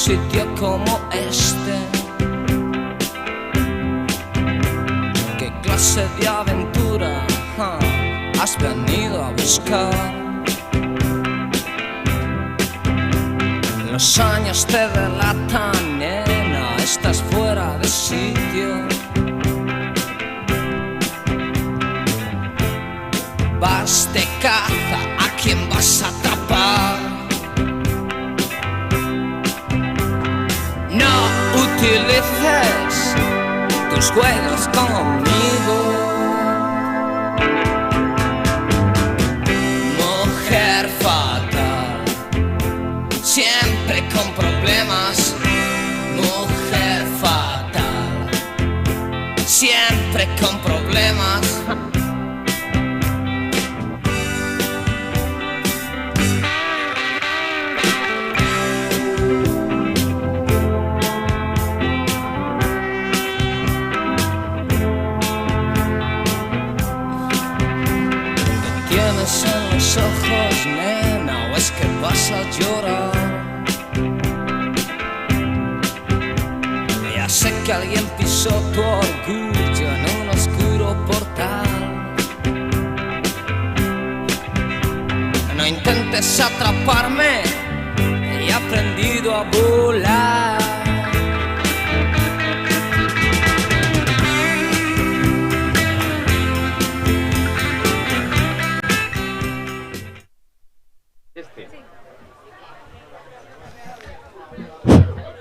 sitio como este. ¿Qué clase de aventura has venido a buscar? Los años te delatan, nena, estás fuera de sitio. Vas de caza, ¿a quién vas a atrapar? No utilices tus juegos conmigo. Mujer fatal, siempre con problemas. Mujer fatal, siempre con problemas. En los ojos, nena, o es que vas a llorar. Ya sé que alguien pisó tu orgullo en un oscuro portal. No intentes atraparme, he aprendido a volar.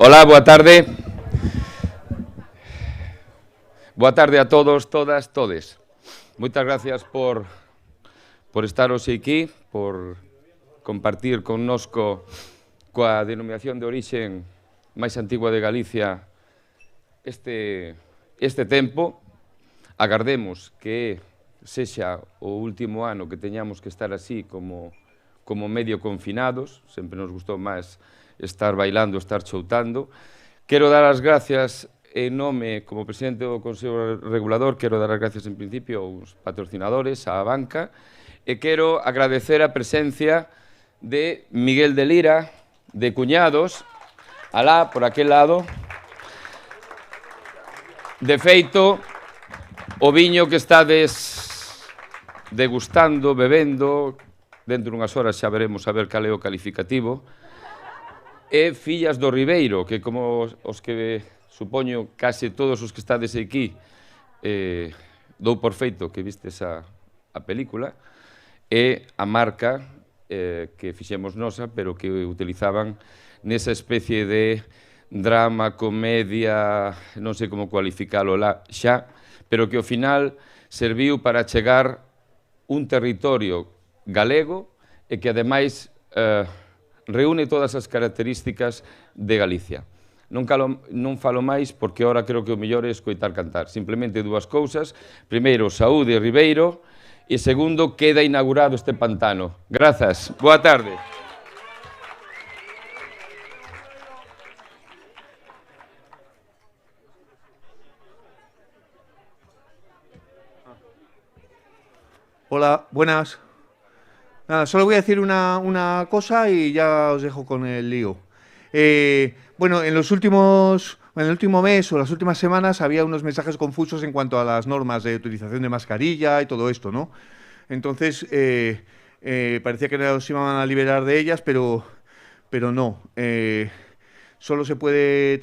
Hola, boa tarde. Boa tarde a todos, todas, todes. Moitas gracias por estar hoxe aquí, por compartir connosco coa denominación de orixen máis antigua de Galicia este tempo. Agardemos que sexa o último ano que teñamos que estar así como medio confinados. Sempre nos gustou máis estar bailando, estar choutando. Quero dar as gracias en nome, como presidente do Consello Regulador, quero dar as gracias en principio aos patrocinadores, á banca, e quero agradecer a presencia de Miguel de Lira, de Cuñados, alá, por aquel lado. De feito, o viño que estades degustando, bebendo, dentro dunhas horas xa veremos a ver cal é o calificativo, e Fillas do Ribeiro, que como os que supoño case todos os que estades aquí dou por feito que vistes a película, é a marca que fixemos nosa, pero que utilizaban nesa especie de drama, comedia, non sei como cualificalo lá xa, pero que ao final serviu para chegar un territorio galego e que ademais reúne todas as características de Galicia. Non falo máis porque ahora creo que o mellor é escoitar cantar. Simplemente dúas cousas. Primeiro, saúde, Ribeiro, e segundo, queda inaugurado este pantano. Grazas. Boa tarde. Hola, buenas. Nada, solo voy a decir una cosa y ya os dejo con el lío. Bueno, en el último mes o las últimas semanas había unos mensajes confusos en cuanto a las normas de utilización de mascarilla y todo esto, ¿no? Entonces, parecía que nos iban a liberar de ellas, pero no. Solo se puede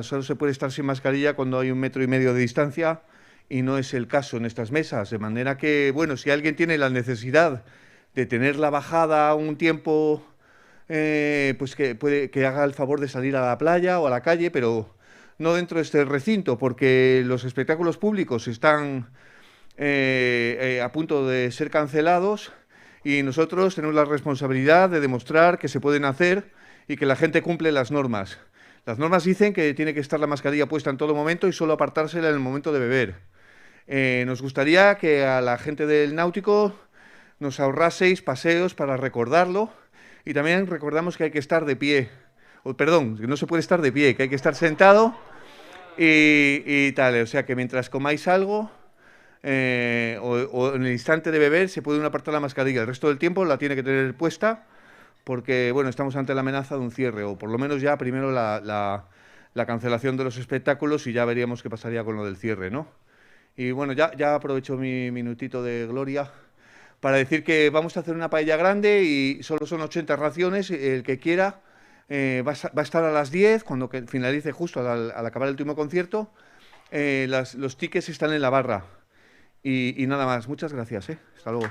solo se puede estar sin mascarilla cuando hay 1,5 metros de distancia. Y no es el caso en estas mesas, de manera que, bueno, si alguien tiene la necesidad de tenerla bajada un tiempo, pues que haga el favor de salir a la playa o a la calle, pero no dentro de este recinto, porque los espectáculos públicos están a punto de ser cancelados y nosotros tenemos la responsabilidad de demostrar que se pueden hacer y que la gente cumple las normas. Las normas dicen que tiene que estar la mascarilla puesta en todo momento y solo apartársela en el momento de beber. Nos gustaría que a la gente del Náutico nos ahorraseis paseos para recordarlo y también recordamos que hay que estar de pie, perdón, que no se puede estar de pie, que hay que estar sentado y tal, o sea que mientras comáis algo o en el instante de beber se puede uno apartar la mascarilla, el resto del tiempo la tiene que tener puesta porque bueno, estamos ante la amenaza de un cierre, o por lo menos ya primero la cancelación de los espectáculos y ya veríamos qué pasaría con lo del cierre, ¿no? Y bueno, ya aprovecho mi minutito de gloria para decir que vamos a hacer una paella grande y solo son 80 raciones, el que quiera va a estar a las 10, cuando finalice justo al acabar el último concierto. Los tickets están en la barra. Y nada más, muchas gracias, ¿eh? Hasta luego.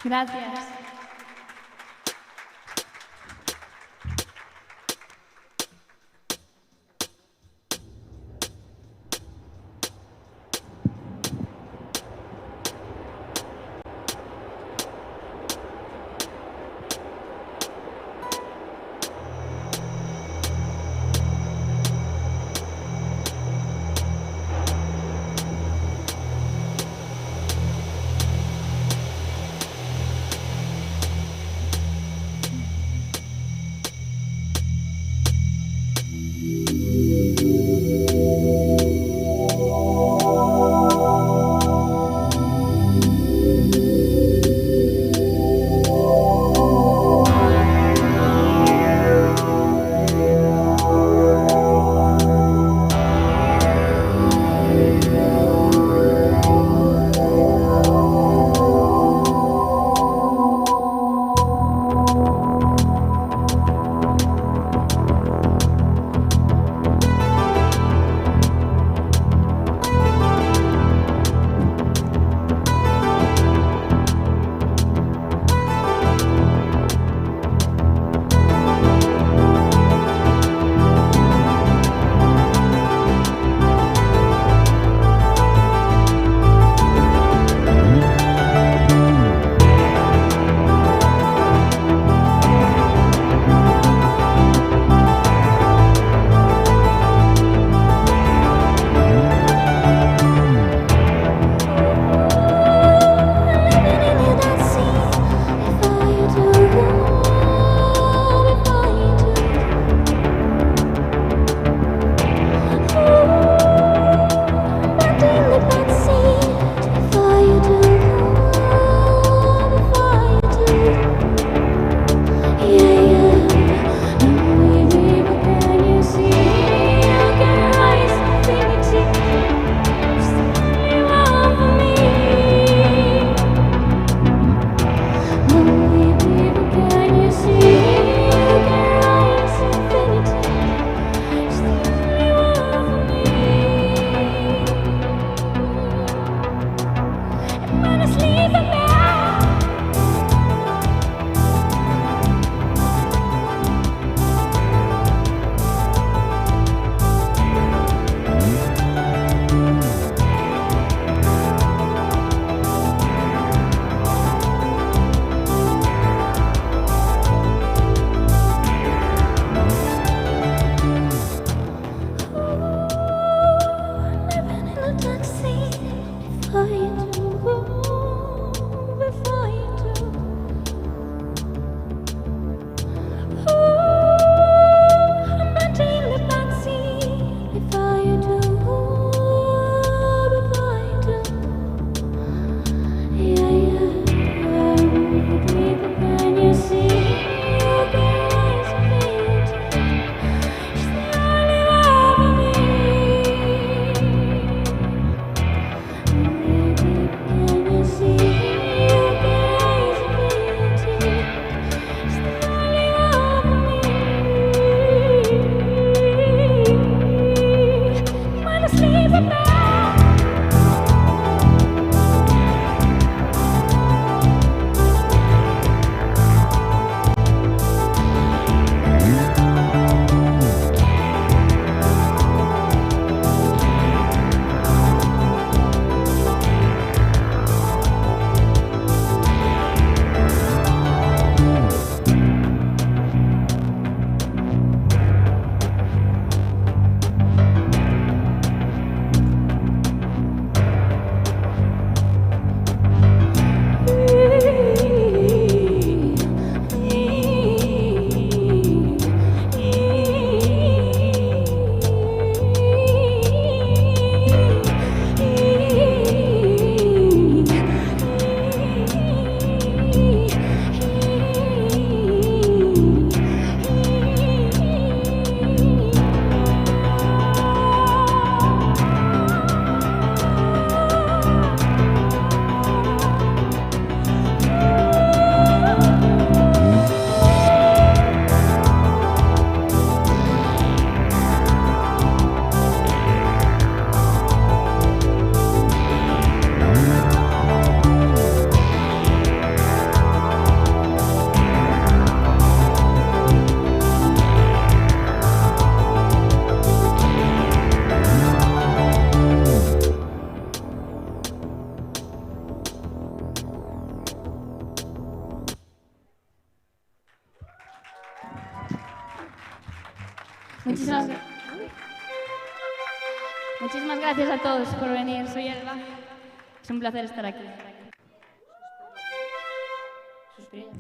Gracias. Muchísimas gracias a todos por venir. Soy Elba. Es un placer estar aquí. Suspiro.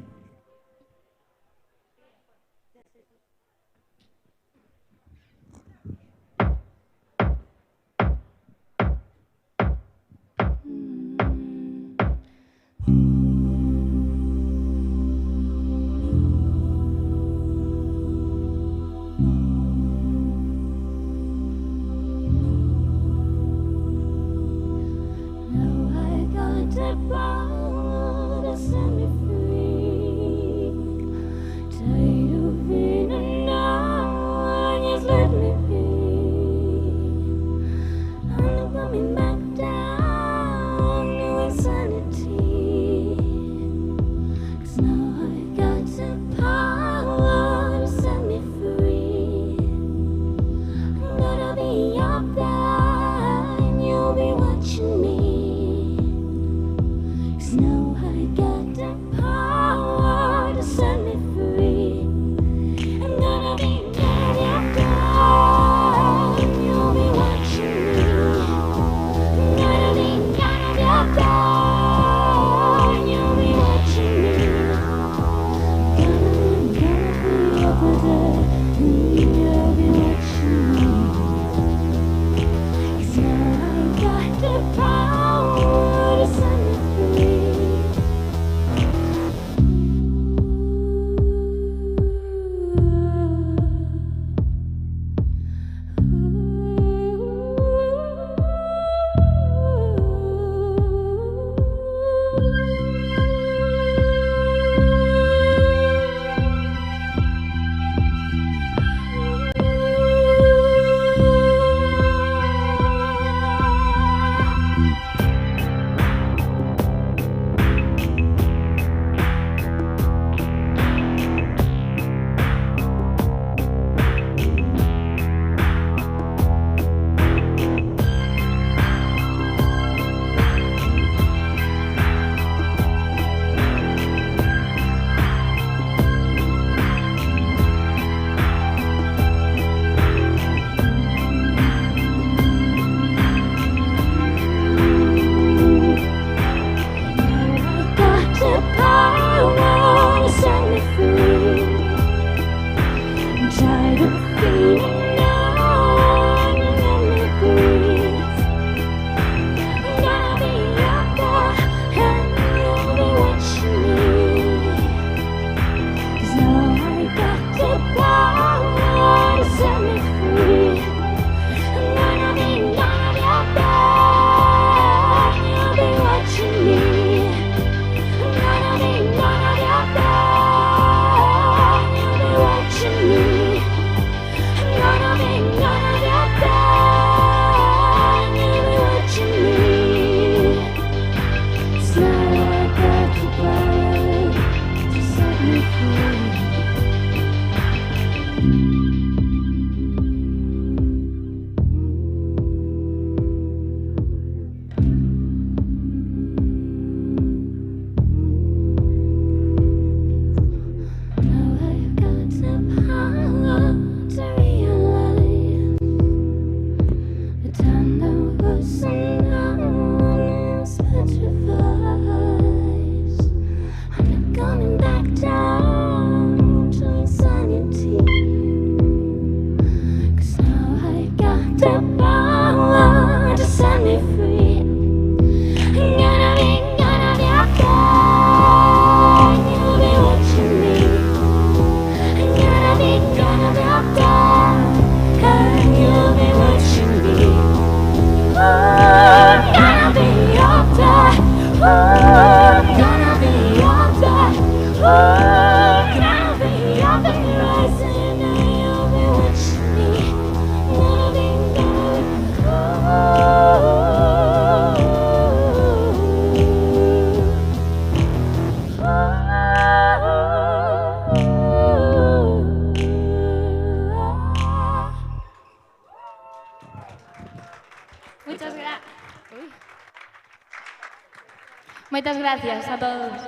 Moitas gracias a todos.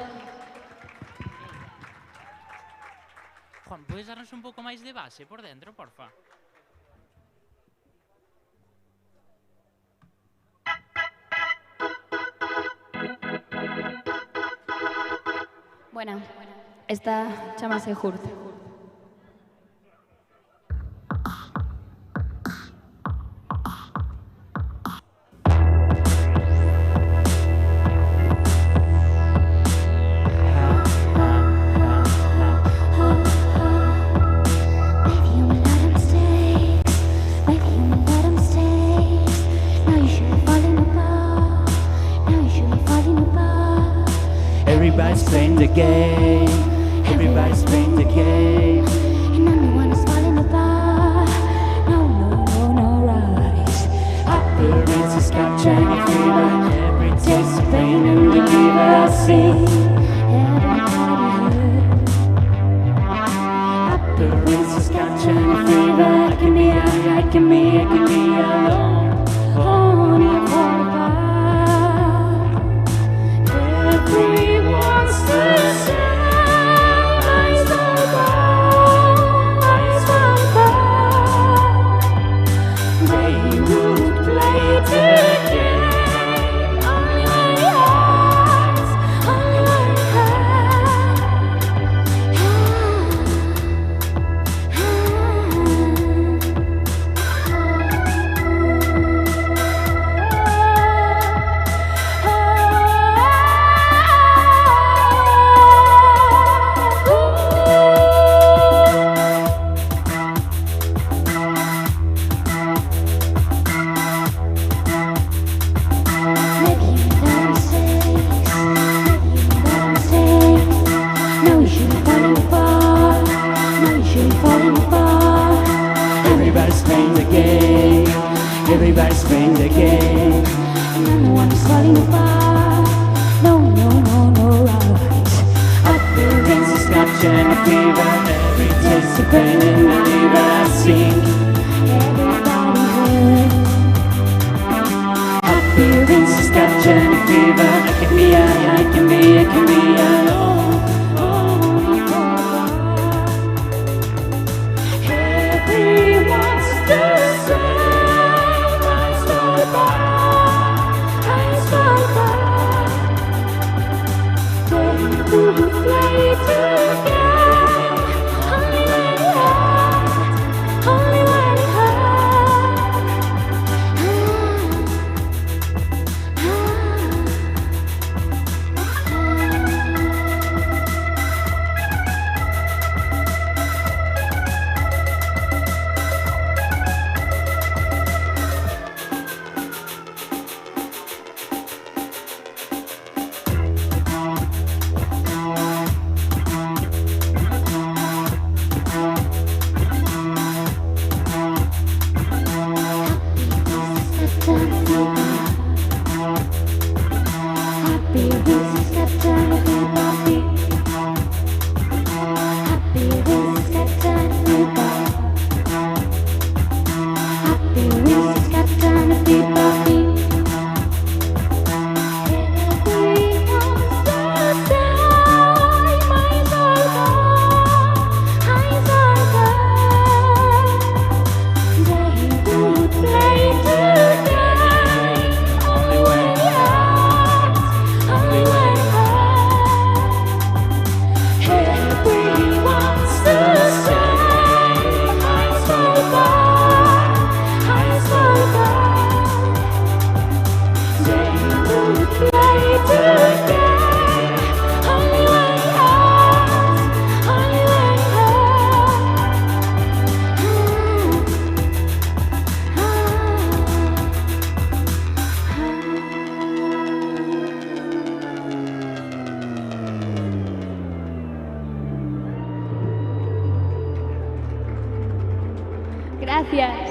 Juan, podes darnos un pouco máis de base por dentro, porfa? Bueno, esta chamase Hurt. Everybody's playing the game. Everybody's playing the game. And I'm the one who's falling apart. No, no, no, no rise. Appearances capturing a fever. Every taste of pain and the fever I see. Appearances capturing a fever. I can be alone. Only a fall apart. Everyone's the same. Eyes on fire, eyes on fire. They would play the game. Only when it hurts, only when it Everybody's playing the game. Everybody's playing the game. And I'm the one who's falling apart. No, no, no, no rise. Appearances capturing a fever. Every taste of pain and the fever I see. Everybody hurt. Appearances capturing a fever. I can be alone. Only fall apart. Everyone's the same. Eyes fall apart. Eyes fall apart. They would play the game. Only when it hurts, only when it Gracias.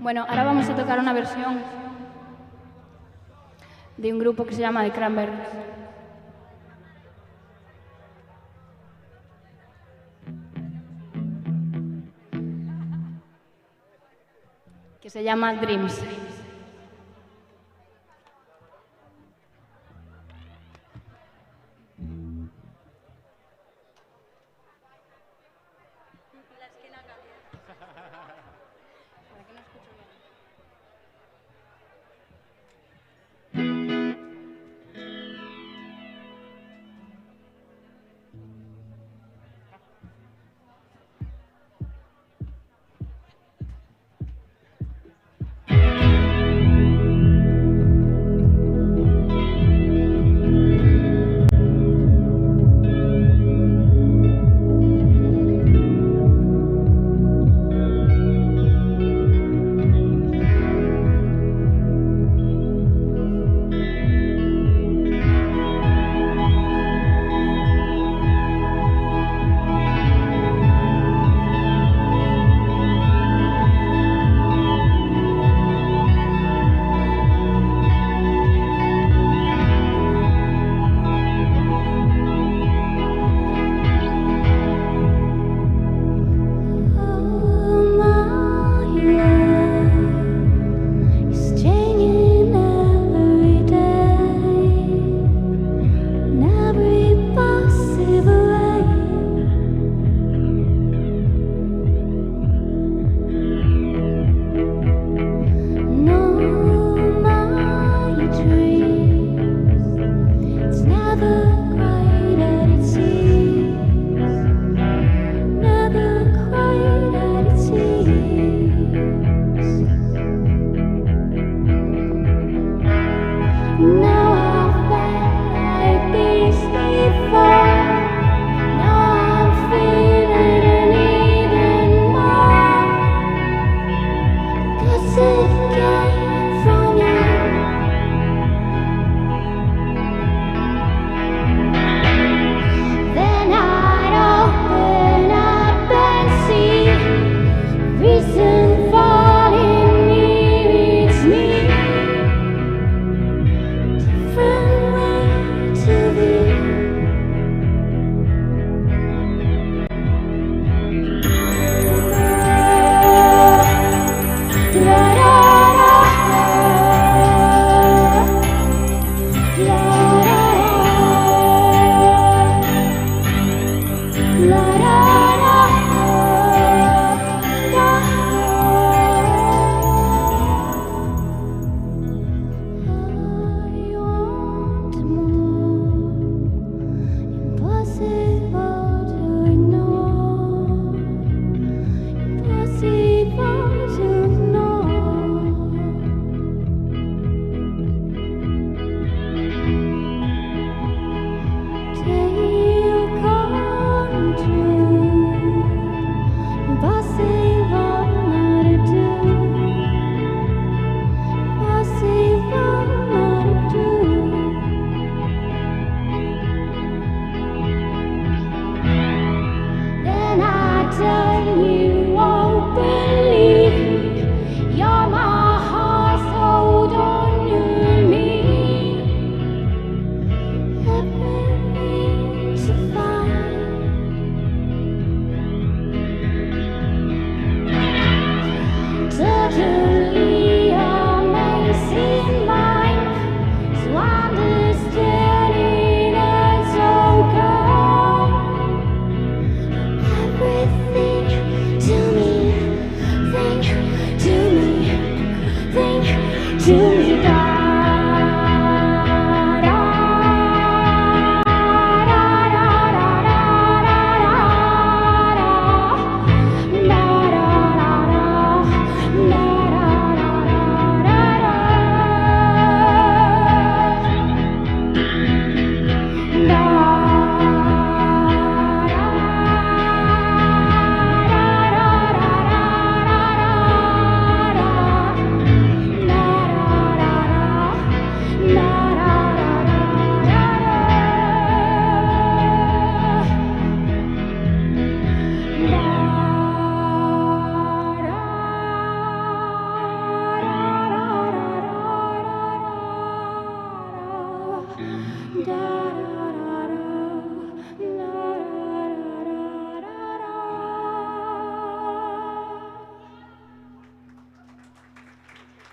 Bueno, ahora vamos a tocar una versión de un grupo que se llama The Cranberries. que se llama Dreams.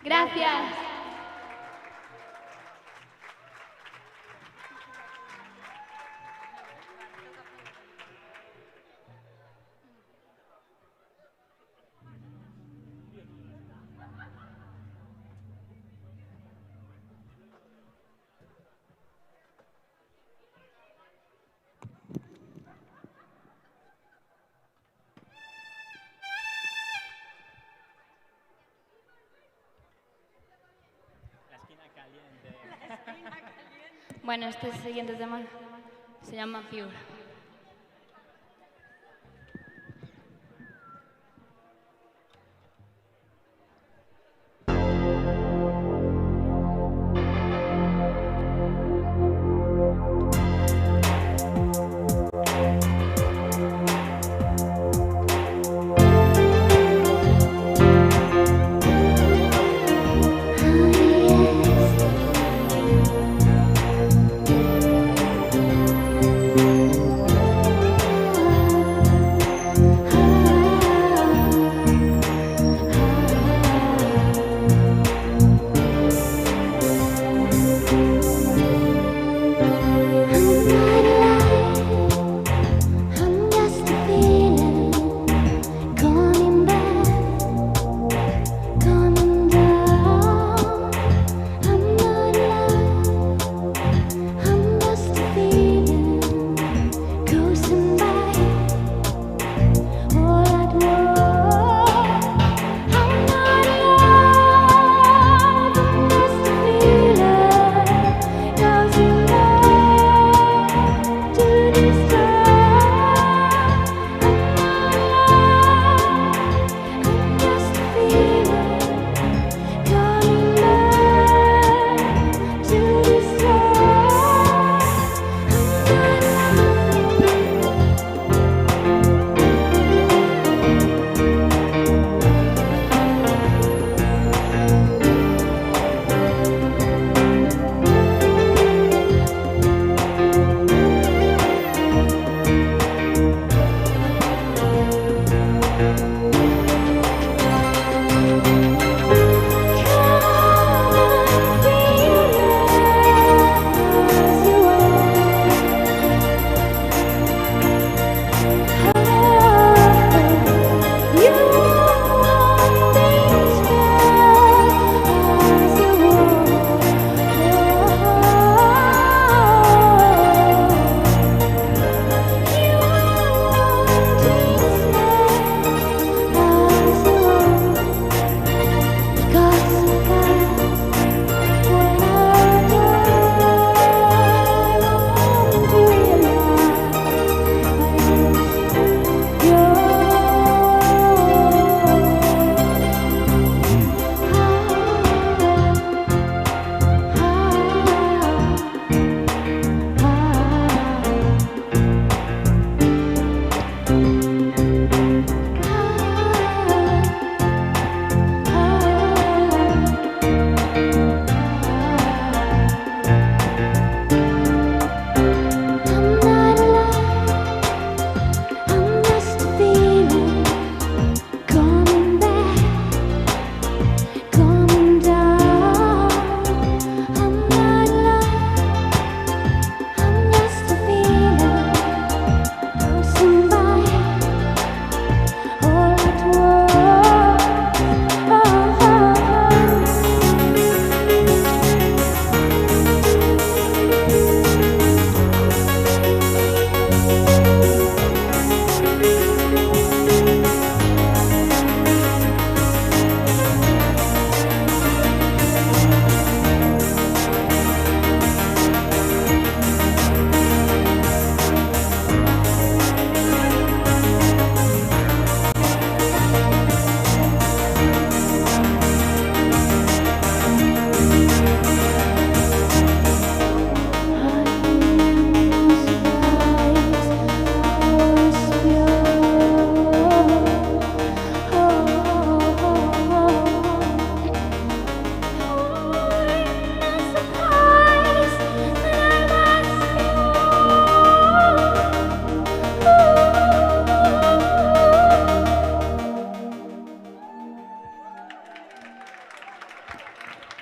Gracias. Bueno, este siguiente tema se llama Pure. Yes.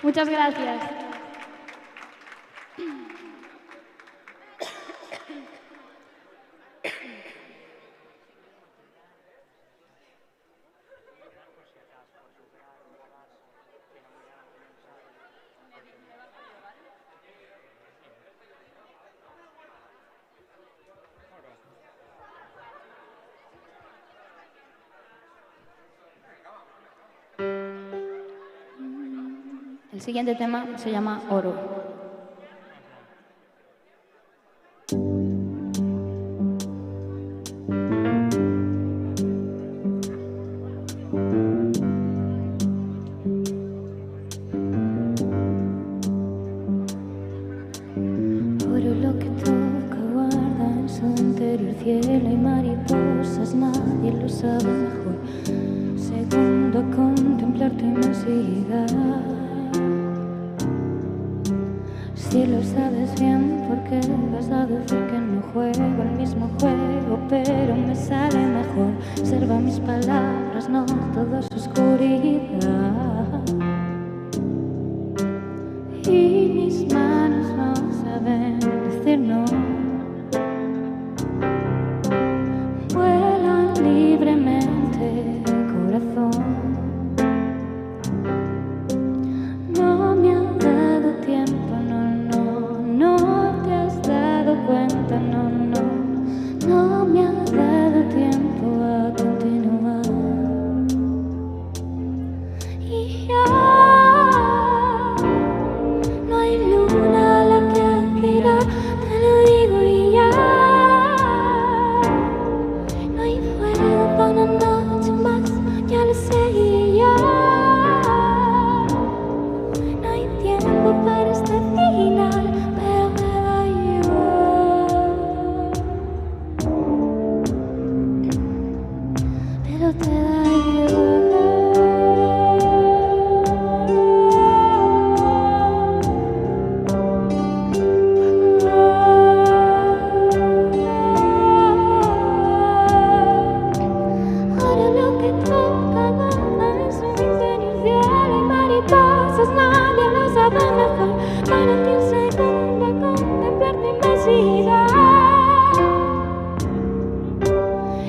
Muchas gracias. El siguiente tema se llama Oro. Oro lo que toca guarda en su interior cielo y mariposas, nadie lo sabe mejor. Segundo a contemplar tu inmensidad. Si lo sabes bien, porque vas a decir que no juego el mismo juego, pero me sale mejor. Observa mis palabras, no todo es oscuridad. Y mis manos no saben decir no. Vuelan libremente, corazón. No me ha dado tiempo, no te has dado cuenta, no me ha dado tiempo a continuar. Y ya no hay luna a la que admirar, te lo digo y ya. No hay fuego para una noche más, ya lo sé y ya. No hay tiempo para este final, pero me da igual. Pero te da igual. Ahora lo que toca guarda en su interior cielo y mariposas, nadie lo sabe mejor. Para ti un segundo a contemplar tu inmensidad.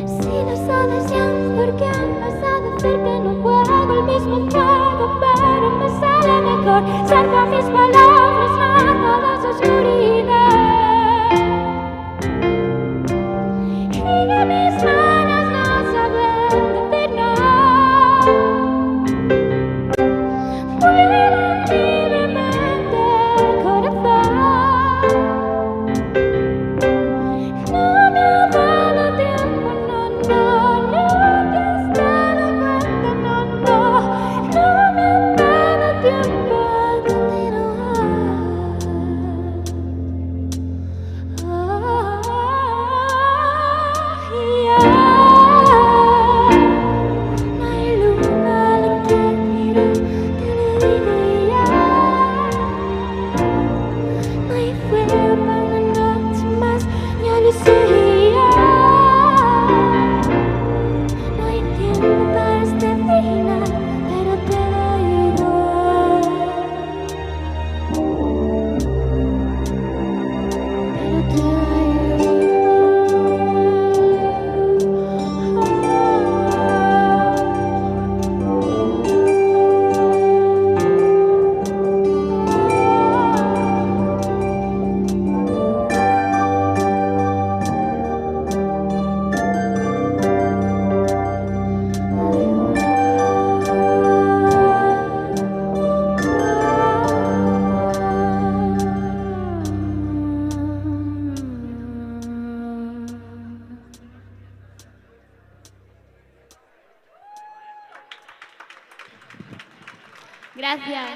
Si lo sabes ya, ¿por qué vas a decir que no juego el mismo juego? Pero me sale mejor. Salva mis palabras, no toda su oscuridad. Y mis manos no saben decir no. Vuelan libremente, corazón. No me ha dado tiempo, no te has dado cuenta, no me ha dado tiempo a continuar. No hay luna a la que mirar, te lo digo y ya. No hay fuego para una noche más, ya lo sé y ya. No hay tiempo para este final, pero te da igual. Pero te da Gracias.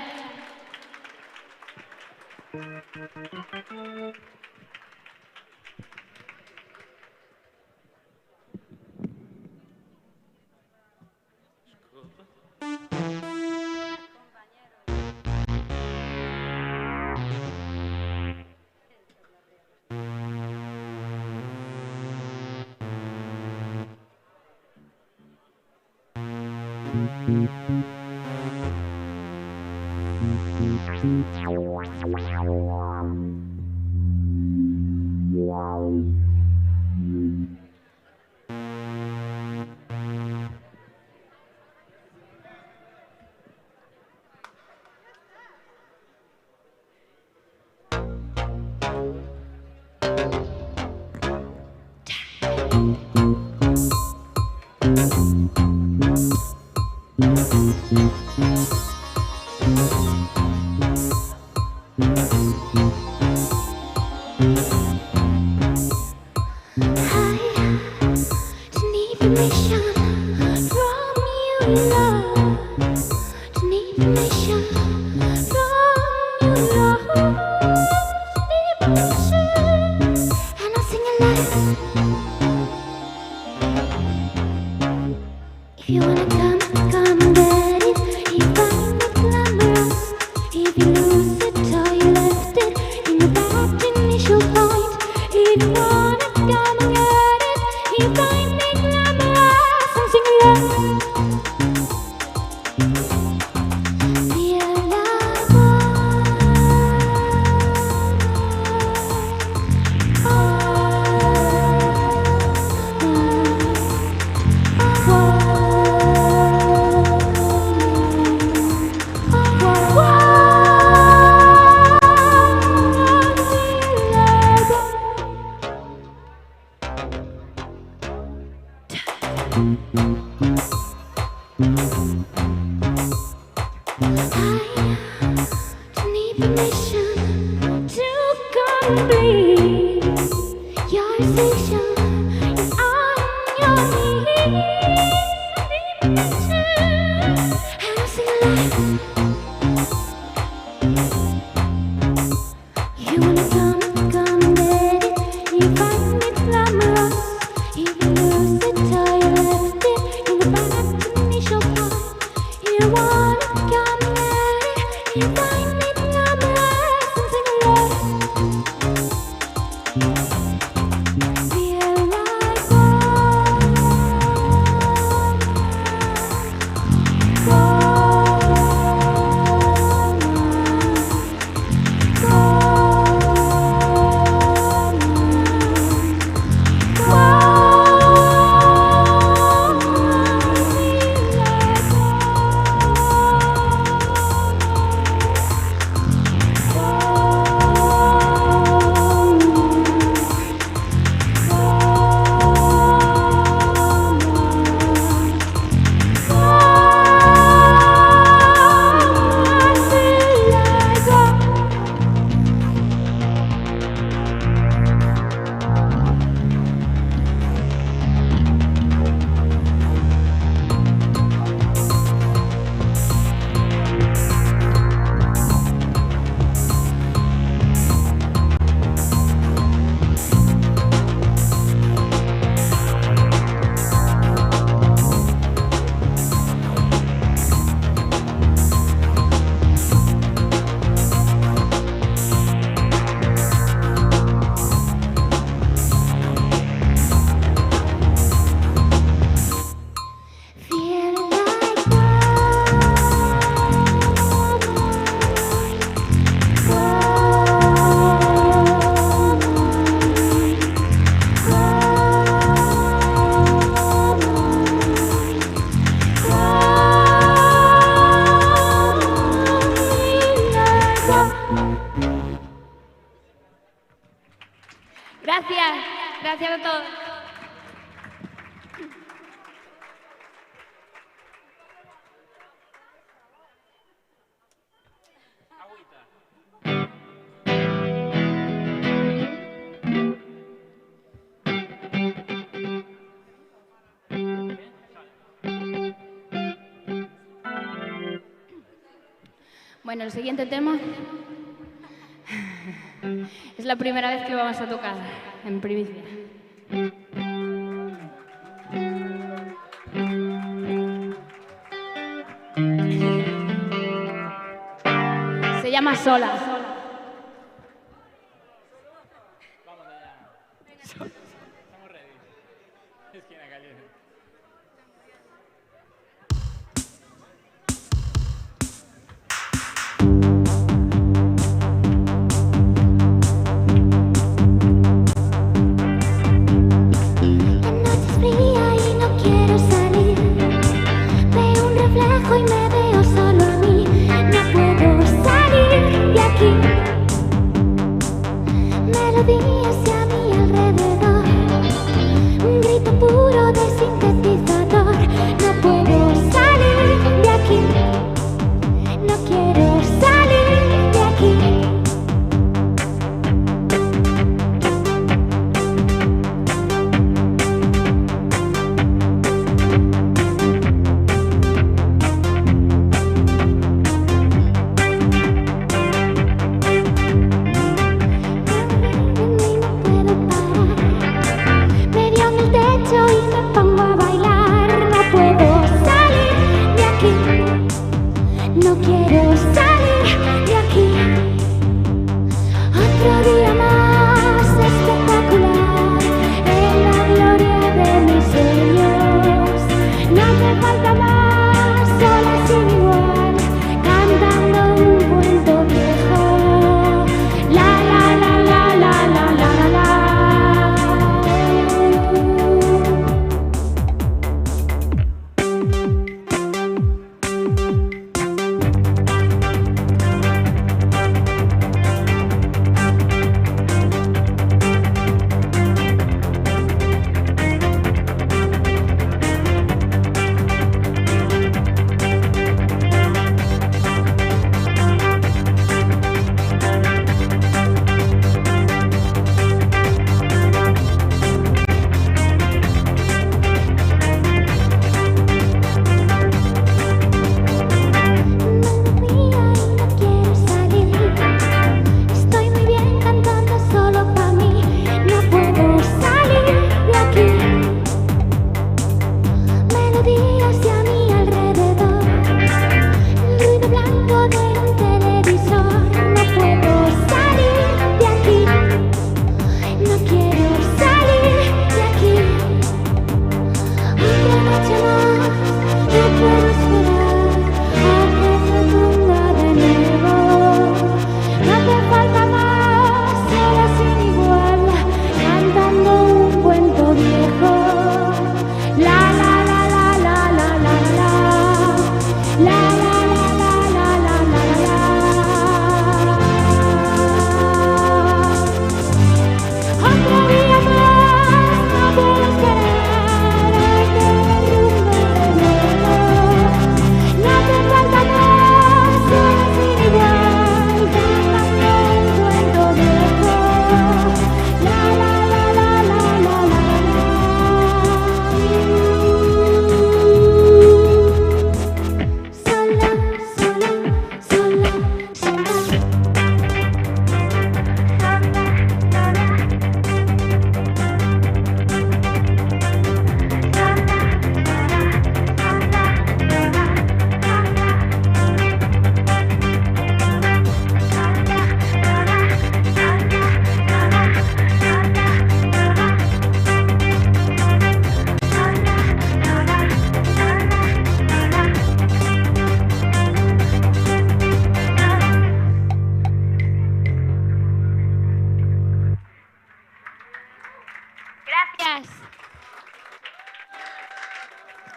Gracias a todos. Bueno, el siguiente tema es la primera vez que vamos a tocar en primicia. Se llama Sola. espejo y me veo solo a mí. No puedo salir de aquí. Melodías a mi alrededor, un grito puro de sintetizador. No puedo salir de aquí. No quiero salir de aquí. No quiero salir de aquí. Otro día más espectacular en la gloria de mis sueños. No hace falta más, sola sin igual, cantando un cuento viejo. La la la la la la la la.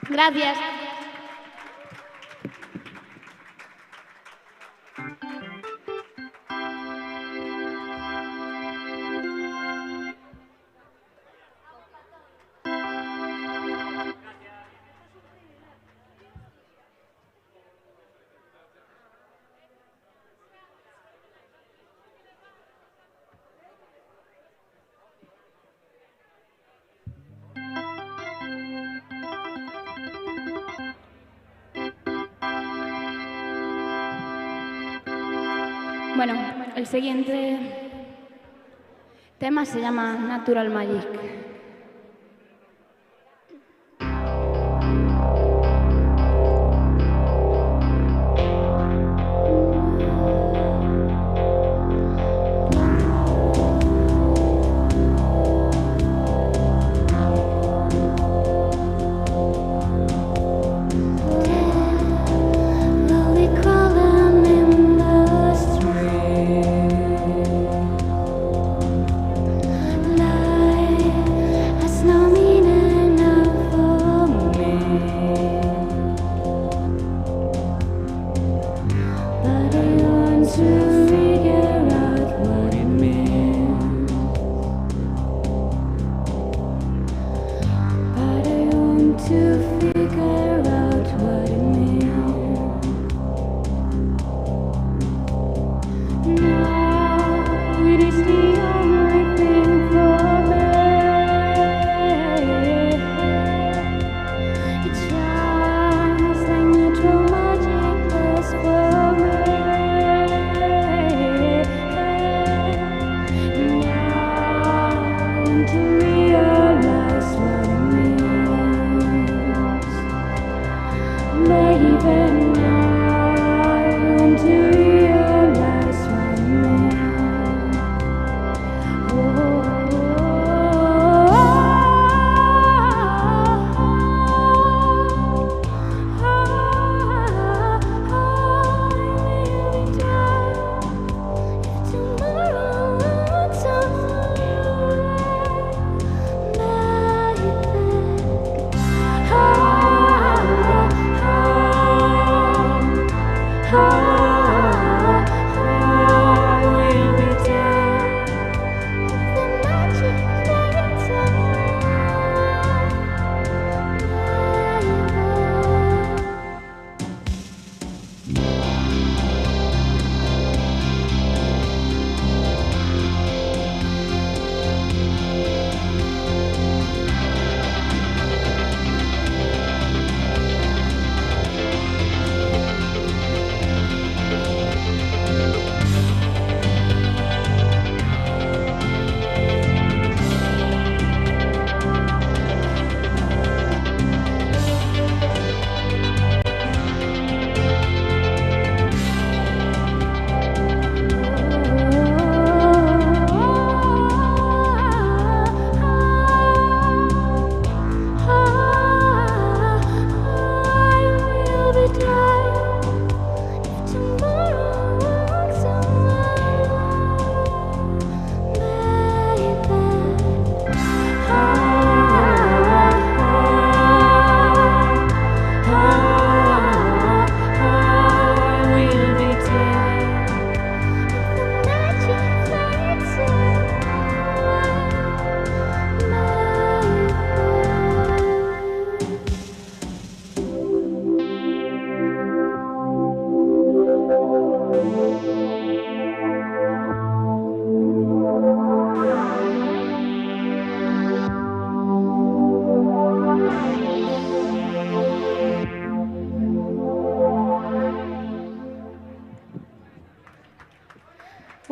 Gracias. Bueno, el siguiente tema se llama Natural Magic. Light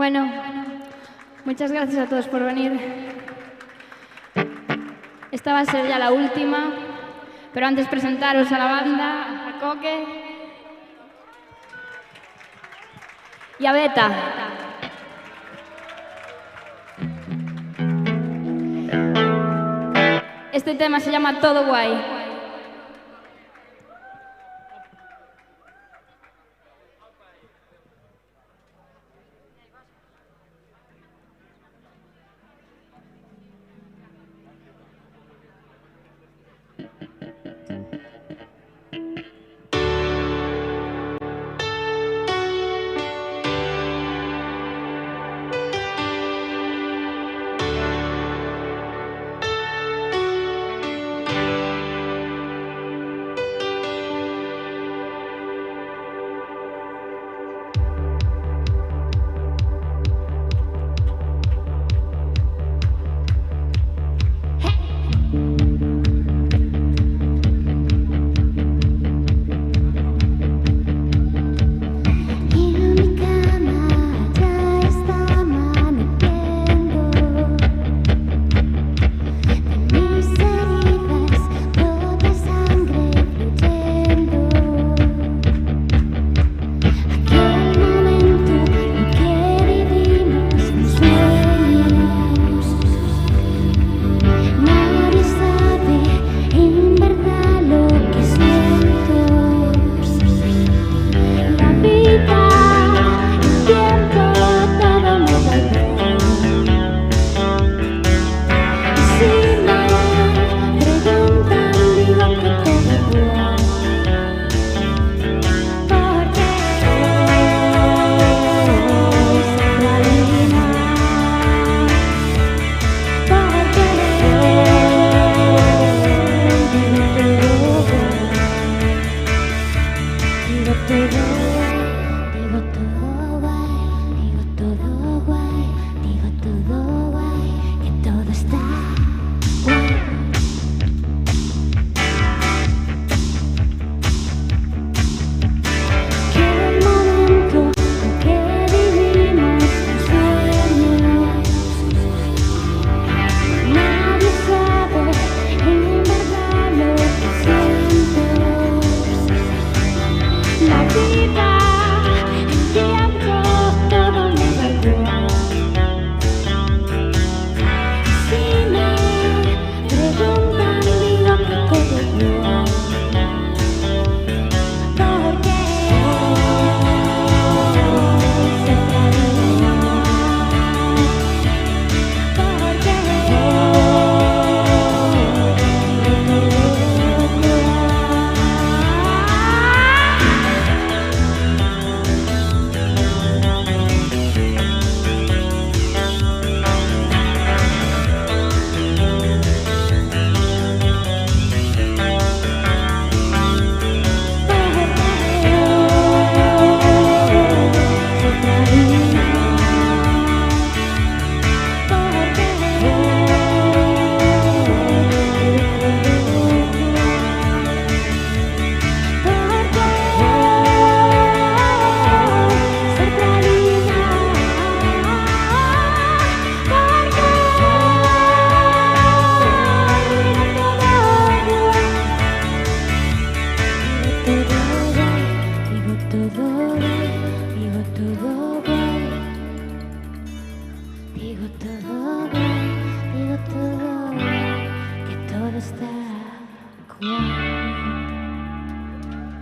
Bueno, muchas gracias a todos por venir. Esta va a ser ya la última, pero antes presentaros a la banda, a Coque y a Beta. Este tema se llama Todo Guay.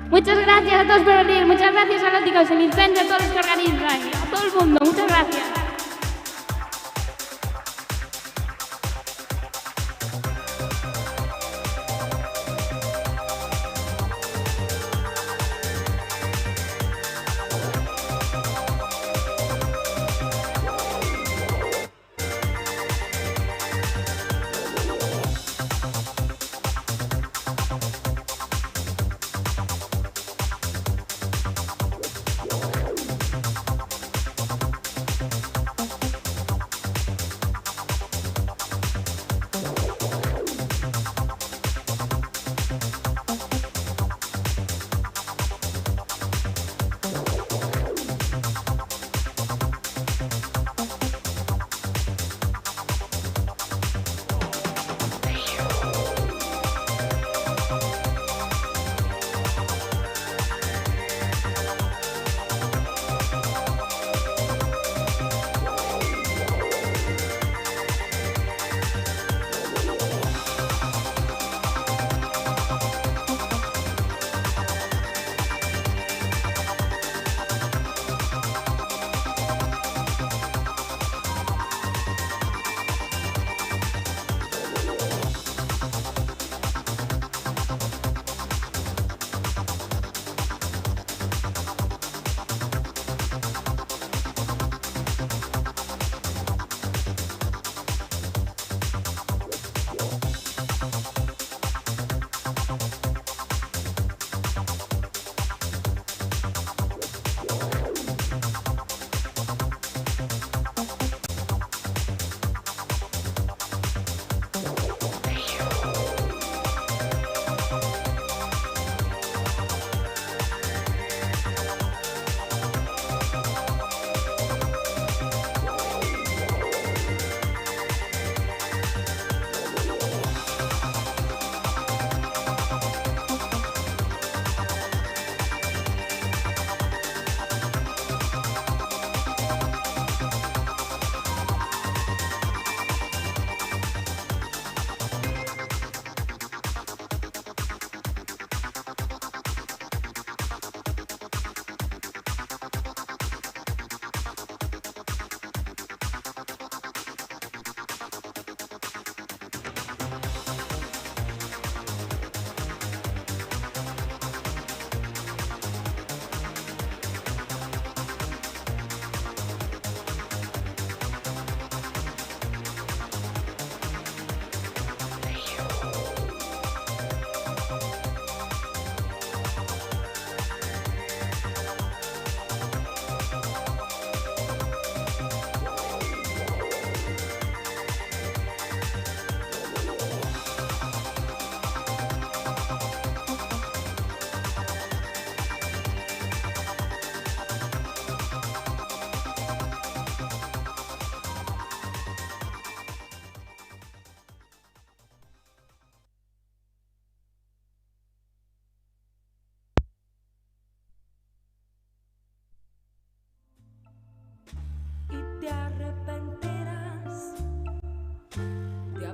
Muchas gracias a todos por venir, muchas gracias a Lóticos, el incendio, a todos los que organizan, a todo el mundo, muchas gracias.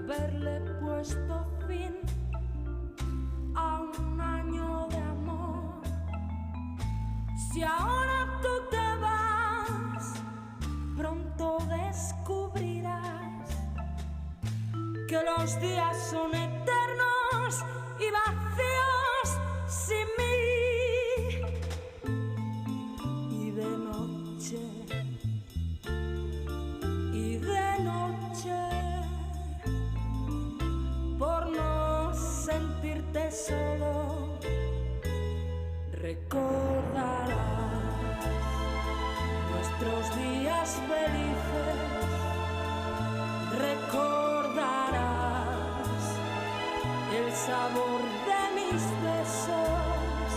haberle puesto fin a un año de amor. Si ahora tú te vas, pronto descubrirás que los días son eternos y vacíos sin mí. Y de noche, por no sentirte solo, recordarás nuestros días felices, recordarás el sabor de mis besos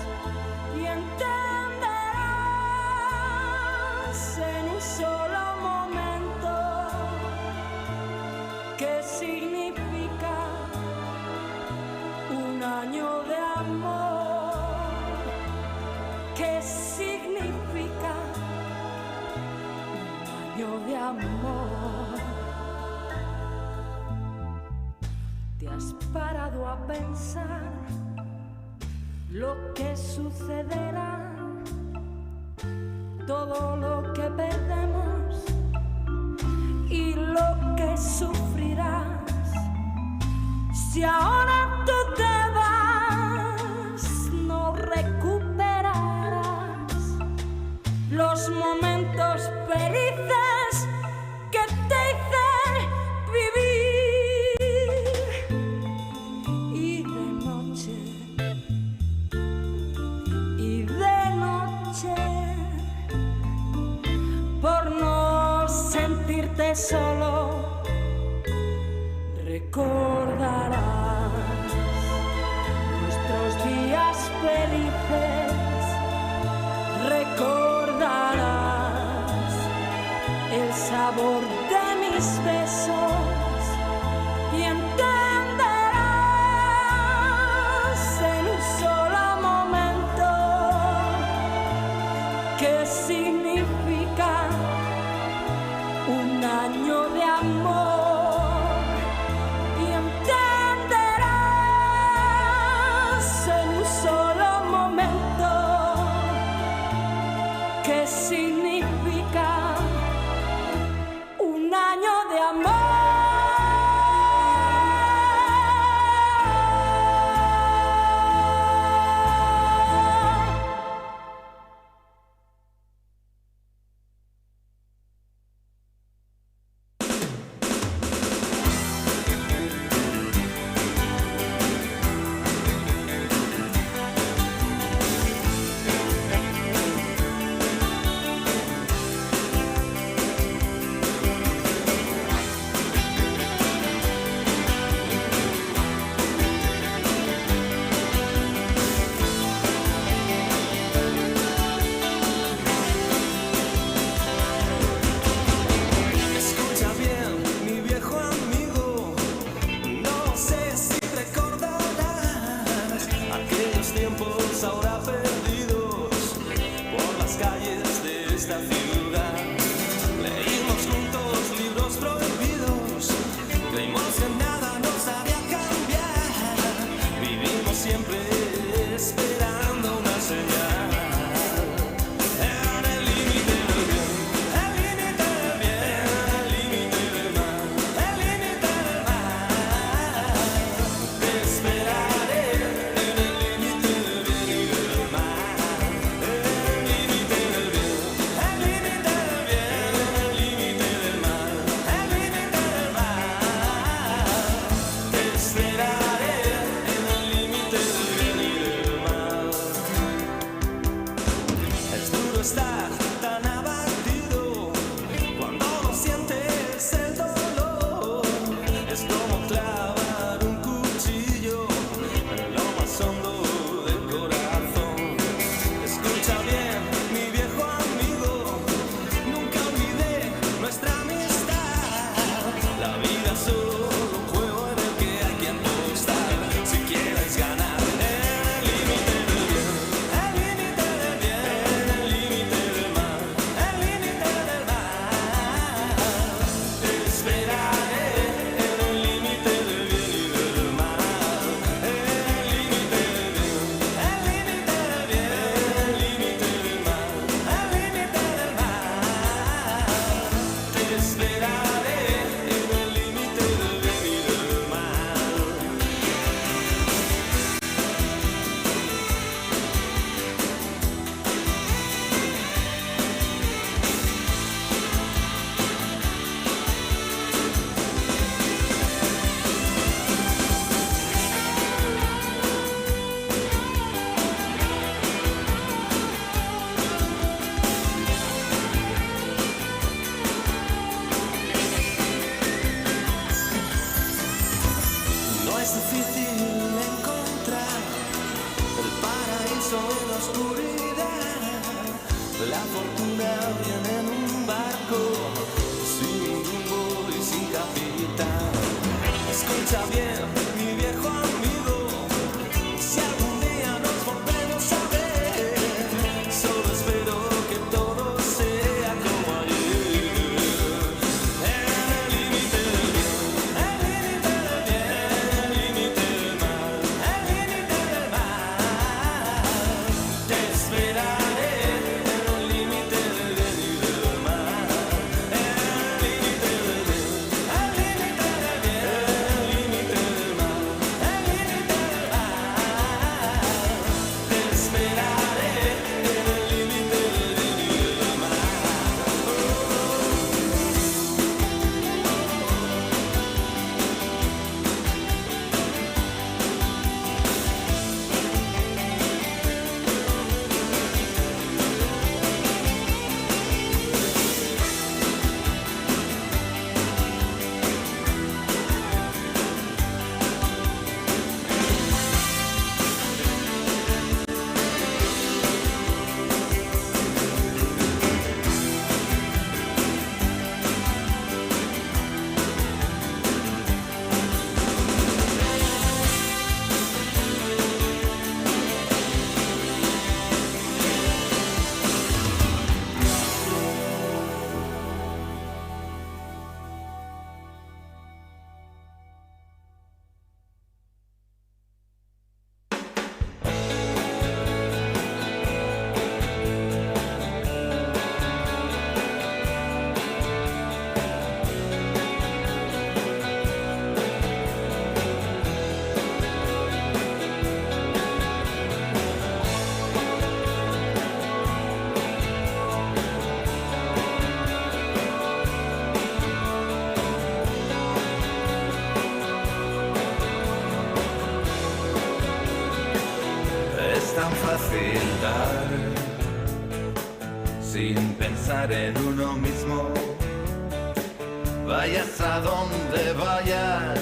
y entenderás en un solo momento qué significa un año de amor, qué significa un año de amor. ¿Te has parado a pensar lo que sucederá? Todo lo que perdemos y lo que sufrirás. Si ahora tú te vas, no recuperarás los momentos felices que te hice vivir. Y de noche, por no sentirte solo, recordarás nuestros días felices, recordarás el sabor de mis besos y entenderás en un solo momento qué significa un año de amor. Y entenderás en un solo momento qué significa un año de amor. El límite del bien, el límite del mal. La fortuna viene en un barco sin rumbo y sin capitán. Escucha bien, mi viejo amigo, si algún día nos volvemos a ver, solo espero que todo sea como ayer. En el límite del bien, el límite del bien, el límite del mal, el límite del mal, te esperaré. En el límite del bien y del mal, en el límite del bien, el límite del bien, el límite del mal, el límite del mal, te esperaré. En el límite del bien y del mal. Es tan fácil dar sin pensar en uno mismo. Vayas a donde vayas,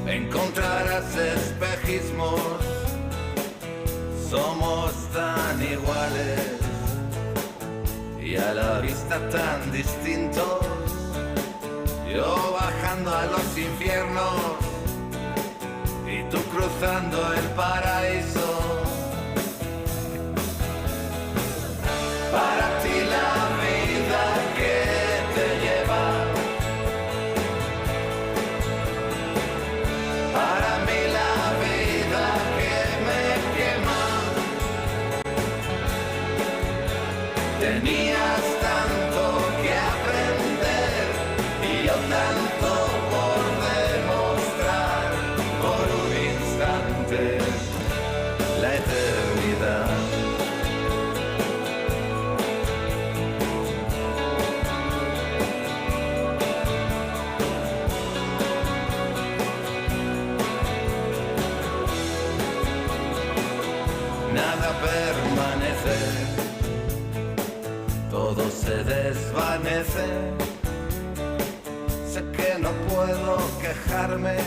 encontrarás espejismos. Somos tan iguales y a la vista tan distintos. Yo bajando a los infiernos y tú cruzando el paraíso. Para ti la vida que te lleva, para mí la vida que me quema. Tenías tanto que aprender y yo tanto por demostrar. Por un instante, la eternidad. Nada permanece, todo se desvanece. Sé que no puedo quejarme,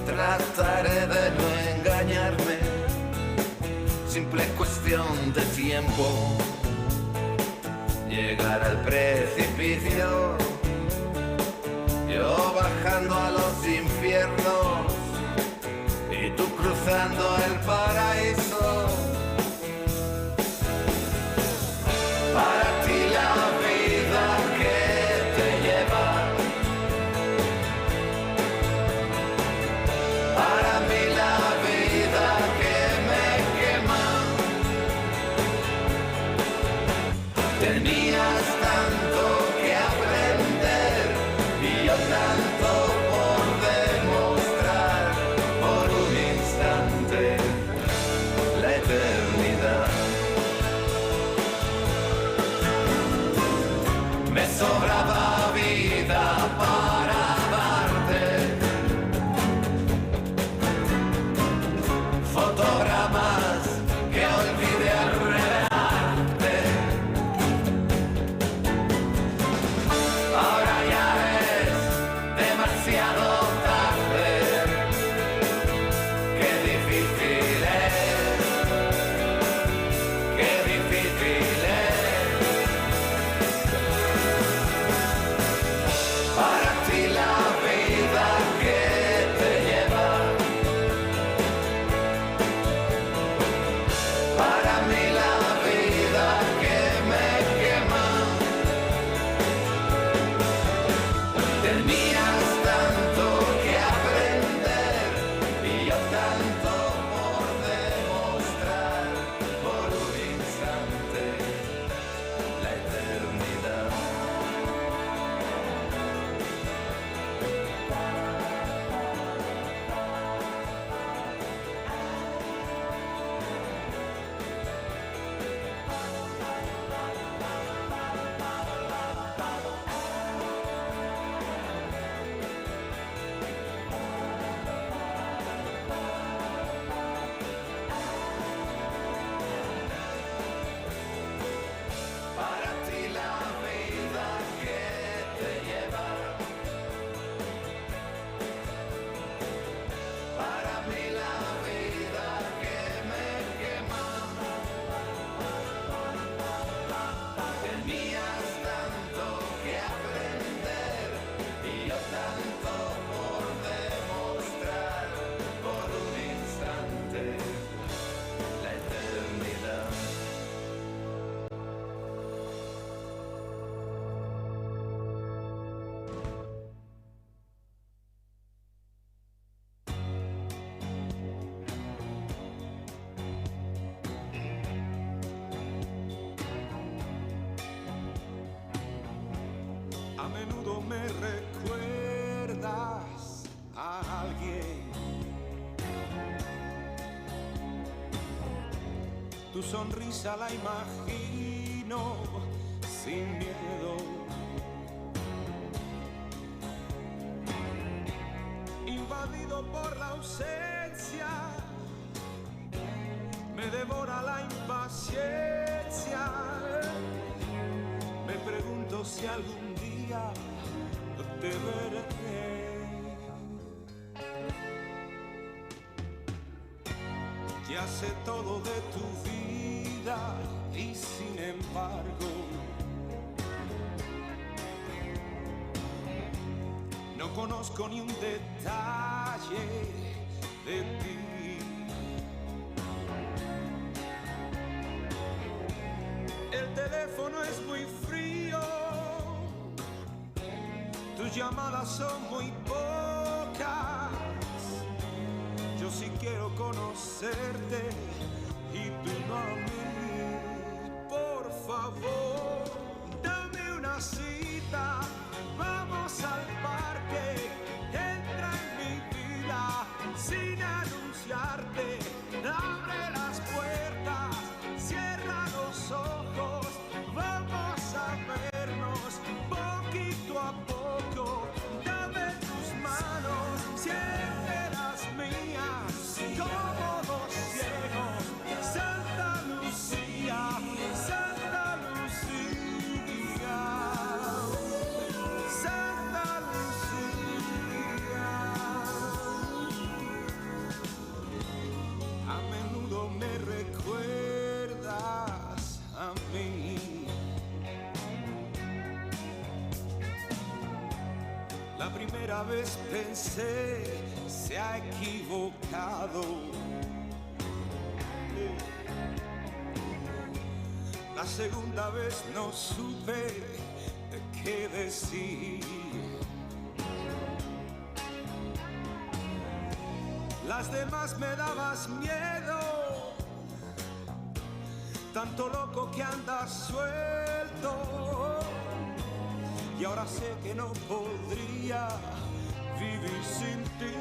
trataré de no engañarme. Simple cuestión de tiempo, llegar al precipicio. Yo bajando a los infiernos y tú cruzando el paraíso. Para ti la vida que te lleva, para mí la vida que me quema. Tenías tanto que aprender y yo tanto por demostrar. Por un instante, la eternidad. Me sobraba vida para darte fotogramas que olvidé al revelarte. menudo me recuerdas a alguien. Tu sonrisa la imagino sin miedo. Invadido por la ausencia, me devora la impaciencia. Me pregunto si algún día te veré. Ya sé todo de tu vida y sin embargo no conozco ni un detalle de ti. El teléfono es muy frío, tus llamadas son muy pocas. Yo sí quiero conocerte y tú no a mí. Por favor, dame una cita, vamos al parque. Entra en mi vida sin anunciarte. Abre las puertas, cierra los ojos. Vamos a vernos poquito a poco. Dame tus manos, siente las mías, como dos ciegos. Santa Lucía, Santa Lucía, Santa Lucía. A menudo me recuerdas a mí. La primera vez pensé, se ha equivocado. La segunda vez no supe qué decir. Las demás me dabas miedo, tanto loco que andas suelto. Y ahora sé que no podría vivir sin ti.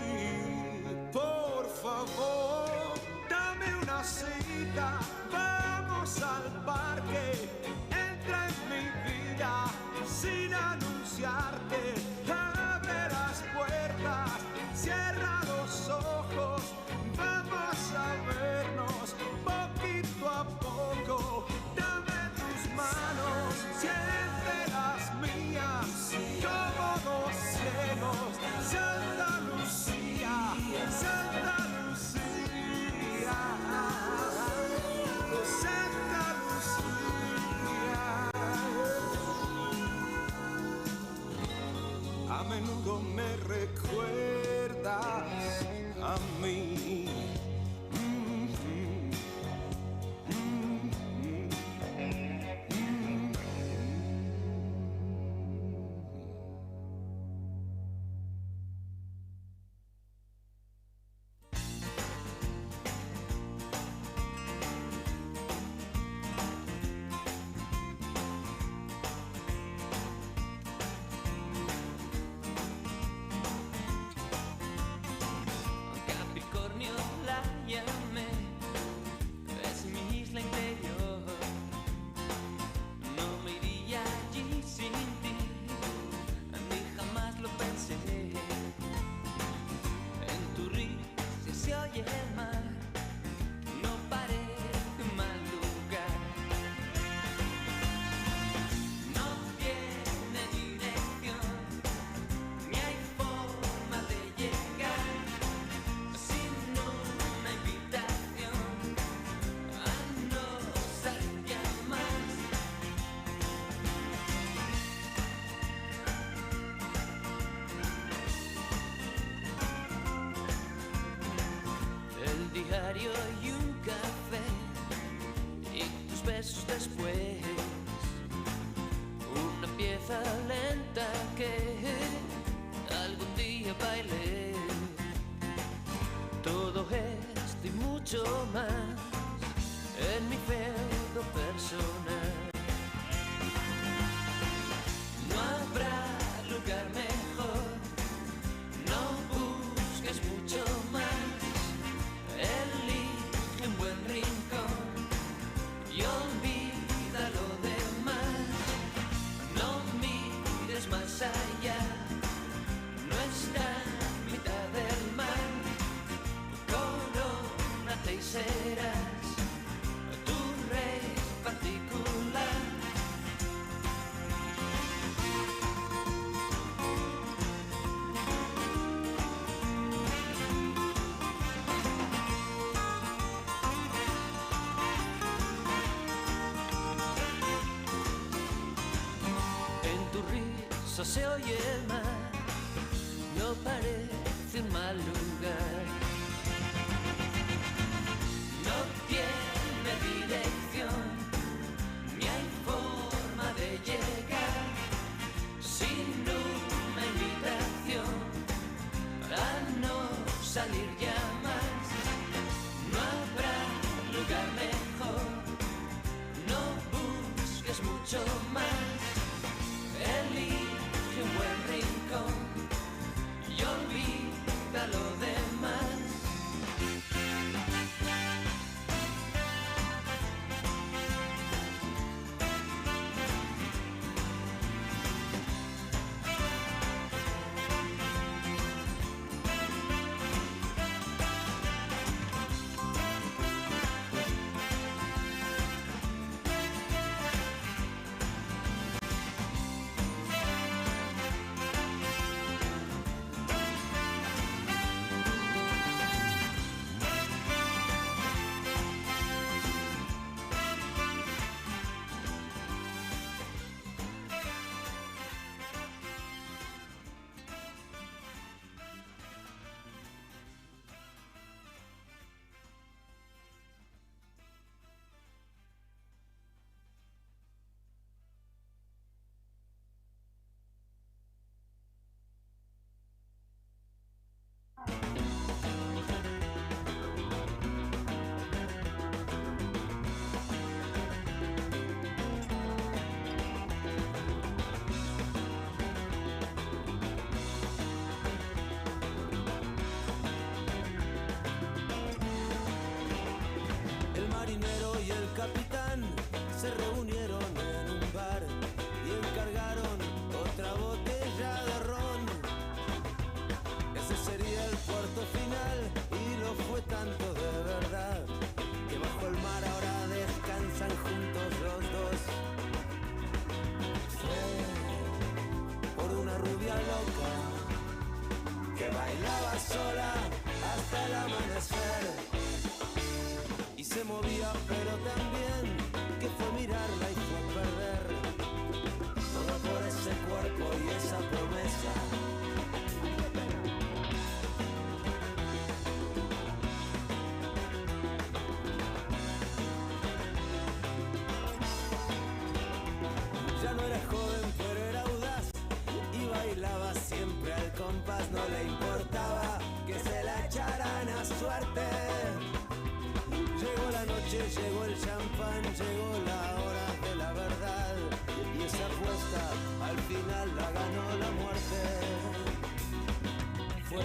Por favor, dame una cita, vamos al parque. Entra en mi vida sin anunciarte. Abre las puertas, cierra los ojos. Vamos a vernos poquito a poco. Dame tus manos, siente las mías, como dos ciegos. Santa Lucía, Santa Lucía, Santa Lucía. A menudo me recuerdas a mí. Es mi isla interior. No me iría allí sin ti, ni jamás lo pensé. En tu risa se oye el mar, no parece un mal lugar. No tiene dirección, ni hay forma de llegar sin una invitación a no salir más. El diario y un café y tus besos después, una pieza lenta que algún día bailé. Todo esto y mucho más en mi feudo personal. No habrá y olvida lo demás. No mires más allá, no está en mitad del mar. Corónate y serás tu rey particular. Se oye el mar, no parece un mal lugar. No tiene dirección, ni hay forma de llegar sin una invitación a no salir ya más. No habrá lugar mejor, no busques mucho más. Elige un buen rincón y olvida lo demás. capitán se reunieron en un bar y encargaron otra botella de ron. Ese sería el puerto final y lo fue tanto de verdad que bajo el mar ahora descansan juntos los dos. Fue por una rubia loca que bailaba sola hasta el amanecer. Y se movía pero también que fue mirarla y fue perder todo por ese cuerpo y esa promesa. Ya no era joven pero era audaz y bailaba siempre al compás. No le importaba que se la echaran a suerte. Llegó la noche, llegó el champán, llegó la hora de la verdad y esa apuesta al final la ganó la muerte. Fue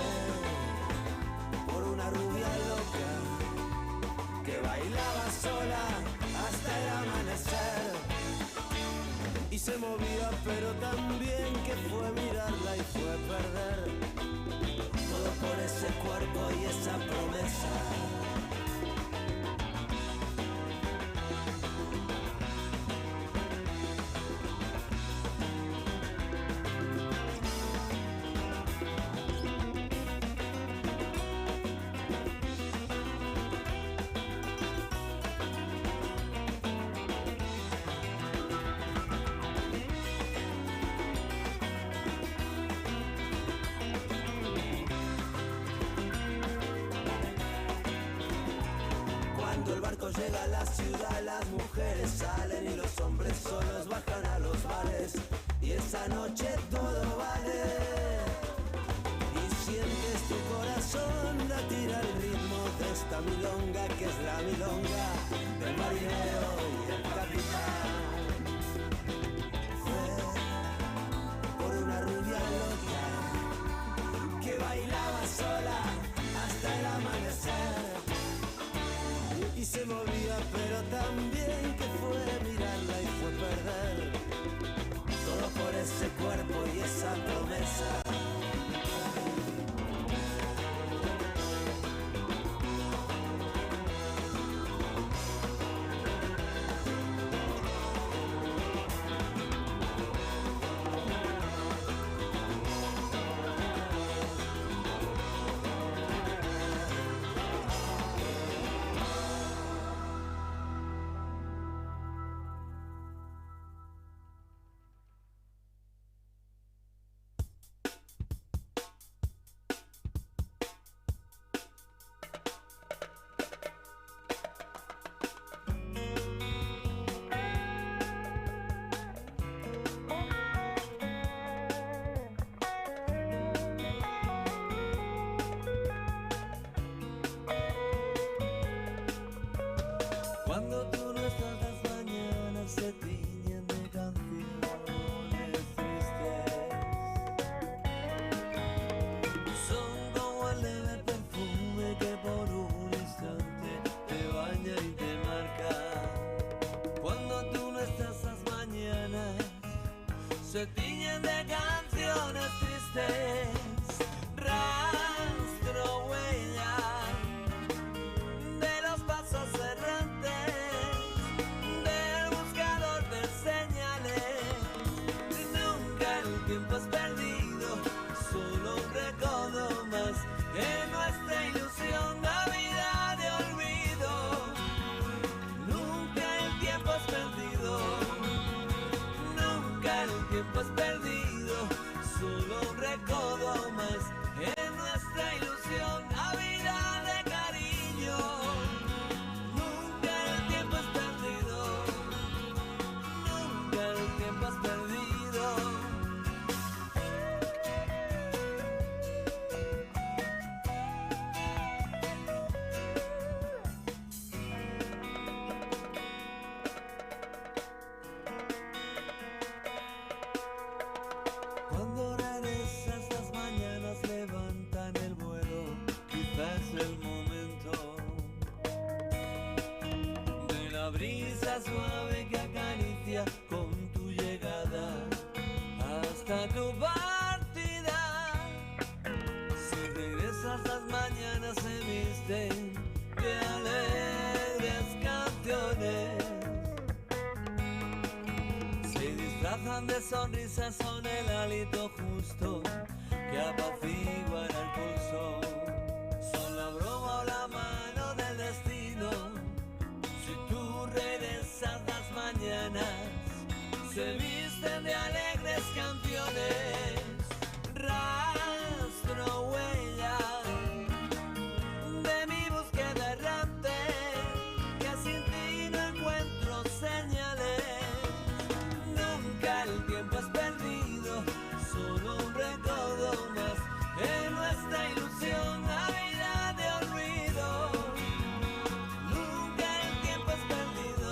por una rubia loca que bailaba sola hasta el amanecer y se movía pero también que fue mirarla y fue perder todo por ese cuerpo y esa promesa. Llega a la ciudad, las mujeres salen y los hombres solos bajan a los bares y esa noche todo vale y sientes tu corazón latir al ritmo de esta milonga que es la milonga del marinero y el capitán. Fue por una rubia loca que bailaba sola hasta el amanecer y se movía pero también que se tiñen de canciones tristes, rastro, huella de los pasos errantes del buscador de señales. Nunca el tiempo es perdido, solo un recodo más en nuestra ilusión, la vida de olvido. Nunca el tiempo es perdido, nunca el tiempo es perdido, solo un recodo más en nuestra ilusión, la vida de cariño. Nunca el tiempo es perdido, nunca el tiempo es perdido. Cuando regresas las mañanas levantan el vuelo, quizás el momento de la brisa suave que acaricia con tu llegada hasta tu partida. Si regresas las mañanas se visten de alegres canciones, se disfrazan de sonrisas, son el hálito justo que apacigua el pulso, son la broma o la mano del destino. Si tú regresas las mañanas, se visten de alegres canciones, rastro, huella de mi búsqueda errante, que sin ti no encuentro señales. Nunca el tiempo es perdido, solo un recodo más en nuestra ilusión, la vida de olvido. Nunca el tiempo es perdido,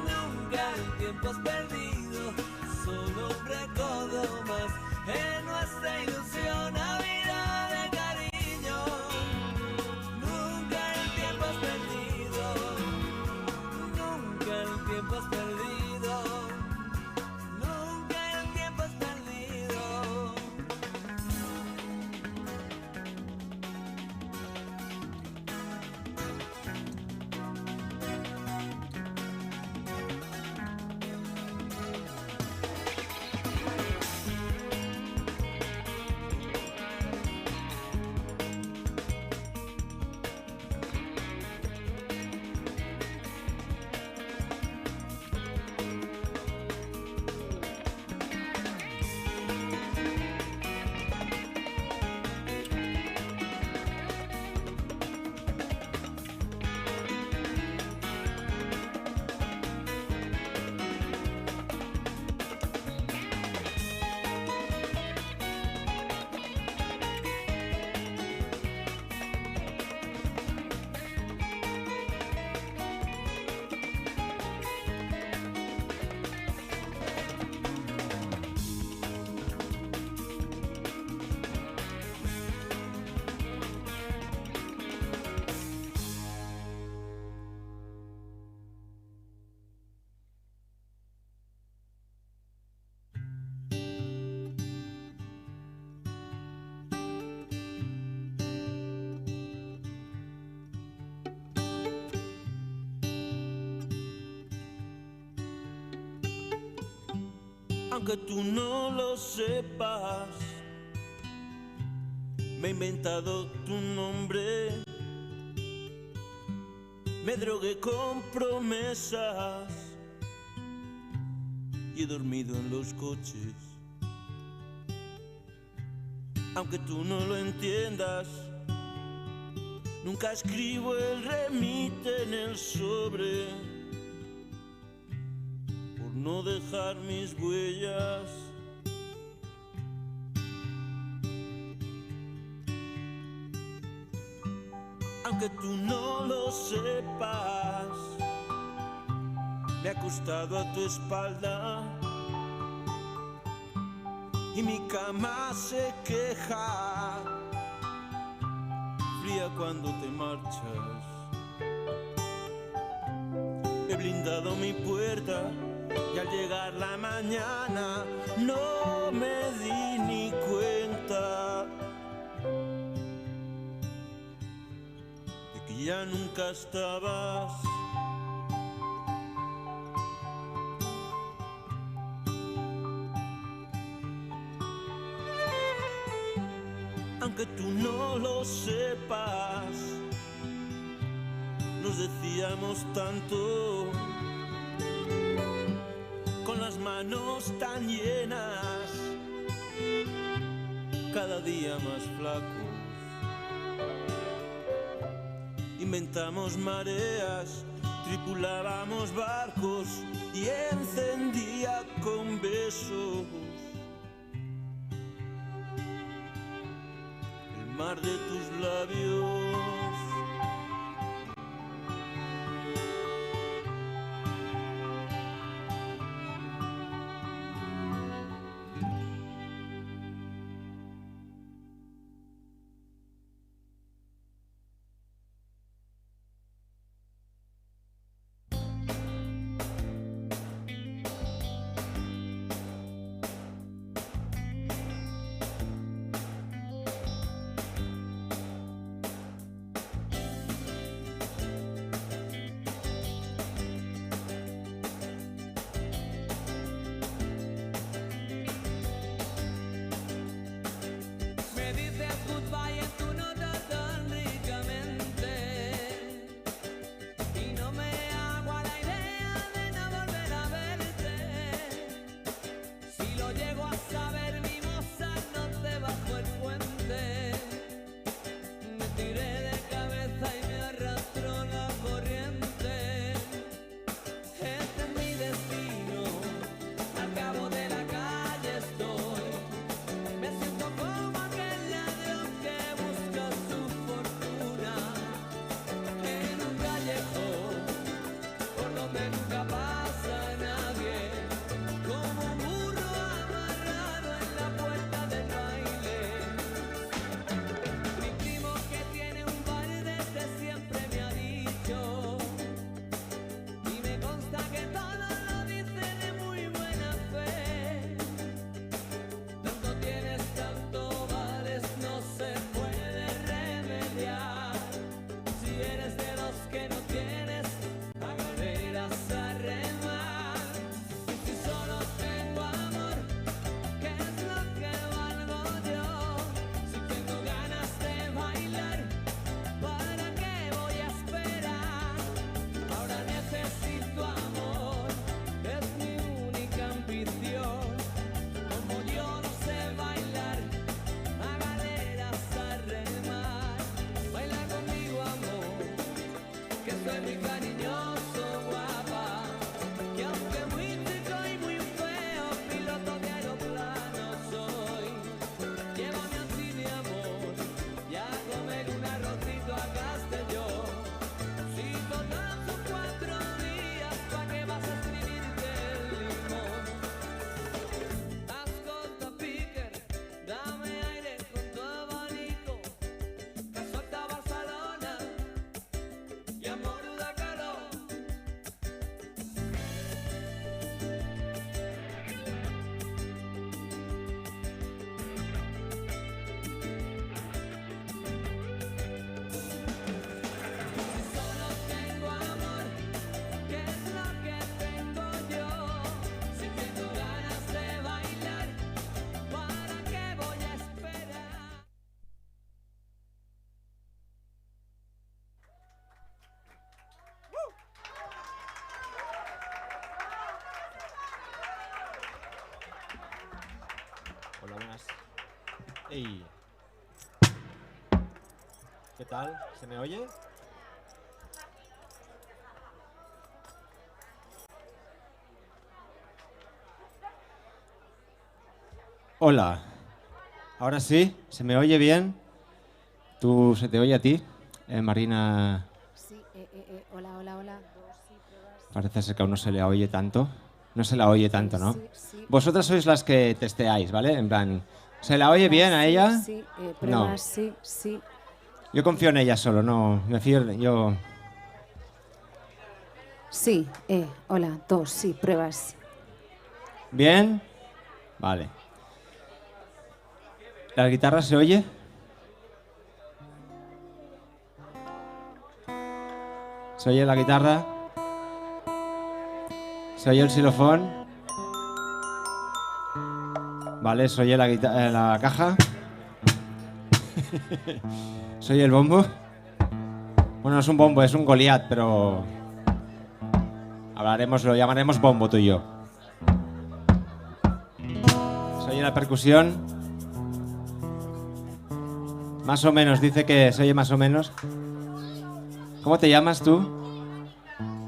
nunca el tiempo es perdido, solo un recodo más en nuestra ilusión, la vida de cariño. Nunca el tiempo es perdido, nunca el tiempo es perdido, nunca el tiempo es perdido. Aunque tú no lo sepas, me he inventado tu nombre, me drogué con promesas y he dormido en los coches. Aunque tú no lo entiendas, nunca escribo el remite en el sobre, por no dejar mis huellas. Aunque tú no lo sepas, me he acostado a tu espalda y mi cama se queja, fría cuando te marchas. He blindado mi puerta y al llegar la mañana no me di ni cuenta de que ya nunca estabas. Aunque tú no lo sepas, nos decíamos tanto, con las manos tan llenas, cada día más flacos. Inventamos mareas, tripulábamos barcos y encendía con besos el mar de tus labios. Me dices goodbye en tu nota tan ricamente y no me hago a la idea de no volver a verte. Si lo llego a saber, mi moza, no te bajo el puente. Me tiré de cabeza y me arrastró la corriente. Este es mi destino, al cabo de la calle estoy. Me siento como aquel ladrón que busca su fortuna en un callejón por donde nunca pasa nadie, como un burro amarrado en la puerta del baile. Mi primo, que tiene un bar desde siempre, me ha dicho, y me consta que todo lo dice de muy buena fe: tanto tienes, tanto vales, no se puede remediar. Si eres de los que no tienes, a galeras a remar. Y si solo tengo amor, ¿qué es lo que valgo yo? Si tengo ganas de bailar, ¿para qué voy a esperar? Ahora necesito amor, es mi única ambición. Como yo no sé bailar, a galeras a remar. Baila conmigo, amor, que soy muy cariñoso, guapa. Que aunque muy chico y muy feo, piloto de aeroplano soy. Llévame así, mi amor, y a comer un arrocito a Castellón. Si total son 4 días, ¿pa' qué vas a escribirte el limón? Ascolta, Piquer, dame aire con tu abanico, que suelta Barcelona y amor da calor. Si solo tengo amor, ¿qué es lo que tengo yo? Si tengo ganas de bailar, ¿para qué voy a esperar? Hola, buenas. Ey. ¿Qué tal? ¿Se me oye? Hola. Ahora sí, ¿se me oye bien? ¿Tú se te oye a ti, Marina? Sí, hola, hola, hola. Parece ser que aún no se le oye tanto. No se la oye tanto, ¿no? Sí, sí. Vosotras sois las que testeáis, ¿vale? En plan, ¿se la oye bien a Sí, ella? Sí, No. pruebas, sí, sí. Yo confío en ella solo, no. Me fío, yo... Sí, hola, 2, sí, pruebas. ¿Bien? Vale. ¿La guitarra se oye? ¿Se oye la guitarra? ¿Se oye el xilofón? Vale, ¿se oye la caja? ¿Se oye el bombo? Bueno, no es un bombo, es un Goliat, pero... lo llamaremos bombo tú y yo. ¿Se oye la percusión? Más o menos, dice que se oye más o menos. ¿Cómo te llamas tú?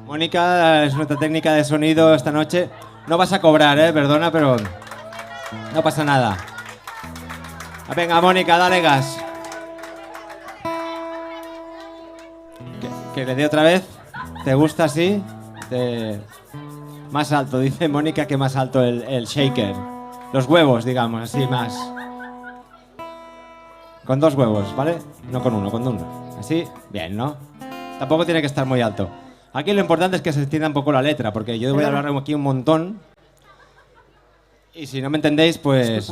Mónica es nuestra técnica de sonido esta noche. No vas a cobrar, perdona, pero no pasa nada. Venga, Mónica, dale gas. ¿Que le dé otra vez? ¿Te gusta así? Más alto, dice Mónica que más alto el shaker. Los huevos, digamos, así más. Con 2 huevos, ¿vale? No con uno, con 1. Así, bien, ¿no? Tampoco tiene que estar muy alto. Aquí lo importante es que se entienda un poco la letra, porque yo voy a hablar aquí un montón. Y si no me entendéis, pues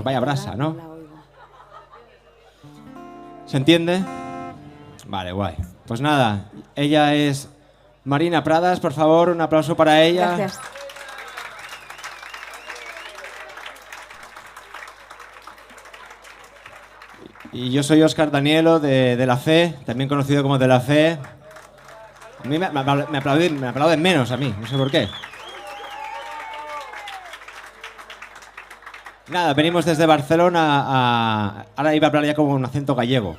vaya brasa, ¿no? ¿Se entiende? Vale, guay. Pues nada, ella es Marina Pradas, por favor, un aplauso para ella. Gracias. Y yo soy Óscar Danielo de La Fe, también conocido como De La Fe. A mí me aplauden menos a mí, no sé por qué. Nada, venimos desde Barcelona ahora iba a hablar ya como un acento gallego.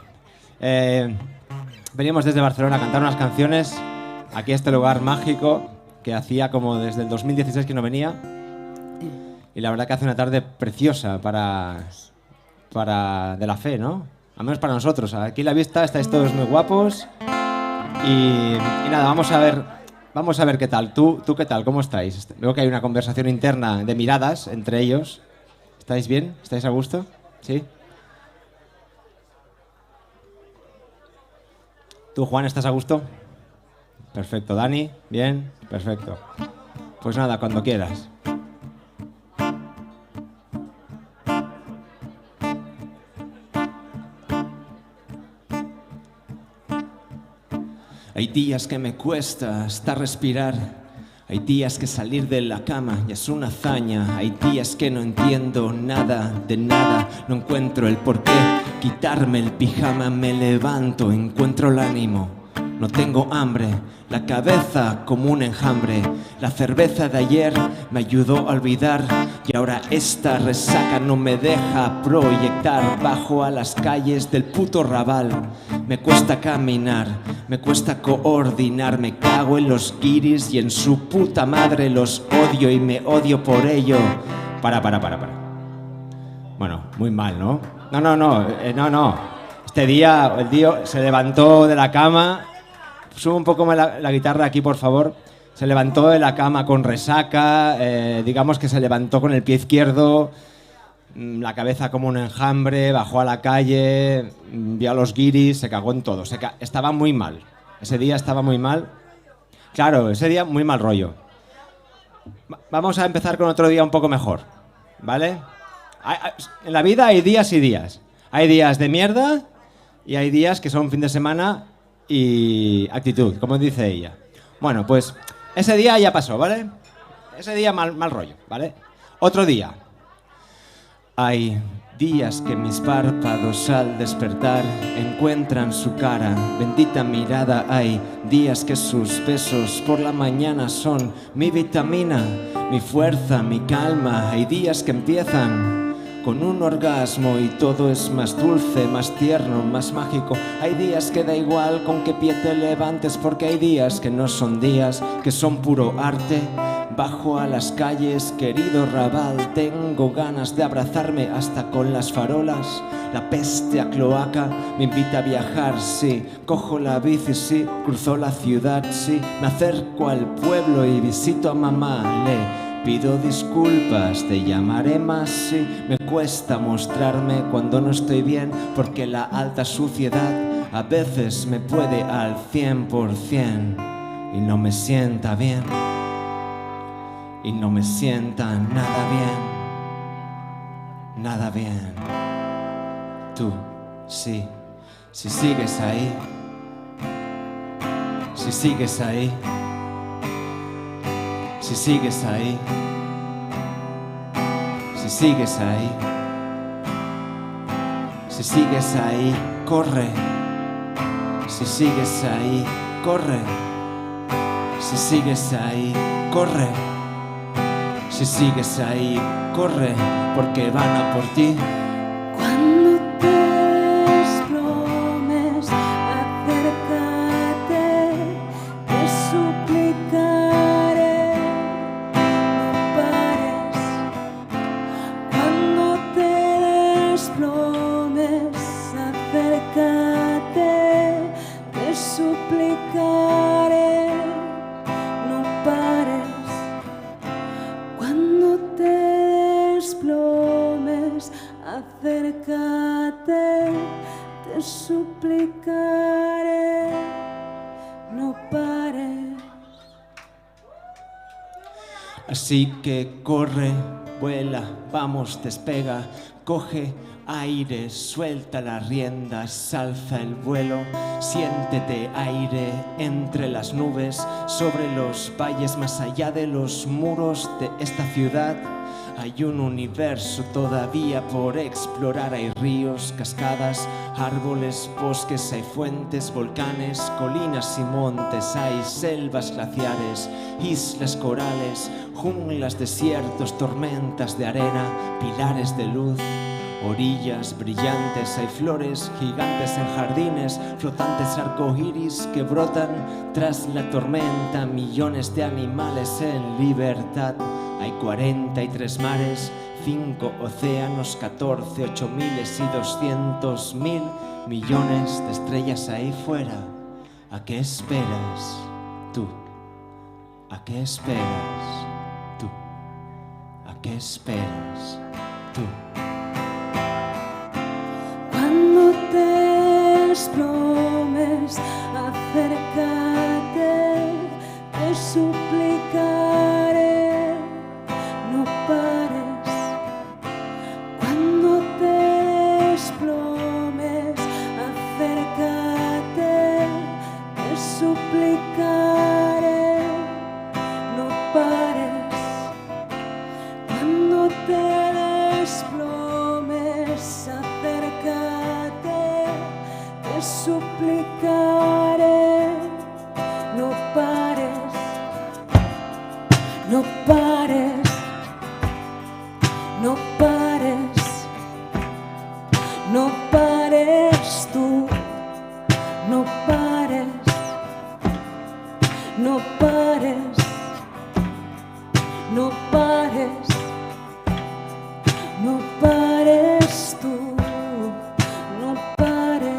Venimos desde Barcelona a cantar unas canciones aquí a este lugar mágico que hacía como desde el 2016 que no venía. Y la verdad que hace una tarde preciosa para De La Fe, ¿no? Al menos para nosotros. Aquí a la vista estáis todos muy guapos. Y nada, vamos a ver qué tal. ¿Tú qué tal? ¿Cómo estáis? Veo que hay una conversación interna de miradas entre ellos. ¿Estáis bien? ¿Estáis a gusto? ¿Sí? ¿Tú, Juan, estás a gusto? Perfecto. ¿Dani? ¿Bien? Perfecto. Pues nada, cuando quieras. Hay días que me cuesta hasta respirar. Hay días que salir de la cama ya es una hazaña. Hay días que no entiendo nada de nada. No encuentro el porqué. Quitarme el pijama, me levanto, encuentro el ánimo. No tengo hambre, la cabeza como un enjambre. La cerveza de ayer me ayudó a olvidar. Y ahora esta resaca no me deja proyectar. Bajo a las calles del puto Raval. Me cuesta caminar, me cuesta coordinar. Me cago en los guiris y en su puta madre. Los odio y me odio por ello. Para. Bueno, muy mal, ¿no? No. Este día el tío se levantó de la cama. Sube un poco más la guitarra aquí, por favor. Se levantó de la cama con resaca. Digamos que se levantó con el pie izquierdo. La cabeza como un enjambre. Bajó a la calle. Vio a los guiris. Se cagó en todo. Estaba muy mal. Ese día estaba muy mal. Claro, ese día muy mal rollo. Vamos a empezar con otro día un poco mejor. ¿Vale? En la vida hay días y días. Hay días de mierda y hay días que son fin de semana y actitud, como dice ella. Bueno, pues ese día ya pasó, ¿vale? Ese día mal rollo, ¿vale? Otro día. Hay días que mis párpados al despertar encuentran su cara, bendita mirada. Hay días que sus besos por la mañana son mi vitamina, mi fuerza, mi calma. Hay días que empiezan con un orgasmo y todo es más dulce, más tierno, más mágico. Hay días que da igual con qué pie te levantes, porque hay días que no son días, que son puro arte. Bajo a las calles, querido Raval, tengo ganas de abrazarme hasta con las farolas. La peste a cloaca me invita a viajar, sí. Cojo la bici, sí. Cruzo la ciudad, sí. Me acerco al pueblo y visito a mamá, pido disculpas, te llamaré más, sí. Me cuesta mostrarme cuando no estoy bien, porque la alta suciedad a veces me puede al 100% y no me sienta bien. y no me sienta nada bien, nada bien. Tú, sí, si sigues ahí, si sigues ahí, si sigues ahí, si sigues ahí, si sigues ahí, corre. Si sigues ahí, corre. Si sigues ahí, corre. Si sigues ahí, corre, porque van a por ti. Cuando te desplomes, acércate, te suplicaré, no pares. Cuando te desplomes, acércate, te suplicaré, no pares. Cuando te desplomes, acércate, te suplicaré, no pares. Así que corre, vuela, vamos, despega, coge aire, suelta las riendas, alza el vuelo, siéntete aire entre las nubes, sobre los valles, más allá de los muros de esta ciudad. Hay un universo todavía por explorar, hay ríos, cascadas, árboles, bosques, hay fuentes, volcanes, colinas y montes, hay selvas glaciares, islas corales, junglas, desiertos, tormentas de arena, pilares de luz, orillas brillantes, hay flores gigantes en jardines, flotantes arcoíris que brotan tras la tormenta, millones de animales en libertad. Hay 43 mares, 5 océanos, 14, 8 miles y 200.000 millones de estrellas ahí fuera. ¿A qué esperas tú? ¿A qué esperas tú? ¿A qué esperas tú? Cuando te desplomes, acércate, te suplicaré, no pares. Cuando te desplomes, acércate, te suplicaré, no pares. Cuando te desplomes, acércate, te suplicaré, no pares, no pares, no pares, no pares tú, no pares, no pares, no pares, no pares tú, no pares.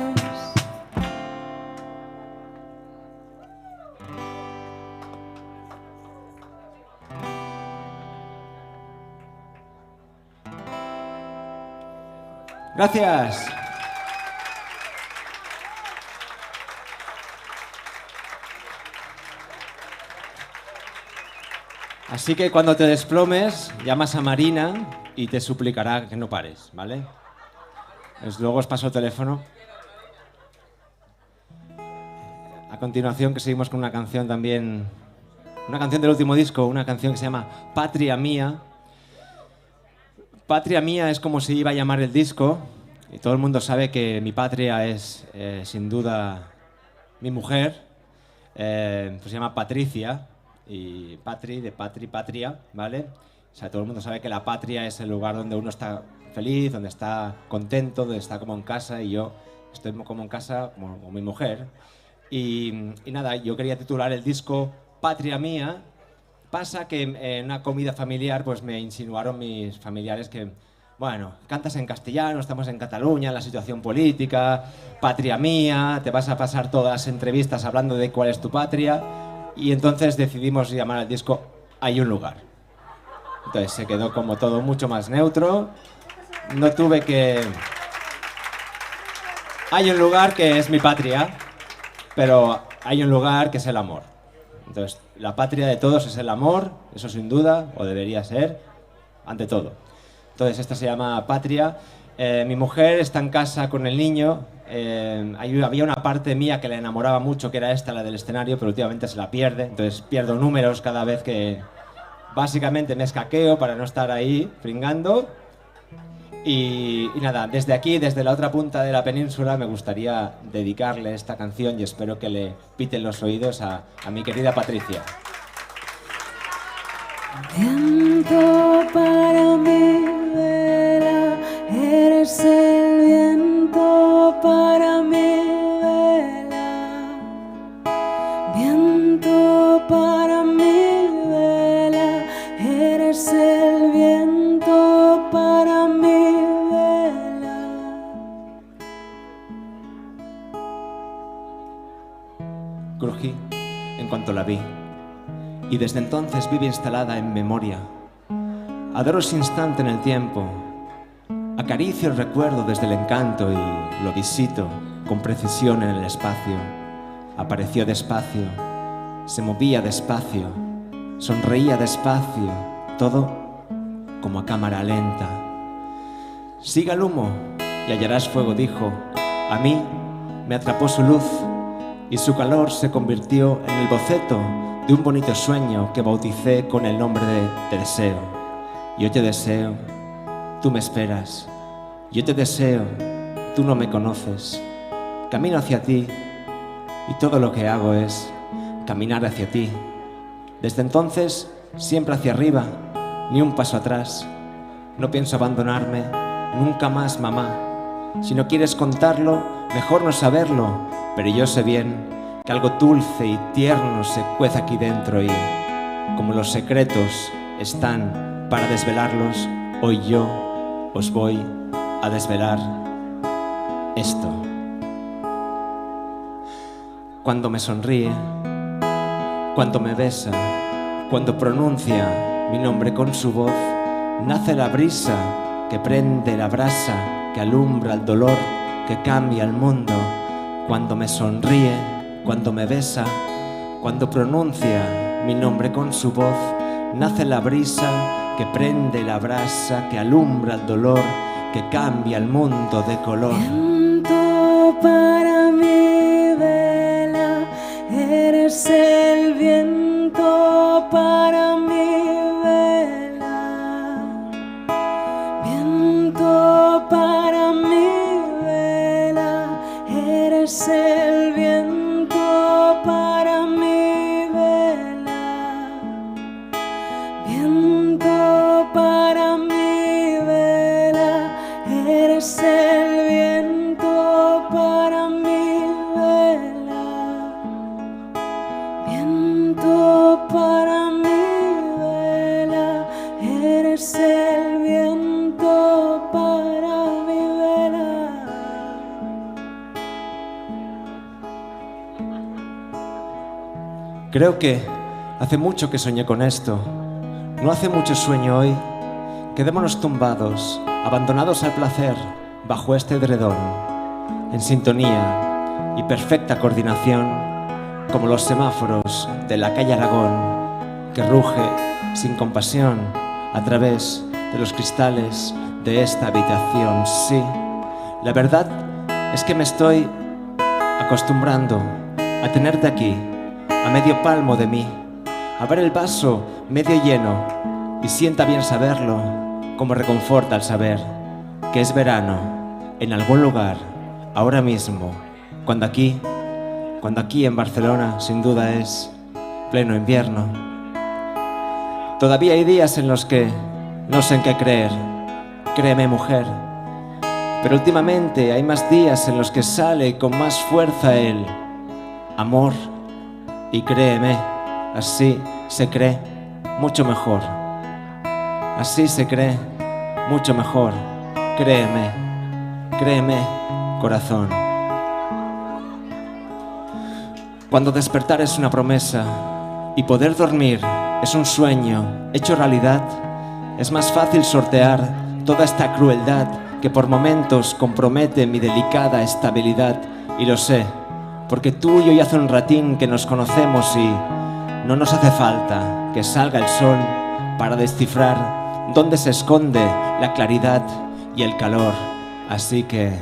Gracias. Así que cuando te desplomes, llamas a Marina y te suplicará que no pares, ¿vale? Luego os paso el teléfono. A continuación, que seguimos con una canción también, una canción del último disco, una canción que se llama Patria Mía. Patria Mía es como se iba a llamar el disco, y todo el mundo sabe que mi patria es, sin duda, mi mujer. Pues se llama Patricia, y Patri, de Patri, patria, ¿vale? O sea, todo el mundo sabe que la patria es el lugar donde uno está feliz, donde está contento, donde está como en casa, y yo estoy como en casa, como mi mujer. Y nada, yo quería titular el disco Patria Mía. Pasa que en una comida familiar pues me insinuaron mis familiares que, bueno, cantas en castellano, estamos en Cataluña, la situación política, patria mía, te vas a pasar todas las entrevistas hablando de cuál es tu patria, y entonces decidimos llamar al disco Hay un lugar. Entonces se quedó como todo mucho más neutro, no tuve que... Hay un lugar que es mi patria, pero hay un lugar que es el amor. Entonces la patria de todos es el amor, eso sin duda, o debería ser, ante todo. Entonces, esta se llama Patria. Mi mujer está en casa con el niño. Había una parte mía que le enamoraba mucho, que era esta, la del escenario, pero últimamente se la pierde. Entonces pierdo números cada vez que básicamente me escaqueo para no estar ahí pringando. Y nada, desde aquí, desde la otra punta de la península, me gustaría dedicarle esta canción y espero que le piten los oídos a mi querida Patricia. Viento para mi vela, eres el viento para mi vela. Viento para mi vela, eres el viento para mi vela. Crují en cuanto la vi. Y desde entonces vive instalada en memoria. Adoro ese instante en el tiempo. Acaricio el recuerdo desde el encanto y lo visito con precisión en el espacio. Apareció despacio, se movía despacio, sonreía despacio, todo como a cámara lenta. Siga el humo y hallarás fuego, dijo. A mí me atrapó su luz y su calor se convirtió en el boceto de un bonito sueño que bauticé con el nombre de deseo. Yo te deseo, tú me esperas. Yo te deseo, tú no me conoces. Camino hacia ti y todo lo que hago es caminar hacia ti. Desde entonces, siempre hacia arriba, ni un paso atrás. No pienso abandonarme, nunca más, mamá. Si no quieres contarlo, mejor no saberlo, pero yo sé bien que algo dulce y tierno se cuece aquí dentro y, como los secretos están para desvelarlos, hoy yo os voy a desvelar esto. Cuando me sonríe, cuando me besa, cuando pronuncia mi nombre con su voz, nace la brisa que prende la brasa, que alumbra el dolor, que cambia el mundo. Cuando me sonríe, cuando me besa, cuando pronuncia mi nombre con su voz, nace la brisa que prende la brasa, que alumbra el dolor, que cambia el mundo de color. Viento para mi vela, eres el viento para mi vela. Viento para mi vela, eres el viento para mi vela. Viento para mi vela, eres el viento para mi vela. Viento para mi vela, eres el viento para mi vela. Creo que hace mucho que soñé con esto. No hace mucho sueño hoy. Quedémonos tumbados, abandonados al placer, bajo este edredón, en sintonía y perfecta coordinación, como los semáforos de la calle Aragón, que ruge sin compasión a través de los cristales de esta habitación. Sí, la verdad es que me estoy acostumbrando a tenerte aquí, a medio palmo de mí, a ver el vaso medio lleno, y sienta bien saberlo, como reconforta al saber que es verano en algún lugar, ahora mismo, cuando aquí en Barcelona sin duda es pleno invierno. Todavía hay días en los que no sé en qué creer, créeme, mujer, pero últimamente hay más días en los que sale con más fuerza el amor, y créeme, así se cree mucho mejor. Así se cree mucho mejor. Créeme, créeme, corazón. Cuando despertar es una promesa y poder dormir es un sueño hecho realidad, es más fácil sortear toda esta crueldad que por momentos compromete mi delicada estabilidad. Y lo sé, porque tú y yo ya hace un ratín que nos conocemos y No nos hace falta que salga el sol para descifrar dónde se esconde la claridad y el calor. Así que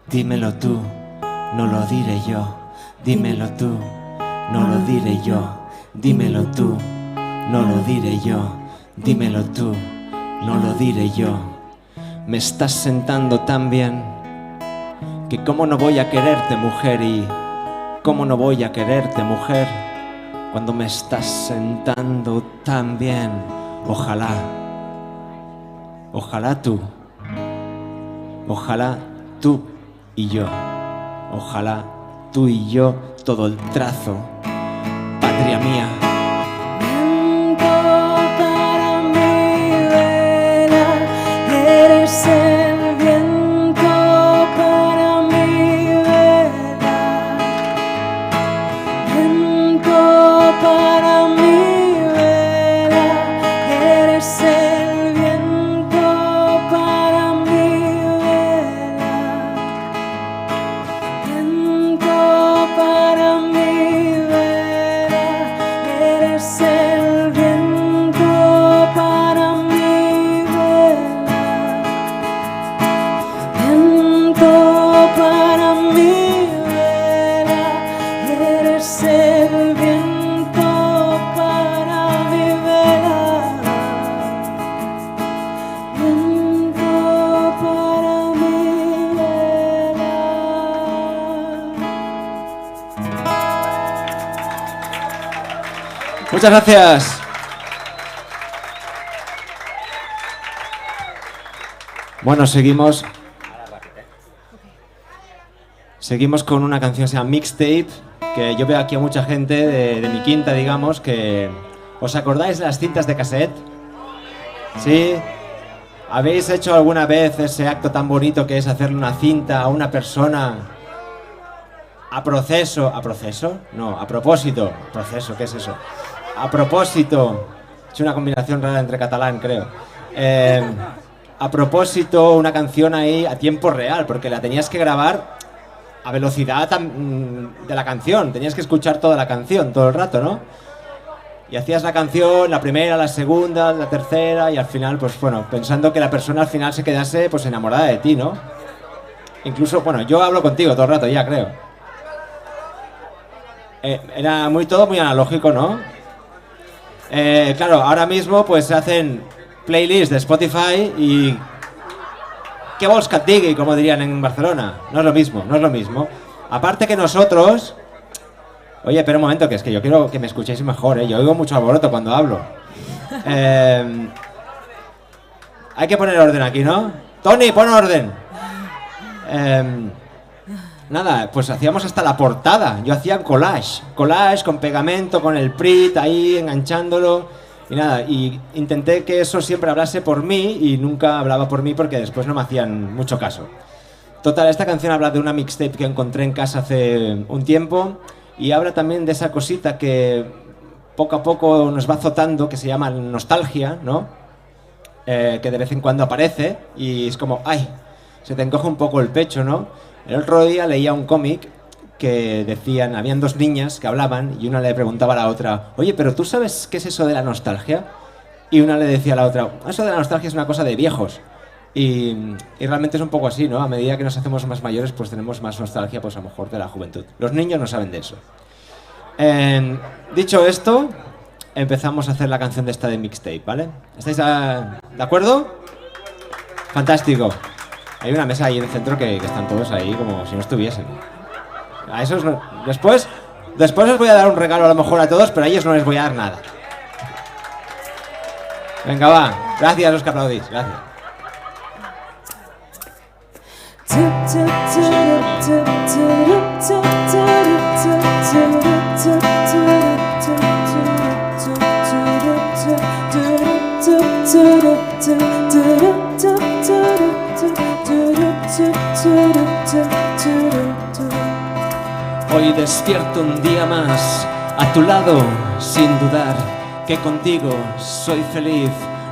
dímelo tú, no lo diré yo. Dímelo tú, no lo diré yo. Dímelo tú, no lo diré yo. Dímelo tú, no lo diré yo. Me estás sentando tan bien que cómo no voy a quererte, mujer, y cómo no voy a quererte, mujer, cuando me estás sentando tan bien. Ojalá, ojalá tú y yo, ojalá tú y yo, todo el trazo, patria mía. Para mi vela, eres el viento para mi vela. Viento para mi vela, eres el viento para mi vela. Viento para mi vela, eres el viento para mi vela. Viento para mi vela, eres el viento para mi vela. Viento para mi vela. Muchas gracias. Bueno, seguimos con una canción que se llama Mixtape, que yo veo aquí a mucha gente de mi quinta, digamos, que... ¿Os acordáis de las cintas de cassette? ¿Sí? ¿Habéis hecho alguna vez ese acto tan bonito que es hacerle una cinta a una persona a propósito? ¿Qué es eso? A propósito, es una combinación rara entre catalán, creo. A propósito, una canción ahí a tiempo real, porque la tenías que grabar a velocidad de la canción, tenías que escuchar toda la canción todo el rato, ¿no? Y hacías la canción, la primera, la segunda, la tercera, y al final, pues bueno, pensando que la persona al final se quedase pues enamorada de ti, ¿no? Incluso, bueno, yo hablo contigo todo el rato ya, creo. Era todo muy analógico, ¿no? Claro, ahora mismo pues se hacen playlists de Spotify y... ¿Qué vols que et digui, como dirían en Barcelona? No es lo mismo, no es lo mismo. Aparte que nosotros... Oye, espera un momento, que es que yo quiero que me escuchéis mejor, ¿eh? Yo oigo mucho alboroto cuando hablo. Hay que poner orden aquí, ¿no? Tony, pon orden. Nada, pues hacíamos hasta la portada. Yo hacía collage con pegamento, con el print ahí enganchándolo. Y nada, y intenté que eso siempre hablase por mí y nunca hablaba por mí porque después no me hacían mucho caso. Total, esta canción habla de una mixtape que encontré en casa hace un tiempo y habla también de esa cosita que poco a poco nos va azotando, que se llama nostalgia, ¿no? Que de vez en cuando aparece y es como, ¡ay! Se te encoge un poco el pecho, ¿no? El otro día leía un cómic que decían, habían dos niñas que hablaban y una le preguntaba a la otra, oye, pero ¿tú sabes qué es eso de la nostalgia? Y una le decía a la otra, eso de la nostalgia es una cosa de viejos. Y realmente es un poco así, ¿no? A medida que nos hacemos más mayores, pues tenemos más nostalgia, pues a lo mejor de la juventud. Los niños no saben de eso. Dicho esto, empezamos a hacer la canción de esta de mixtape, ¿vale? ¿Estáis de acuerdo? Fantástico. Hay una mesa ahí en el centro que están todos ahí como si no estuviesen. A esos no. Después os voy a dar un regalo a lo mejor a todos, pero a ellos no les voy a dar nada. Venga, va. Gracias a los que aplaudís. Gracias. Hoy despierto un día más a tu lado, sin dudar que contigo soy feliz.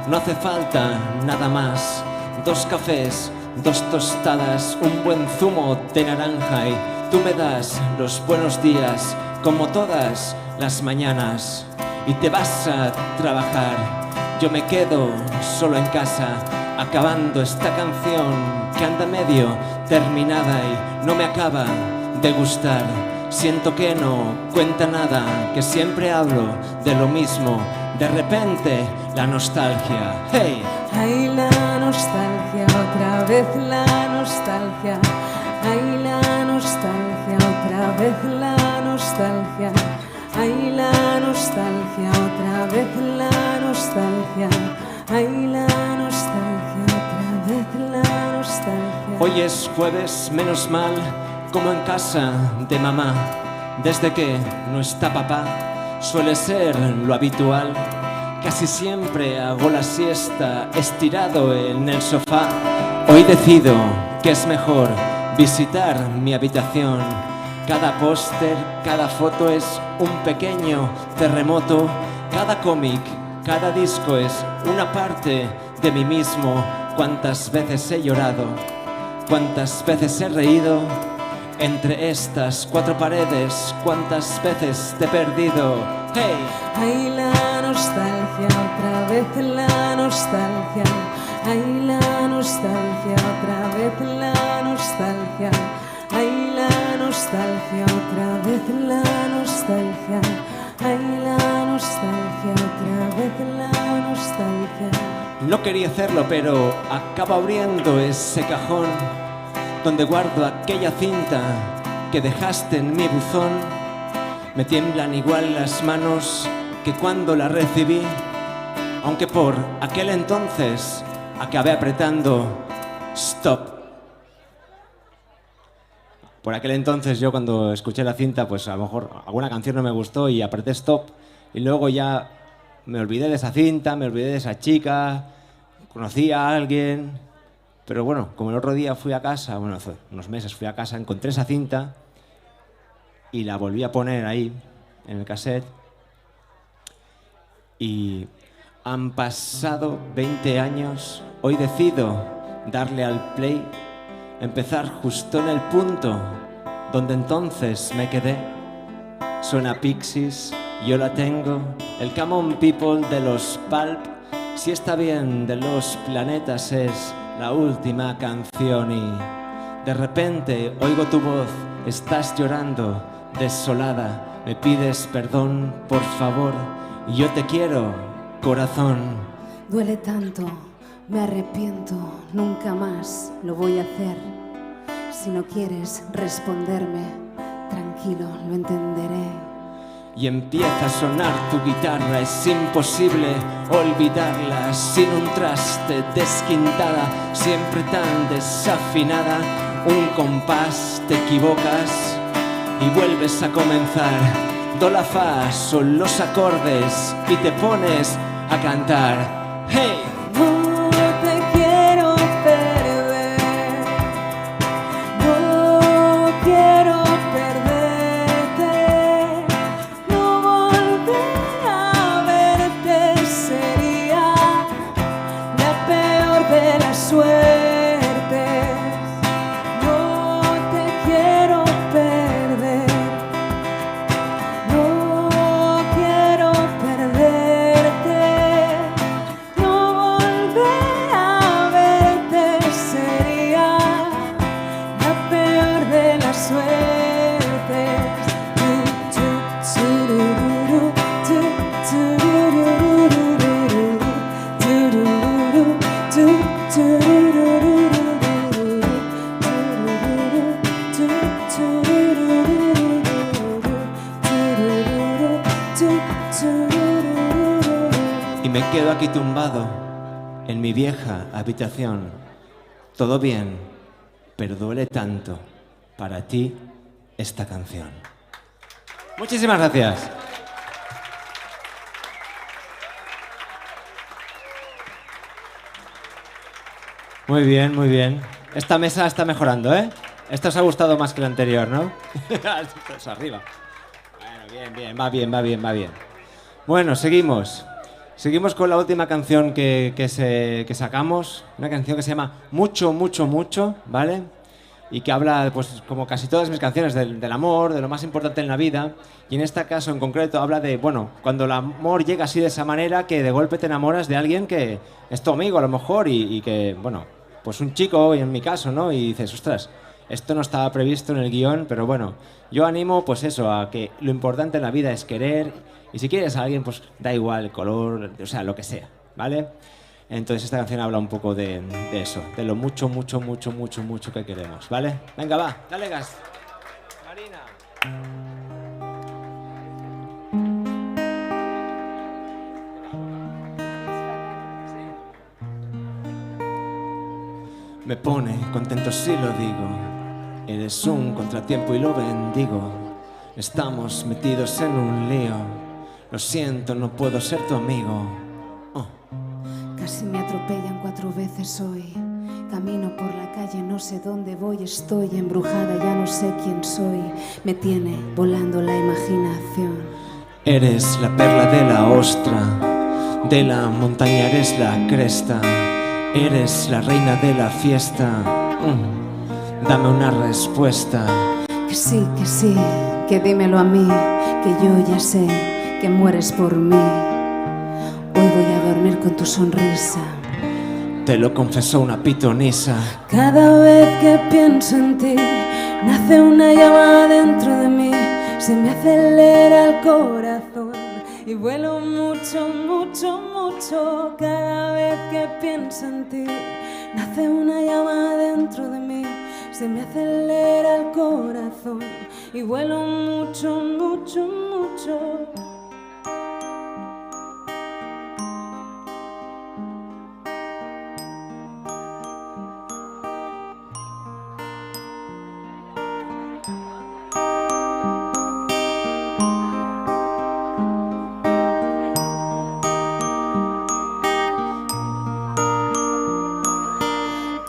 No hace falta nada más. 2 cafés, 2 tostadas, un buen zumo de naranja y tú me das los buenos días como todas las mañanas. y te vas a trabajar. Yo me quedo solo en casa, acabando esta canción que anda medio terminada y no me acaba de gustar. Siento que no cuenta nada, que siempre hablo de lo mismo. De repente, la nostalgia. ¡Hey! Ay, la nostalgia, otra vez la nostalgia. Ay, la nostalgia, otra vez la nostalgia. Ay, la nostalgia, otra vez la nostalgia. Ay, la nostalgia, otra vez la nostalgia. Hoy es jueves, menos mal, como en casa de mamá. Desde que no está papá, suele ser lo habitual. Casi siempre hago la siesta estirado en el sofá. Hoy decido que es mejor visitar mi habitación. Cada póster, cada foto es un pequeño terremoto. Cada cómic, cada disco es una parte de mí mismo. Cuántas veces he llorado, cuántas veces he reído. Entre estas cuatro paredes, cuántas veces te he perdido. ¡Hey! Ay, la nostalgia, otra vez la nostalgia. Ay, la nostalgia, otra vez la nostalgia. Ay, la nostalgia, otra vez la nostalgia. Ay, la nostalgia, otra vez la nostalgia. No quería hacerlo, pero acabo abriendo ese cajón donde guardo aquella cinta que dejaste en mi buzón. Me tiemblan igual las manos que cuando la recibí, aunque por aquel entonces acabé apretando stop. Por aquel entonces yo cuando escuché la cinta, pues a lo mejor alguna canción no me gustó y apreté stop. Y luego ya me olvidé de esa cinta, me olvidé de esa chica, conocí a alguien. Pero bueno, como el otro día fui a casa, bueno, hace unos meses fui a casa, encontré esa cinta y la volví a poner ahí, en el cassette. Y han pasado 20 años, hoy decido darle al play, empezar justo en el punto donde entonces me quedé. Suena Pixies, yo la tengo, el Come On People de los Pulp, Si está bien de los Planetas es la última canción y de repente oigo tu voz, estás llorando, desolada, me pides perdón, por favor, y yo te quiero, corazón. Duele tanto, me arrepiento, nunca más lo voy a hacer. Si no quieres responderme, tranquilo, lo entenderé. Y empieza a sonar tu guitarra, es imposible olvidarla. Sin un traste, desquintada, siempre tan desafinada. Un compás, te equivocas y vuelves a comenzar. Do, la, fa, son los acordes y te pones a cantar. ¡Hey! No te quiero perder, no quiero perderte, no volver a verte sería la peor de las suertes. No te quiero perder, no quiero perderte, no volver a verte sería la peor de las suertes. Y me quedo aquí tumbado en mi vieja habitación. Todo bien, pero duele tanto para ti esta canción. Muchísimas gracias. Muy bien, muy bien. Esta mesa está mejorando, ¿eh? Esto os ha gustado más que la anterior, ¿no? Pues arriba. Bueno, bien, bien, va bien, va bien, va bien. Bueno, seguimos. Seguimos con la última canción que sacamos. Una canción que se llama Mucho, Mucho, Mucho, ¿vale? y que habla, pues como casi todas mis canciones, del amor, de lo más importante en la vida. Y en este caso en concreto habla de, bueno, cuando el amor llega así de esa manera, que de golpe te enamoras de alguien que es tu amigo a lo mejor y que, bueno, pues un chico, en mi caso, ¿no? Y dices, ostras, esto no estaba previsto en el guión, pero bueno, yo animo pues eso, a que lo importante en la vida es querer, y si quieres a alguien, pues da igual el color, o sea, lo que sea, ¿vale? Entonces esta canción habla un poco de eso, de lo mucho, mucho, mucho, mucho, mucho que queremos, ¿vale? Venga, va, dale gas. Marina. Me pone contento si lo digo, eres un contratiempo y lo bendigo. Estamos metidos en un lío, lo siento, no puedo ser tu amigo. Casi me atropellan 4 veces hoy. Camino por la calle, no sé dónde voy. Estoy embrujada, ya no sé quién soy. Me tiene volando la imaginación. Eres la perla de la ostra, de la montaña eres la cresta. Eres la reina de la fiesta. Dame una respuesta. Que sí, que dímelo a mí, que yo ya sé que mueres por mí. Hoy voy a dormir con tu sonrisa. Te lo confesó una pitonisa. Cada vez que pienso en ti, nace una llama dentro de mí. Se me acelera el corazón y vuelo mucho, mucho, mucho. Cada vez que pienso en ti, nace una llama dentro de mí. Se me acelera el corazón y vuelo mucho, mucho, mucho.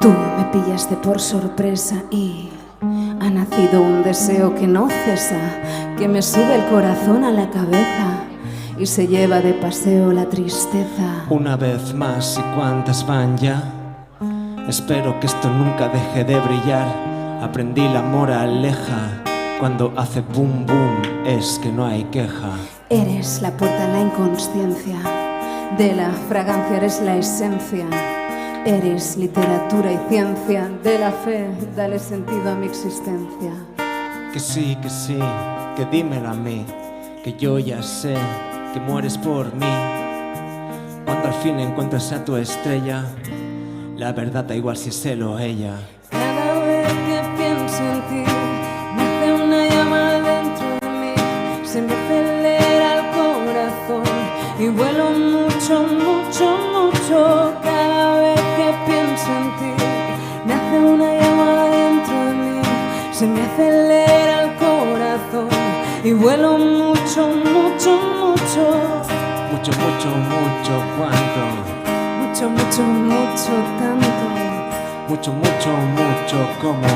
Tú me pillaste por sorpresa y ha nacido un deseo que no cesa, que me sube el corazón a la cabeza y se lleva de paseo la tristeza. Una vez más, ¿y cuántas van ya? Espero que esto nunca deje de brillar. Aprendí la moraleja, cuando hace boom boom es que no hay queja. Eres la puerta a la inconsciencia, de la fragancia eres la esencia. Eres literatura y ciencia, de la fe dale sentido a mi existencia. Que sí, que dímelo a mí, que yo ya sé que mueres por mí. Cuando al fin encuentres a tu estrella, la verdad da igual si es él o ella. Cada vez que pienso en ti, nace una llama dentro de mí. Se me acelera el corazón y vuelo mucho, mucho, mucho. Cada vez que pienso en ti, nace una llama dentro de mí. Se me acelera el corazón y vuelo mucho, mucho, mucho. Mucho, mucho, mucho, ¿cuánto? Mucho, mucho, mucho, tanto. Mucho, mucho, mucho, ¿cómo?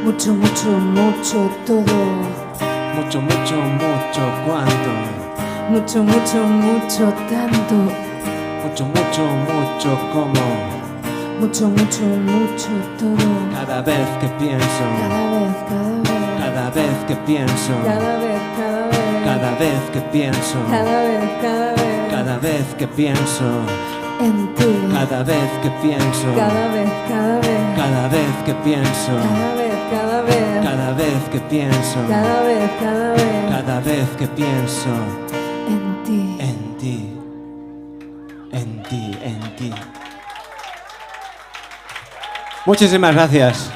Mucho, mucho, mucho, todo. Mucho, mucho, mucho, ¿cuánto? Mucho, mucho, mucho, tanto. Mucho, mucho, mucho, ¿cómo? Mucho, mucho, mucho, todo. Cada vez que pienso. Cada vez que pienso. Cada vez que pienso. Cada vez que pienso. En ti. Cada vez que pienso. Cada vez que pienso. Cada vez que pienso. Cada vez que pienso. En ti. En ti. En ti, en ti. Muchísimas gracias.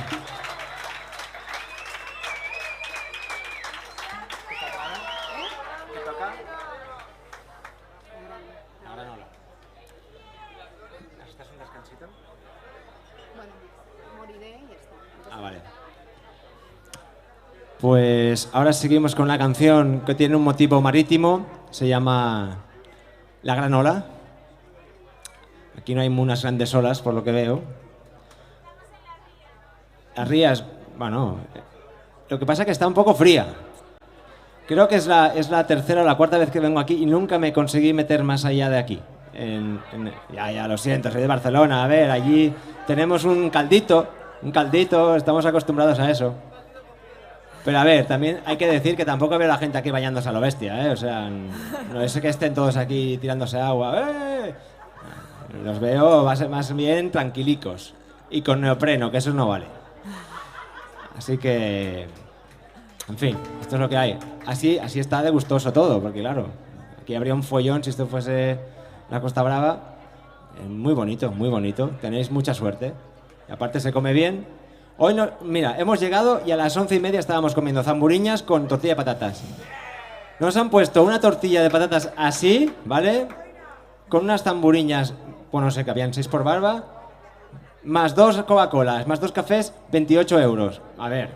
Vale. Pues ahora seguimos con una canción que tiene un motivo marítimo, se llama La Gran Ola. Aquí no hay unas grandes olas, por lo que veo. Las rías, bueno, lo que pasa es que está un poco fría. Creo que es la tercera o la cuarta vez que vengo aquí y nunca me conseguí meter más allá de aquí. Ya lo siento, soy de Barcelona. A ver, allí tenemos un caldito Un caldito, estamos acostumbrados a eso. Pero a ver, también hay que decir que tampoco veo a la gente aquí bañándose a lo bestia, ¿eh? O sea, no es que estén todos aquí tirándose agua. Los veo más bien tranquilicos. Y con neopreno, que eso no vale. Así que... En fin, esto es lo que hay. Así está de gustoso todo, porque claro, aquí habría un follón si esto fuese la Costa Brava. Muy bonito, muy bonito. Tenéis mucha suerte. Y aparte se come bien. Hoy no, mira, hemos llegado y a las 11:30 estábamos comiendo zamburiñas con tortilla de patatas. Nos han puesto una tortilla de patatas así, ¿vale? Con unas zamburiñas, bueno, no sé, que habían 6 por barba, más 2 Coca-Colas, más 2 cafés, 28 euros. A ver,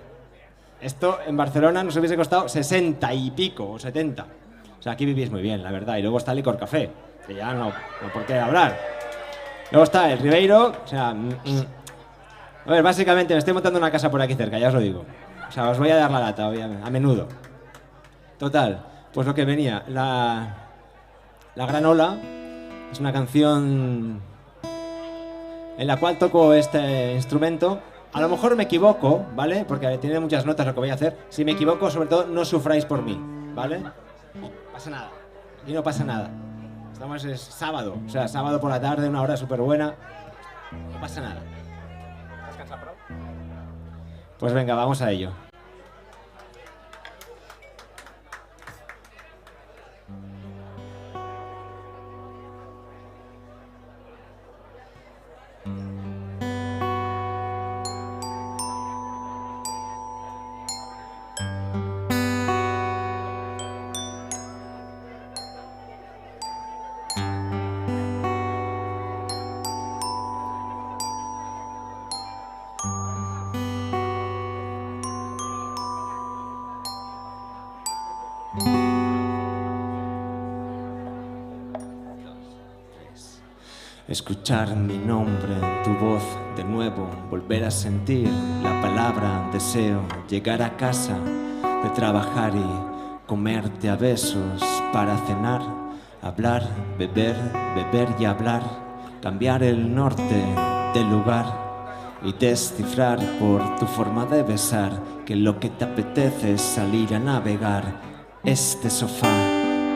esto en Barcelona nos hubiese costado 60 y pico, o 70. O sea, aquí vivís muy bien, la verdad. Y luego está el licor café, que ya no por qué hablar. Luego está el Ribeiro, o sea... A ver, básicamente me estoy montando una casa por aquí cerca, ya os lo digo. O sea, os voy a dar la lata, obviamente, a menudo. Total, pues lo que venía, la Gran Ola es una canción en la cual toco este instrumento. A lo mejor me equivoco, ¿vale? Porque tiene muchas notas lo que voy a hacer. Si me equivoco, sobre todo, no sufráis por mí, ¿vale? No pasa nada, aquí no pasa nada. Es sábado, o sea, sábado por la tarde, una hora súper buena. No pasa nada. Pues venga, vamos a ello. Escuchar mi nombre en tu voz de nuevo, volver a sentir la palabra deseo, llegar a casa de trabajar y comerte a besos para cenar, hablar, beber, beber y hablar, cambiar el norte del lugar y descifrar por tu forma de besar que lo que te apetece es salir a navegar. Este sofá,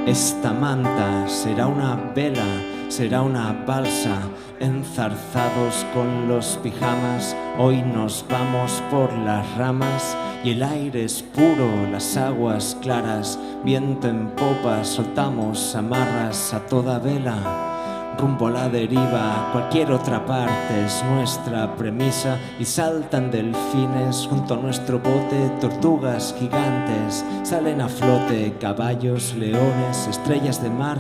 esta manta será una vela, será una balsa, enzarzados con los pijamas. Hoy nos vamos por las ramas y el aire es puro, las aguas claras, viento en popa, soltamos amarras a toda vela. Rumbo a la deriva, cualquier otra parte es nuestra premisa y saltan delfines junto a nuestro bote, tortugas gigantes, salen a flote, caballos, leones, estrellas de mar.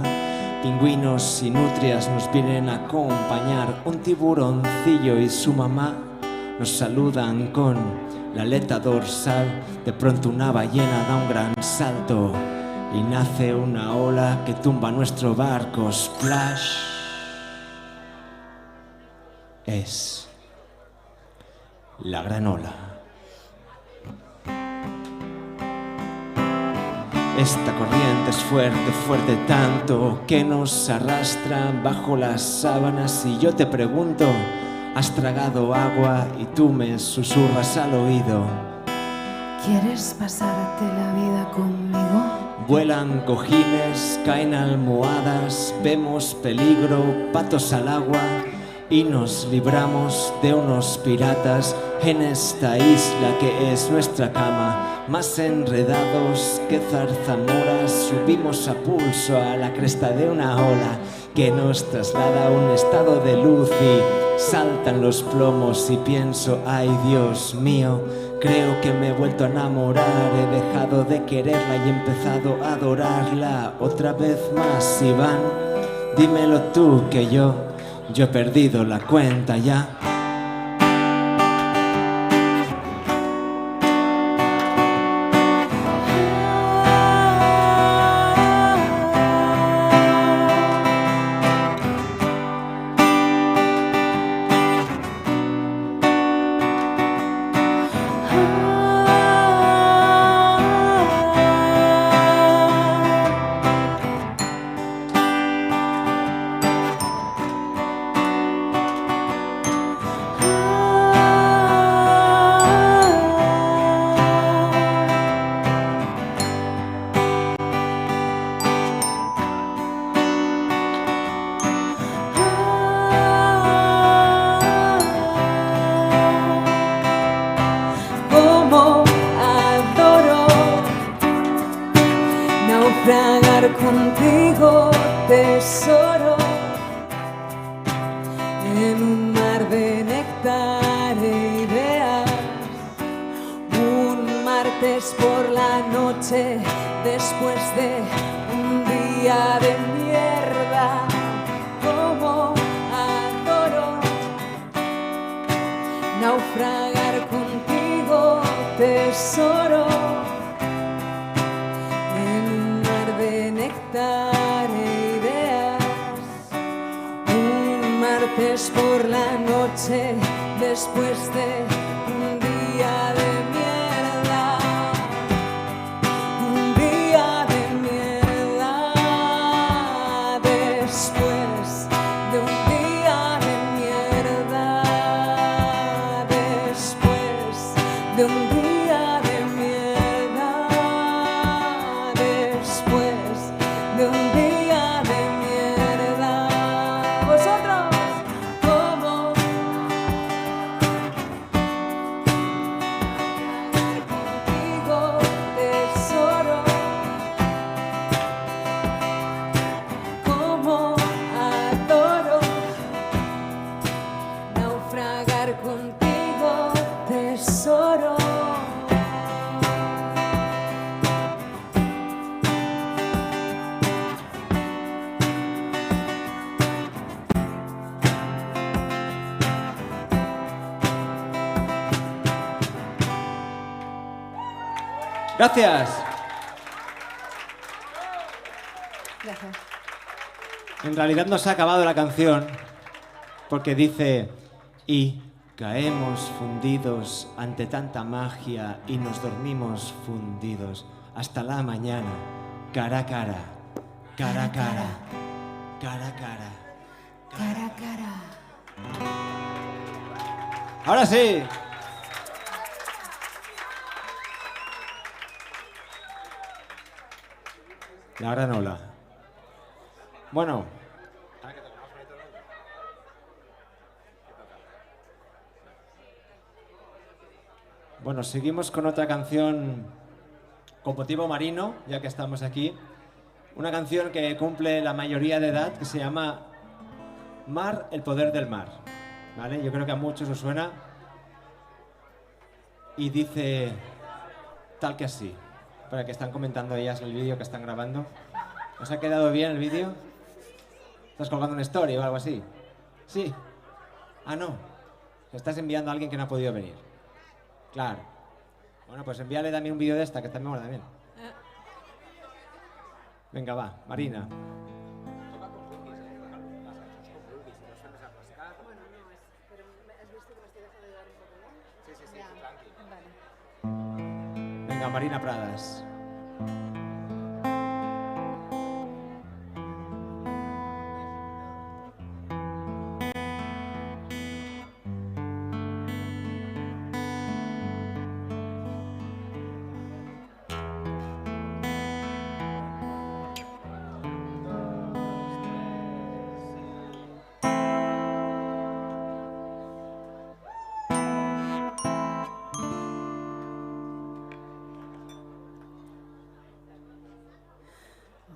Pingüinos y nutrias nos vienen a acompañar, un tiburoncillo y su mamá nos saludan con la aleta dorsal. De pronto una ballena da un gran salto y nace una ola que tumba nuestro barco. Splash. Es la Gran Ola. Esta corriente es fuerte, fuerte tanto que nos arrastra bajo las sábanas y yo te pregunto, ¿has tragado agua? Y tú me susurras al oído, ¿quieres pasarte la vida conmigo? vuelan cojines, caen almohadas, vemos peligro, patos al agua y nos libramos de unos piratas en esta isla que es nuestra cama. Más enredados que zarzamoras, subimos a pulso a la cresta de una ola que nos traslada a un estado de luz y saltan los plomos y pienso, ay Dios mío, creo que me he vuelto a enamorar, he dejado de quererla y he empezado a adorarla otra vez más. Iván, dímelo tú que yo he perdido la cuenta ya. en un mar de néctar e ideas. Un martes por la noche, después de un día de mierda, como adoro naufragar contigo, tesoro, en un mar de néctar e ideas. Un martes por la noche, después de un día de mierda, un día de mierda, después de un día de mierda, después de un día de mierda, después de un día de mierda. Vosotros, ¿cómo? Contigo, tesoro, como adoro naufragar contigo, tesoro. Gracias. Gracias. En realidad no se ha acabado la canción porque dice: y caemos fundidos ante tanta magia y nos dormimos fundidos hasta la mañana, cara a cara, cara a cara, cara a cara. Cara a cara. Ahora sí. La granola. Bueno. Bueno, seguimos con otra canción con motivo marino, ya que estamos aquí. Una canción que cumple la mayoría de edad, que se llama Mar, el poder del mar. ¿Vale? Yo creo que a muchos os suena. Y dice tal que así. Para que están comentando ellas el vídeo que están grabando. ¿Os ha quedado bien el vídeo? ¿Estás colgando una story o algo así? Sí. Ah, no. Estás enviando a alguien que no ha podido venir. Claro. Bueno, pues envíale también un vídeo de esta, que está mejor también. Venga, va, Marina. Venga, Marina Pradas.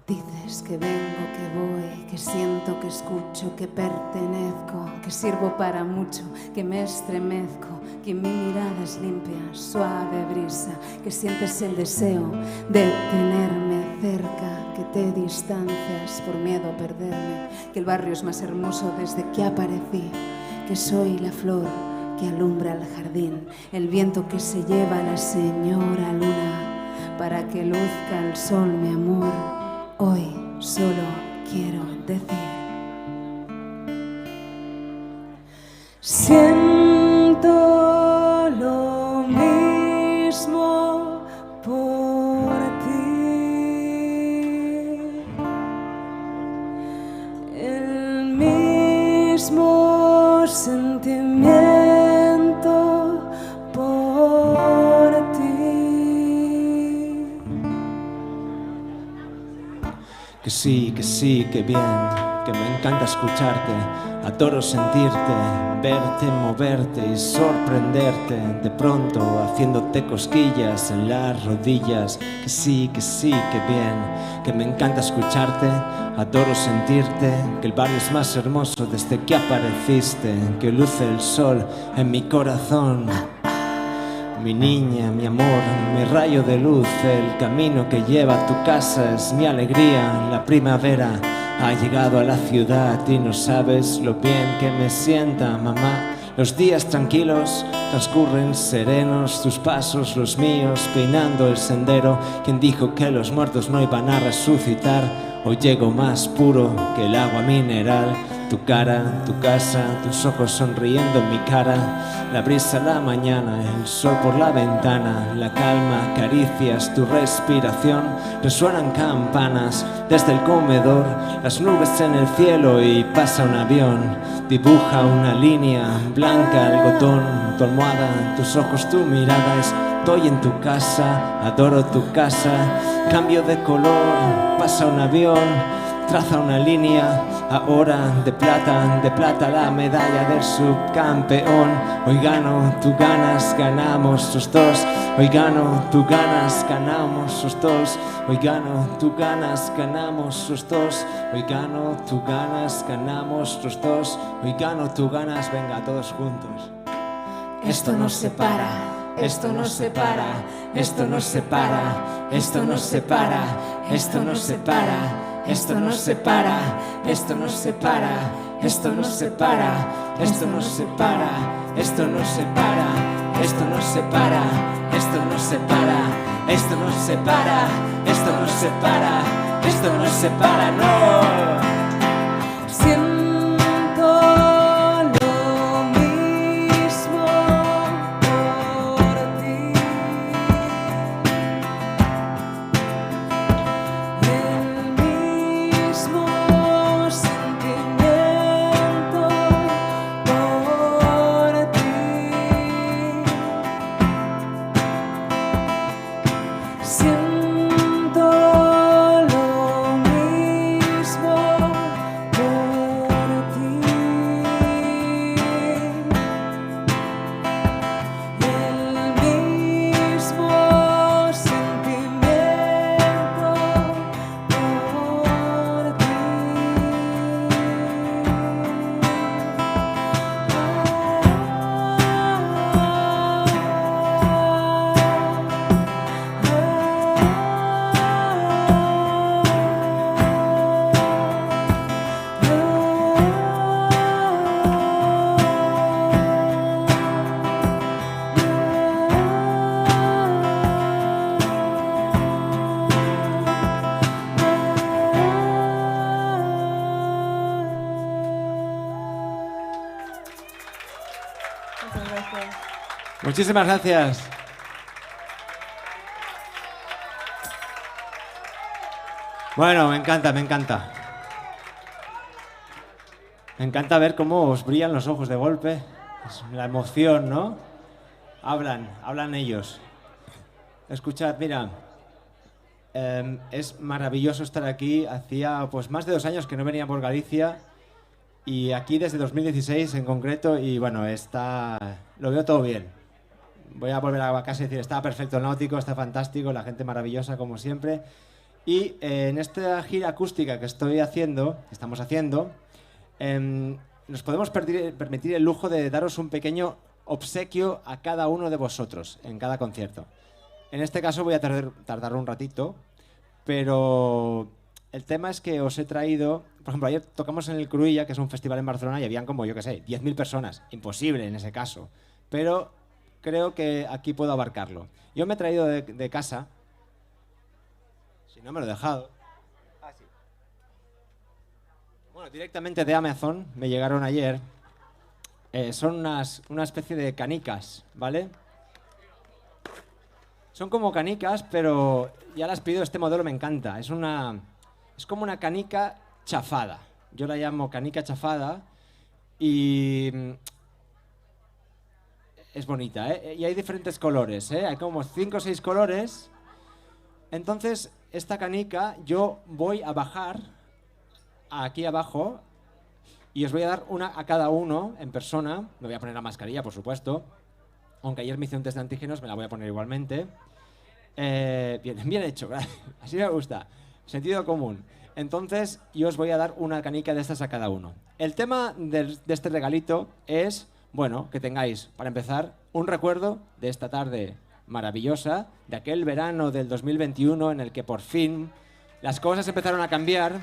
Dices que vengo, que voy, que siento, que escucho, que pertenezco, que sirvo para mucho, que me estremezco, que mi mirada es limpia, suave brisa, que sientes el deseo de tenerme cerca, que te distancias por miedo a perderme, que el barrio es más hermoso desde que aparecí, que soy la flor que alumbra el jardín, el viento que se lleva a la señora luna, para que luzca el sol, mi amor. Hoy solo quiero decir: siento lo mismo por ti, el mismo sentimiento por ti. Que sí, que bien, que me encanta escucharte. Adoro sentirte, verte, moverte y sorprenderte. De pronto haciéndote cosquillas en las rodillas. Que sí, que bien, que me encanta escucharte. Adoro sentirte, que el barrio es más hermoso desde que apareciste. Que luce el sol en mi corazón. Mi niña, mi amor, mi rayo de luz, el camino que lleva a tu casa es mi alegría. La primavera ha llegado a la ciudad y no sabes lo bien que me sienta, mamá. Los días tranquilos transcurren serenos, tus pasos, los míos, peinando el sendero. Quien dijo que los muertos no iban a resucitar, hoy llego más puro que el agua mineral. Tu cara, tu casa, tus ojos sonriendo en mi cara. La brisa, la mañana, el sol por la ventana. La calma, caricias, tu respiración. Resuenan campanas desde el comedor. Las nubes en el cielo y pasa un avión. Dibuja una línea blanca, algodón. Tu almohada, tus ojos, tu mirada. Estoy en tu casa, adoro tu casa. Cambio de color, pasa un avión. Traza una línea, ahora de plata la medalla del subcampeón. Hoy gano, tú ganas, ganamos los dos. Hoy gano, tú ganas, ganamos los dos. Hoy gano, tú ganas, ganamos los dos. Hoy gano, tú ganas, ganamos los dos. Hoy gano, tú ganas, venga todos juntos. Esto nos separa, esto nos separa, esto nos separa, esto nos separa, esto nos separa. Esto nos separa, esto nos separa, esto nos separa, esto nos separa, esto nos separa, esto nos separa, esto nos separa, esto nos separa, esto nos separa, esto nos separa, no. Siento lo mismo por ti. Muchísimas gracias. Bueno, me encanta, me encanta. Me encanta ver cómo os brillan los ojos de golpe. Es la emoción, ¿no? Hablan ellos. Escuchad, mira, es maravilloso estar aquí. Hacía pues más de 2 años que no venía por Galicia y aquí desde 2016 en concreto y bueno, lo veo todo bien. Voy a volver a casa y decir, está perfecto el náutico, está fantástico, la gente maravillosa como siempre. Y en esta gira acústica que estamos haciendo, nos podemos permitir el lujo de daros un pequeño obsequio a cada uno de vosotros en cada concierto. En este caso voy a tardar un ratito, pero el tema es que os he traído... Por ejemplo, ayer tocamos en el Cruïlla, que es un festival en Barcelona, y habían como, yo qué sé, 10.000 personas. Imposible en ese caso. Pero creo que aquí puedo abarcarlo. Yo me he traído de casa... Si no me lo he dejado... Ah, sí. Bueno, directamente de Amazon, me llegaron ayer. Son una especie de canicas, ¿vale? Son como canicas, pero ya las pido, este modelo me encanta. Es como una canica chafada. Yo la llamo canica chafada y es bonita, ¿eh? Y hay diferentes colores, ¿eh? Hay como 5 o 6 colores. Entonces, esta canica yo voy a bajar aquí abajo y os voy a dar una a cada uno en persona. Me voy a poner la mascarilla, por supuesto. Aunque ayer me hice un test de antígenos, me la voy a poner igualmente. Bien hecho, así me gusta. Sentido común. Entonces, yo os voy a dar una canica de estas a cada uno. El tema de este regalito es, bueno, que tengáis, para empezar, un recuerdo de esta tarde maravillosa, de aquel verano del 2021 en el que por fin las cosas empezaron a cambiar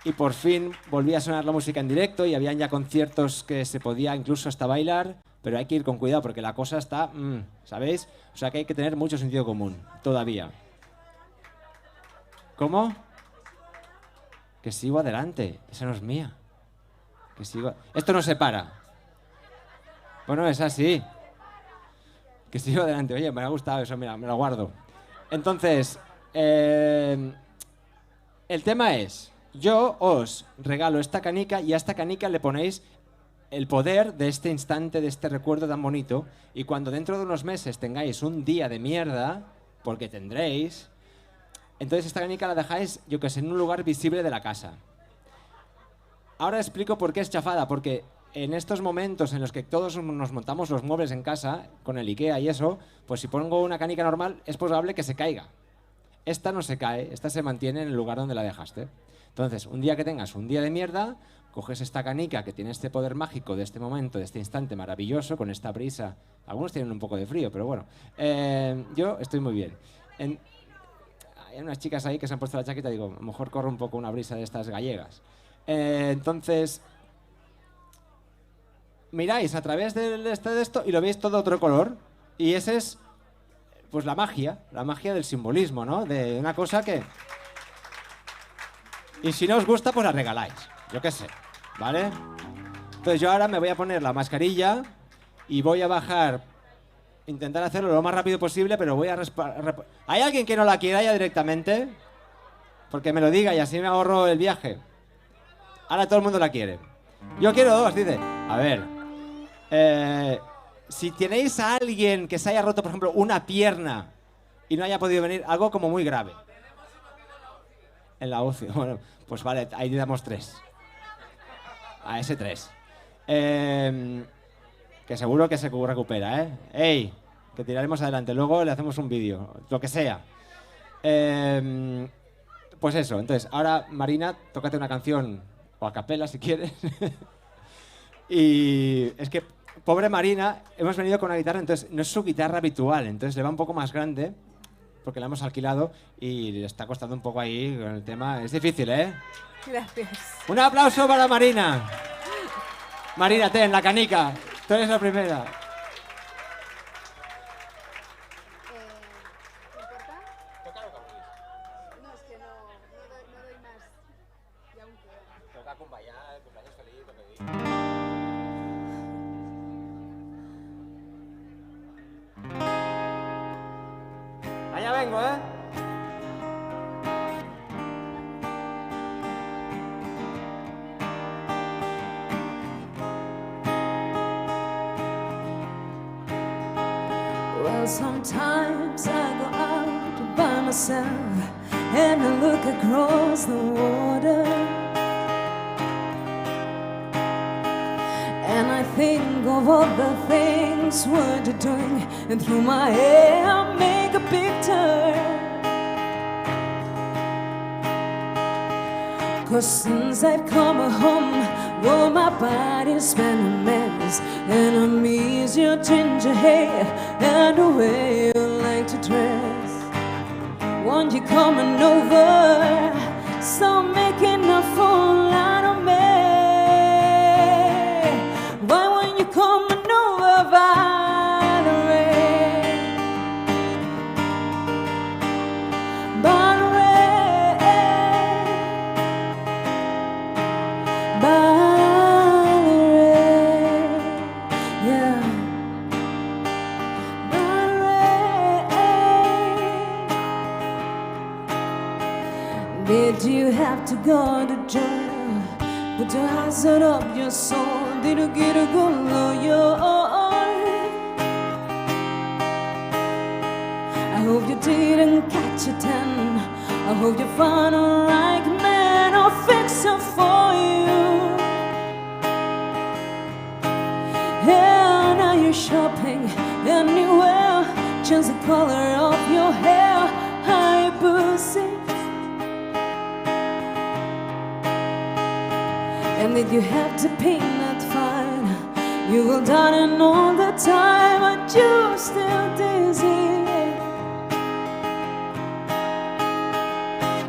y por fin volvía a sonar la música en directo y habían ya conciertos que se podía incluso hasta bailar, pero hay que ir con cuidado porque la cosa está, ¿sabéis? O sea que hay que tener mucho sentido común, todavía. ¿Cómo? Que sigo adelante, esa no es mía. Que sigo... Esto no se para. Bueno, es así. Que sigo adelante. Oye, me ha gustado eso, mira, me lo guardo. Entonces, el tema es, yo os regalo esta canica y a esta canica le ponéis el poder de este instante, de este recuerdo tan bonito, y cuando dentro de unos meses tengáis un día de mierda, porque tendréis, entonces esta canica la dejáis, yo que sé, en un lugar visible de la casa. Ahora explico por qué es chafada, porque en estos momentos en los que todos nos montamos los muebles en casa, con el IKEA y eso, pues si pongo una canica normal es probable que se caiga. Esta no se cae, esta se mantiene en el lugar donde la dejaste. Entonces, un día que tengas un día de mierda, coges esta canica que tiene este poder mágico de este momento, de este instante maravilloso, con esta brisa. Algunos tienen un poco de frío, pero bueno. Yo estoy muy bien. Hay unas chicas ahí que se han puesto la chaqueta y digo, a lo mejor corre un poco una brisa de estas gallegas. Entonces, miráis a través de esto y lo veis todo otro color. Y ese es, pues, la magia del simbolismo, ¿no? De una cosa que... Y si no os gusta, pues la regaláis. Yo qué sé, ¿vale? Entonces yo ahora me voy a poner la mascarilla y voy a bajar, intentar hacerlo lo más rápido posible, pero voy a... ¿Hay alguien que no la quiera ya directamente? Porque me lo diga y así me ahorro el viaje. Ahora todo el mundo la quiere. Yo quiero dos, dice. A ver. Si tenéis a alguien que se haya roto, por ejemplo, una pierna y no haya podido venir, algo como muy grave. En la UCI. Bueno, pues vale, ahí damos 3. A ese 3. Que seguro que se recupera, ¿eh? ¡Ey! Que tiraremos adelante. Luego le hacemos un vídeo. Lo que sea. Pues eso. Entonces, ahora, Marina, tócate una canción, o a capela si quieres. Y es que, pobre Marina, hemos venido con una guitarra, entonces no es su guitarra habitual, entonces le va un poco más grande, porque la hemos alquilado y le está costando un poco ahí con el tema. Es difícil, ¿eh? Gracias. Un aplauso para Marina. Marina, ten la canica. Tú eres la primera. No, es que no doy más. Y aún Toca acompañar, cumpleaños feliz, lo que diga. Allá vengo, ¿eh? Well, sometimes I go out by myself and I look across the water, and I think of all the things what you're doing, and through my head I make a picture. 'Cause since I've come home, though my body's been a mess, and I miss your ginger hair and the way you like to dress. Won't you coming over? Stop making a fool out of me. Why won't you coming over, Valerie? Valerie, Valerie, yeah. Did you have to go to jail? Put your hands up your soul. Did you get a good lawyer? I hope you didn't catch a 10 I hope you find a right man or fix it for you. Yeah, now you're shopping anywhere, change the color of your hair, high pussy. And if you have to pay that fine, you will darling all the time, but you're still dizzy.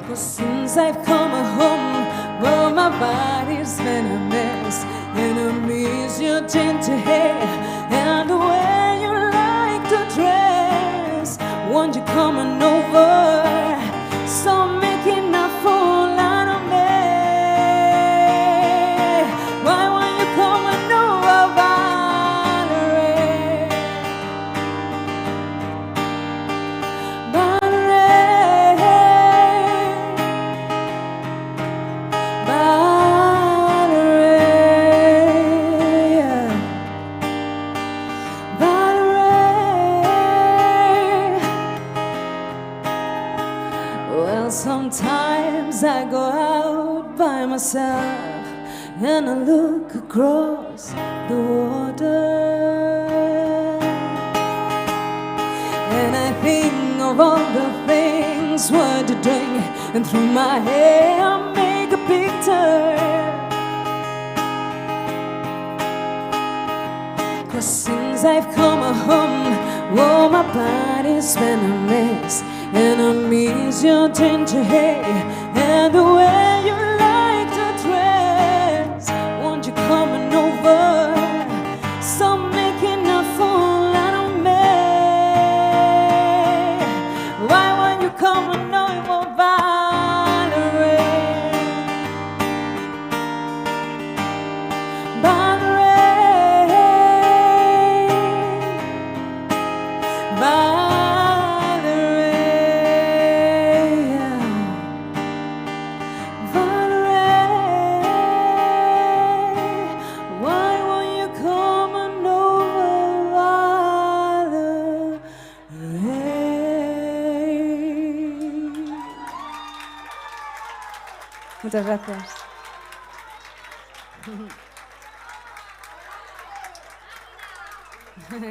'Cause since I've come home, well, my body's been a mess, and I miss your ginger hair and the way you like to dress. Won't you come on over? Stop making a fool out of me. Why won't you come on over, Valerie? Valerie, Valerie, well, sometimes I go out by myself and I look across the water, and I think of all the things what you're doing, and through my head I make a picture. 'Cause since I've come home, oh, my body's been a mess, and I miss your ginger hair and the way you like to dress. Won't you come on over? Stop making a fool out of me. Why won't you come on over, Valerie? Valerie, Valerie, why won't you come on over, Valerie? Muchas gracias.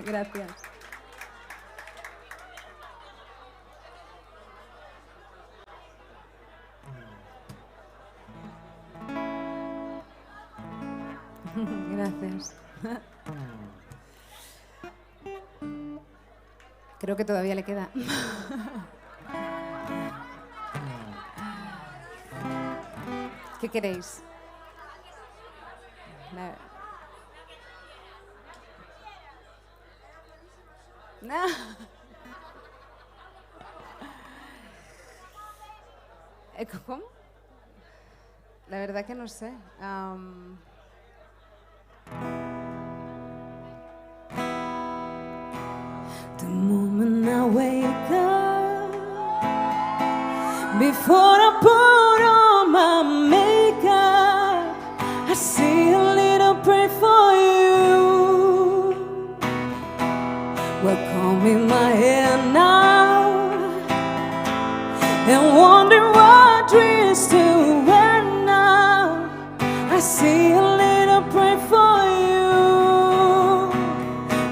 Gracias. Gracias. Creo que todavía le queda. ¿Qué queréis? No. ¿Cómo? La verdad que no sé. The moment I wake up, before I put on my makeup, I say a little prayer for you. Well, comb in my hair now and wonder what dress to wear now. I say a little prayer for you.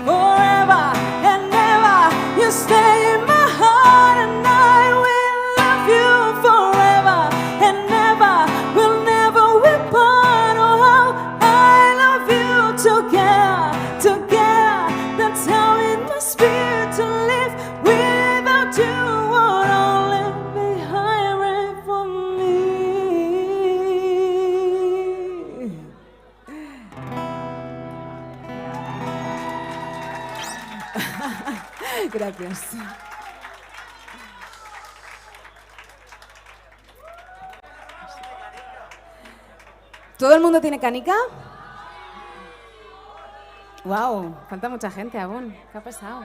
Forever and ever, you stay in my heart, and I will love you forever and ever. We'll never be apart. Oh, how I love you together, together. That's how it must be to live without you. What I'll leave behind for me. Gracias. ¿Todo el mundo tiene canica? Wow, falta mucha gente aún. ¿Qué ha pasado?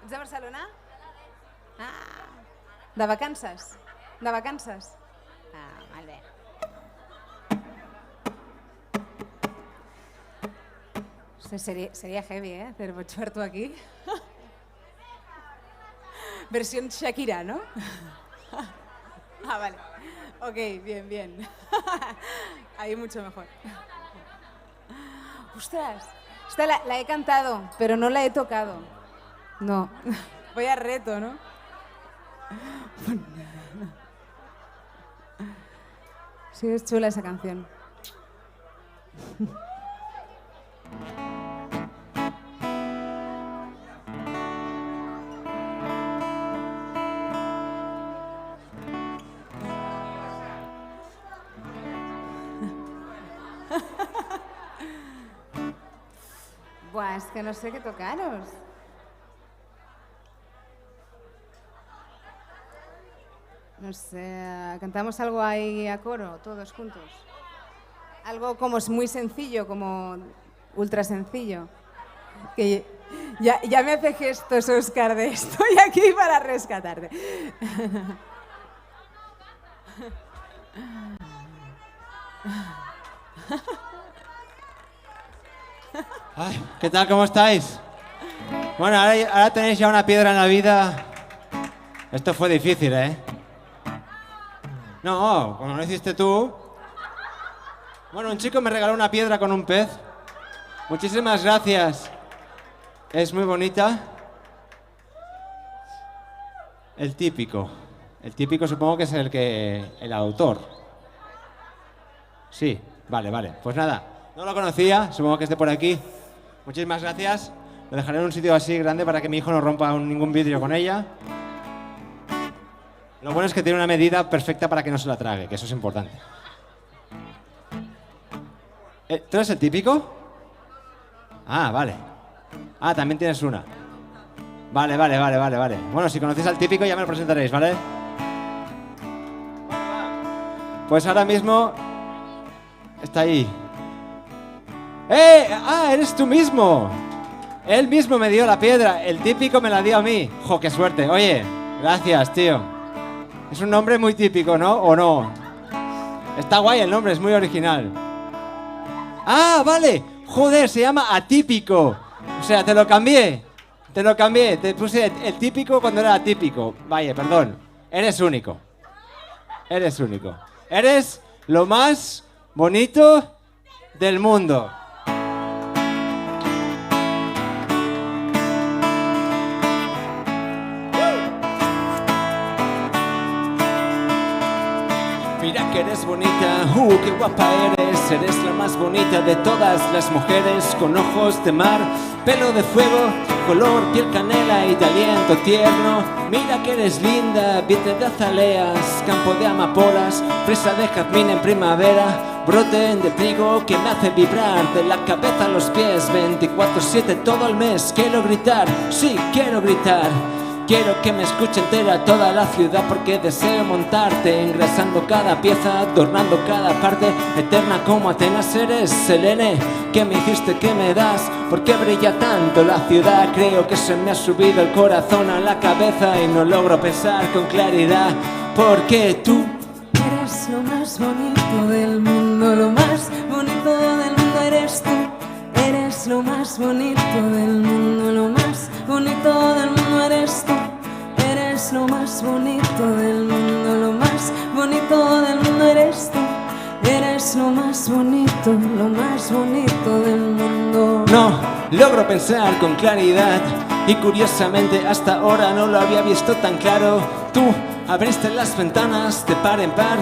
¿Es de Barcelona? Ah. De vacances? De vacances? Ah, molt bé. Sería heavy, ¿eh? Hacer bochuerto aquí. Versión Shakira, ¿no? Ah, vale. Ok, bien, bien. Ahí mucho mejor. ¡Ostras! Esta la he cantado, pero no la he tocado. No. Voy a reto, ¿no? Sí, es chula esa canción. Buah, es que no sé qué tocaros. No sé, cantamos algo ahí a coro, todos juntos. Algo como es muy sencillo, como ultra sencillo. Que ya me hace gestos, Óscar, de estoy aquí para rescatarte. Ay, ¿qué tal? ¿Cómo estáis? Bueno, ahora tenéis ya una piedra en la vida. Esto fue difícil, ¿eh? No, como lo hiciste tú. Bueno, un chico me regaló una piedra con un pez. Muchísimas gracias. Es muy bonita. El típico. El típico supongo que es el autor. Sí, vale. Pues nada, no lo conocía, supongo que esté por aquí. Muchísimas gracias. Lo dejaré en un sitio así grande para que mi hijo no rompa ningún vidrio con ella. Lo bueno es que tiene una medida perfecta para que no se la trague, que eso es importante. ¿Tú eres el típico? Ah, vale. Ah, también tienes una. Vale. Bueno, si conocéis al típico ya me lo presentaréis, ¿vale? Pues ahora mismo está ahí. ¡Ah, eres tú mismo! Él mismo me dio la piedra, el típico me la dio a mí. ¡Jo, qué suerte! Oye, gracias, tío. Es un nombre muy típico, ¿no? ¿O no? Está guay el nombre, es muy original. ¡Ah, vale! Joder, se llama Atípico. O sea, te lo cambié. Te puse el típico cuando era atípico. Vaya, perdón. Eres único. Eres lo más bonito del mundo. Mira que eres bonita, qué guapa eres la más bonita de todas las mujeres, con ojos de mar, pelo de fuego, color piel canela y de aliento tierno. Mira que eres linda, vientre de azaleas, campo de amapolas, fresa de jazmín en primavera, brote de trigo que me hace vibrar de la cabeza a los pies, 24/7 todo el mes. Quiero gritar, sí, quiero gritar. Quiero que me escuche entera toda la ciudad porque deseo montarte, engrasando cada pieza, adornando cada parte, eterna como Atenas eres, Selene. ¿Qué me hiciste? ¿Qué me das? ¿Por qué brilla tanto la ciudad? Creo que se me ha subido el corazón a la cabeza y no logro pensar con claridad. Porque tú eres lo más bonito del mundo, lo más bonito del mundo eres tú. Eres lo más bonito del mundo, lo más bonito del mundo eres tú. Eres lo más bonito del mundo, lo más bonito del mundo eres tú. Eres lo más bonito del mundo. no logro pensar con claridad y curiosamente hasta ahora no lo había visto tan claro. Tú abriste las ventanas de par en par,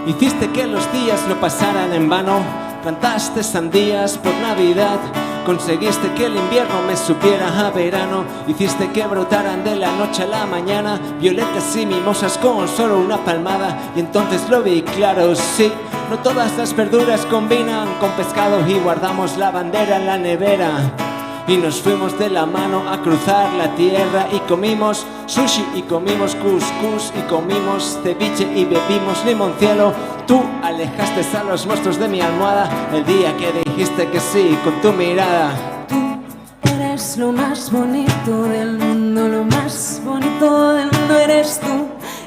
hiciste que los días no pasaran en vano. Plantaste sandías por Navidad, conseguiste que el invierno me supiera a verano. Hiciste que brotaran de la noche a la mañana violetas y mimosas con solo una palmada. Y entonces lo vi claro, sí, no todas las verduras combinan con pescado. Y guardamos la bandera en la nevera y nos fuimos de la mano a cruzar la tierra. Y comimos sushi y comimos couscous y comimos ceviche y bebimos limoncello. Tú alejaste a los monstruos de mi almohada el día que dijiste que sí con tu mirada. Tú eres lo más bonito del mundo, lo más bonito del mundo eres tú.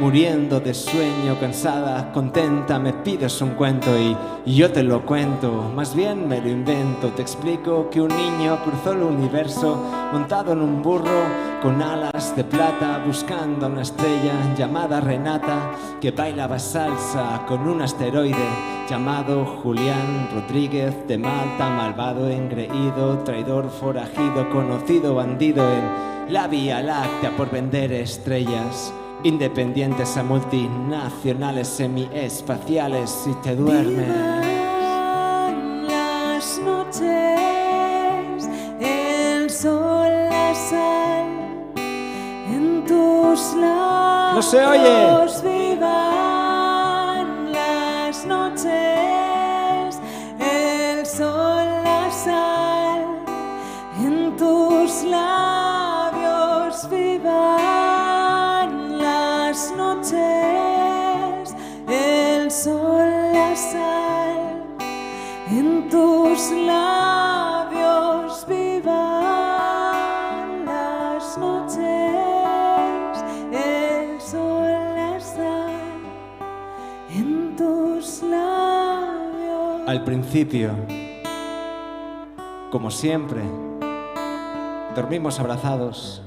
muriendo de sueño, cansada, contenta, me pides un cuento y yo te lo cuento, más bien me lo invento. Te explico que un niño cruzó el universo montado en un burro con alas de plata, buscando una estrella llamada Renata, que bailaba salsa con un asteroide llamado Julián Rodríguez de Malta, malvado, engreído, traidor, forajido, conocido bandido en la Vía Láctea por vender estrellas independientes a multinacionales semiespaciales. Si te duermes, vivan las noches, el sol, la sal en tus labios. ¡no se oye! Vivan las noches, el sol, la sal en tus labios. Vivan las noches, el sol, la sal en tus labios. Vivan las noches, el sol, la sal en tus labios. Al principio, como siempre, dormimos abrazados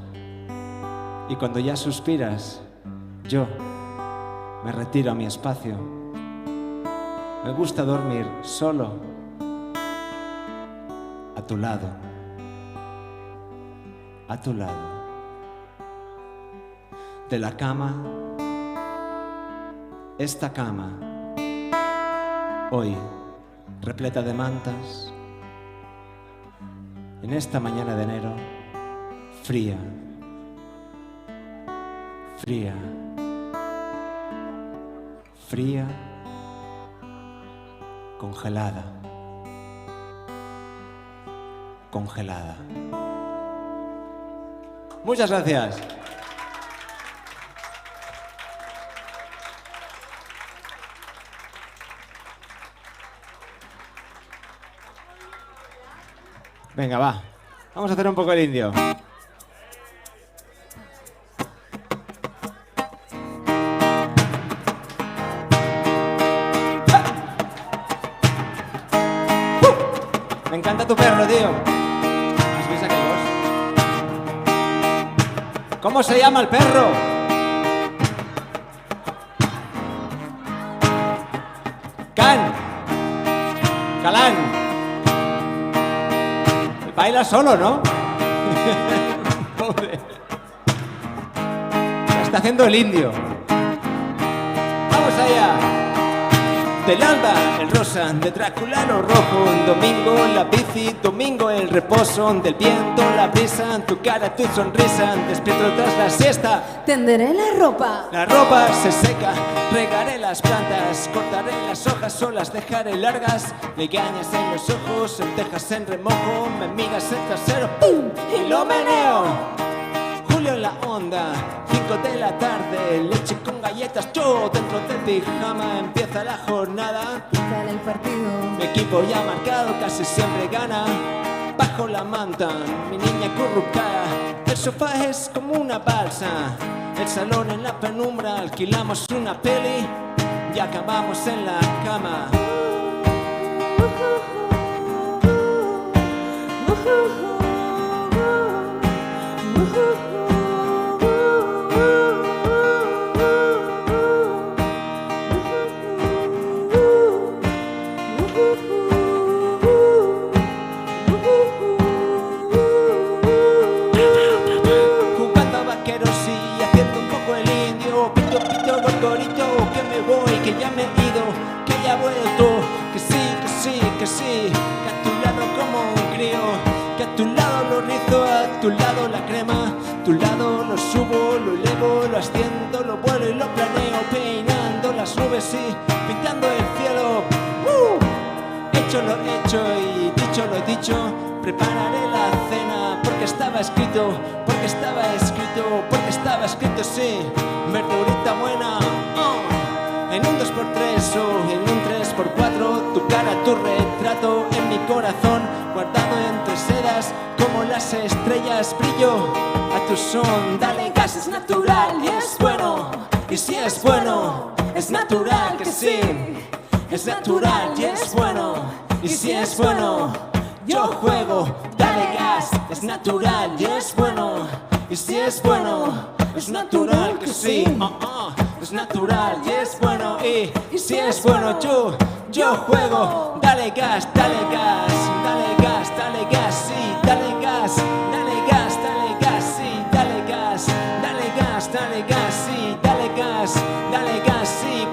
y cuando ya suspiras, yo me retiro a mi espacio. Me gusta dormir solo a tu lado, a tu lado. De la cama, esta cama, hoy repleta de mantas, en esta mañana de enero, fría, fría, fría, congelada, congelada. Muchas gracias. Venga, va. Vamos a hacer un poco el indio. Me encanta tu perro, tío. ¿Has visto aquel voz? ¿Cómo se llama el perro? Can. Calán. Baila solo, ¿no? Pobre. Está haciendo el indio. ¡Vamos allá! Del alba, el rosa, de Drácula lo rojo. Domingo la bici, domingo el reposo. Del viento, la brisa, tu cara, tu sonrisa. Despierto tras la siesta. Tenderé la ropa. La ropa se seca, regaré las plantas, cortaré las hojas o las dejaré largas. Legañas en los ojos, lentejas en remojo, me miras el trasero, ¡pum! Y lo meneo. Julio en la onda, 5 de la tarde, leche con galletas, yo dentro del pijama, empieza la jornada. Sale el partido. Mi equipo ya marcado, casi siempre gana. Bajo la manta, mi niña acurrucada, el sofá es como una balsa. El salón en la penumbra, alquilamos una peli y acabamos en la cama. Que ya me he ido, que ya he vuelto, que sí, que sí, que sí, que a tu lado como un crío, que a tu lado lo rizo, a tu lado la crema, a tu lado lo subo, lo elevo, lo asciendo, lo vuelo y lo planeo, peinando las nubes y pintando el cielo. Hecho lo hecho y dicho lo dicho, prepararé la cena porque estaba escrito, porque estaba escrito, porque estaba escrito, sí, verdurita buena. En un 2x3 o en un 3x4, tu cara, tu retrato en mi corazón, guardado entre sedas como las estrellas, brillo a tu son. Dale gas, es natural y es bueno, y si es bueno, es natural que sí. Es natural y es bueno, y si es bueno, yo juego, dale gas. Es natural y es bueno, y si es bueno, es natural que sí. Es natural y es bueno, y si es bueno, yo juego, dale gas, dale gas, dale gas, dale gas, sí, dale gas, dale gas, dale gas, sí, dale gas, dale gas, dale gas, sí, dale gas, dale gas, sí,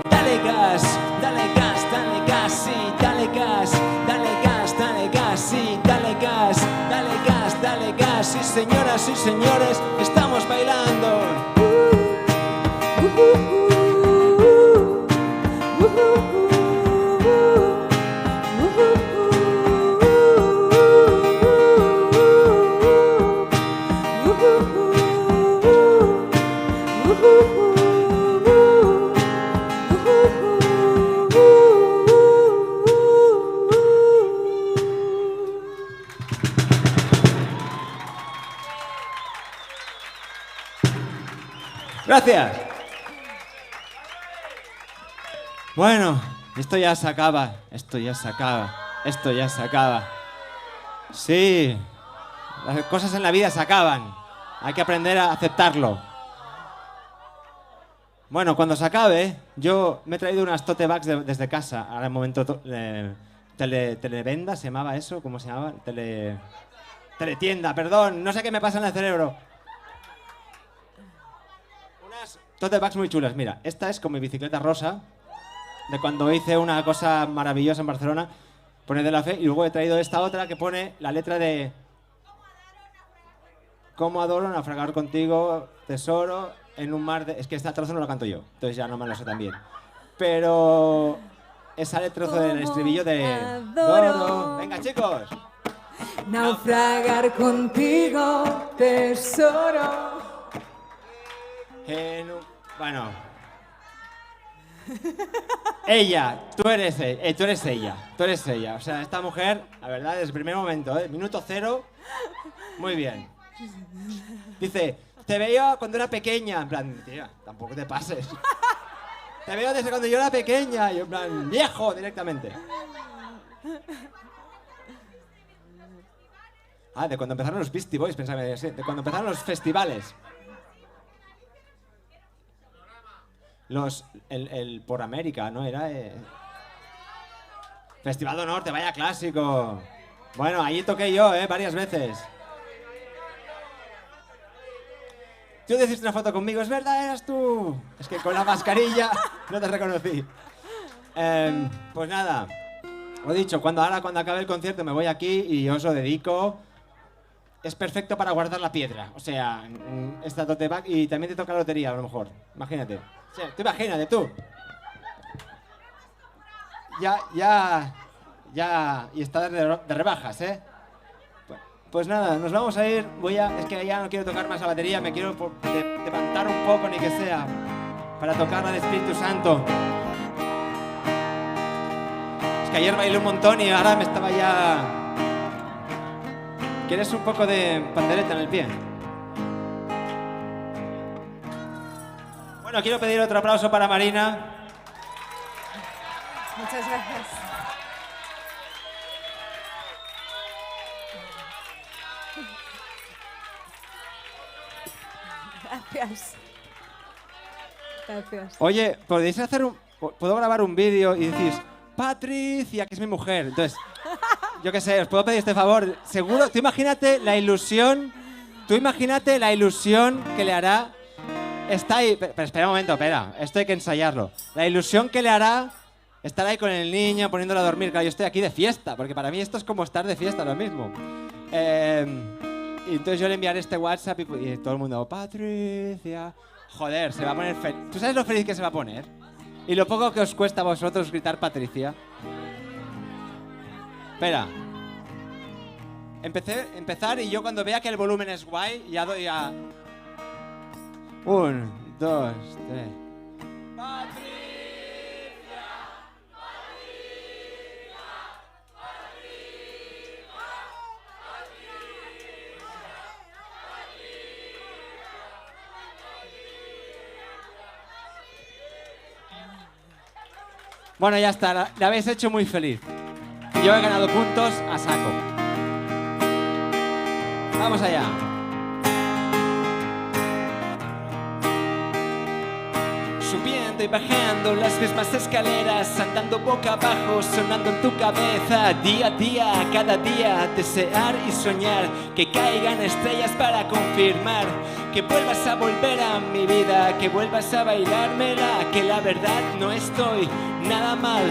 dale gas, dale gas, dale gas, sí, dale gas, dale gas, dale gas, sí, dale gas, dale gas, dale gas, sí, señoras y señores, estamos bailando. Gracias. Bueno, esto ya se acaba, esto ya se acaba, esto ya se acaba. Sí, las cosas en la vida se acaban. Hay que aprender a aceptarlo. Bueno, cuando se acabe, yo me he traído unas tote bags desde casa. Ahora en momento televenda, ¿se llamaba eso? ¿Cómo se llamaba? Teletienda, perdón, no sé qué me pasa en el cerebro. Unas tote bags muy chulas. Mira, esta es con mi bicicleta rosa, de cuando hice una cosa maravillosa en Barcelona, pone de la fe, y luego he traído esta otra que pone la letra de ¿Cómo adoro naufragar contigo, tesoro, en un mar de... Es que este trozo no lo canto yo, entonces ya no me lo sé tan bien. Pero sale el trozo del estribillo de... Adoro. Venga, chicos. Naufragar contigo, tesoro. Bueno. Ella, tú eres ella. O sea, esta mujer, la verdad, desde el primer momento, minuto cero, muy bien. Dice, te veía cuando era pequeña. En plan, tía, tampoco te pases. Te veo desde cuando yo era pequeña. Y en plan, viejo, directamente. Ah, de cuando empezaron los Beastie Boys, pensaba, sí, de cuando empezaron los festivales. El por América, ¿no? Era... Festival de Norte, vaya clásico. Bueno, allí toqué yo, varias veces. Tú hiciste una foto conmigo, es verdad, eras tú. Es que con la mascarilla no te reconocí. Pues nada, lo dicho, cuando acabe el concierto me voy aquí y os lo dedico. Es perfecto para guardar la piedra. O sea, esta tote bag, y también te toca la lotería, a lo mejor. Imagínate. O sea, tú imagínate, tú. Ya, y está de rebajas, ¿eh? Pues nada, nos vamos a ir. Es que ya no quiero tocar más la batería, me quiero levantar un poco, ni que sea, para tocar la de Espíritu Santo. Es que ayer bailé un montón y ahora me estaba ya... ¿Quieres un poco de pandereta en el pie? Bueno, quiero pedir otro aplauso para Marina. Muchas gracias. Gracias. Oye, ¿podéis hacer puedo grabar un vídeo y decís Patricia, que es mi mujer? Entonces, yo qué sé, os puedo pedir este favor. Seguro, tú imagínate la ilusión que le hará. Está ahí, pero espera un momento, esto hay que ensayarlo. La ilusión que le hará estar ahí con el niño, poniéndolo a dormir. Claro, yo estoy aquí de fiesta, porque para mí esto es como estar de fiesta, lo mismo. Y entonces yo le enviaré este WhatsApp y todo el mundo, Patricia. Joder, se va a poner feliz. ¿Tú sabes lo feliz que se va a poner? Y lo poco que os cuesta a vosotros gritar Patricia. Espera. Empezar y yo cuando vea que el volumen es guay, ya doy a... 1, 2, 3. Patricia. Bueno, ya está, la habéis hecho muy feliz. Yo he ganado puntos a saco. Vamos allá. Subiendo y bajando las mismas escaleras, andando boca abajo, sonando en tu cabeza, día a día, cada día, desear y soñar que caigan estrellas para confirmar que vuelvas a volver a mi vida, que vuelvas a bailármela, que la verdad no estoy nada mal.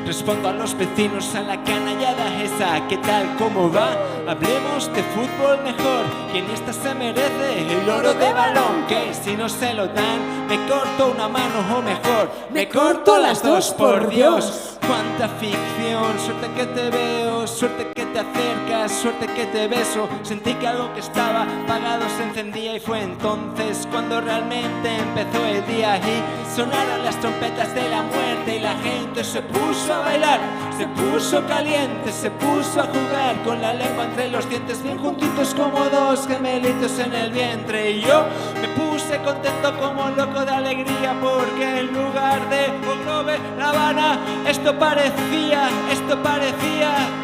Respondo a los vecinos, a la canallada esa, ¿qué tal, cómo va? Hablemos de fútbol mejor, quien esta se merece el oro de balón, que si no se lo dan, me corto una mano o mejor, me corto las dos, por Dios. Cuánta ficción, suerte que te veo, suerte que te acercas, suerte que te beso. Sentí que algo que estaba apagado se encendía y fue entonces cuando realmente empezó el día y sonaron las trompetas de la muerte y la gente se puso a bailar, se puso caliente, se puso a jugar con la lengua entre los dientes bien juntitos como dos gemelitos en el vientre. Y yo me puse contento como loco de alegría porque en lugar de Ogrove, La Habana, esto parecía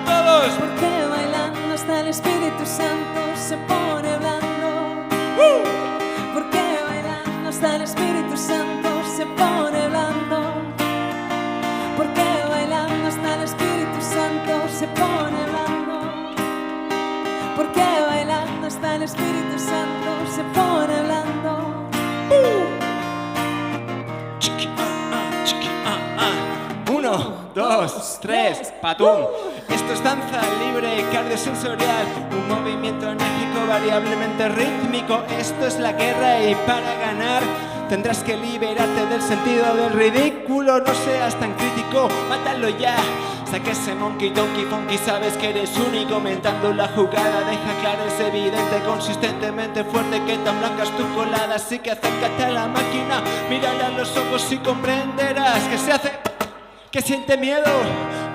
todos. Porque bailando hasta el Espíritu Santo se pone blando. Porque bailando hasta el Espíritu Santo se pone blando. Porque bailando hasta el Espíritu Santo se pone blando. Porque bailando hasta el Espíritu Santo se pone blando. Uno, dos, tres, patum. Esto es danza libre, cardiosensorial, un movimiento enérgico variablemente rítmico. Esto es la guerra y para ganar tendrás que liberarte del sentido del ridículo. No seas tan crítico, mátalo ya. Saca ese monkey, donkey, funky, sabes que eres único. Aumentando la jugada, deja claro, es evidente, consistentemente fuerte que tan blanca es tu colada. Así que acércate a la máquina, mírale a los ojos y comprenderás que se hace, que siente miedo,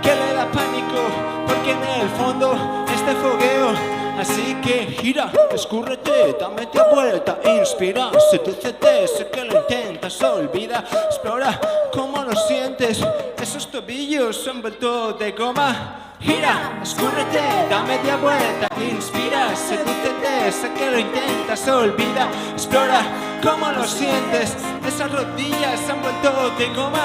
que le da pánico, porque en el fondo es de fogueo. Así que gira, escúrrete, dame media vuelta, inspira, sedúcete, sé que lo intentas, olvida, explora cómo lo sientes, esos tobillos se han vuelto de goma. Gira, escúrrete, da media vuelta, inspira, sedúcete, sé que lo intentas, olvida, explora cómo lo sientes, esas rodillas se han vuelto de goma.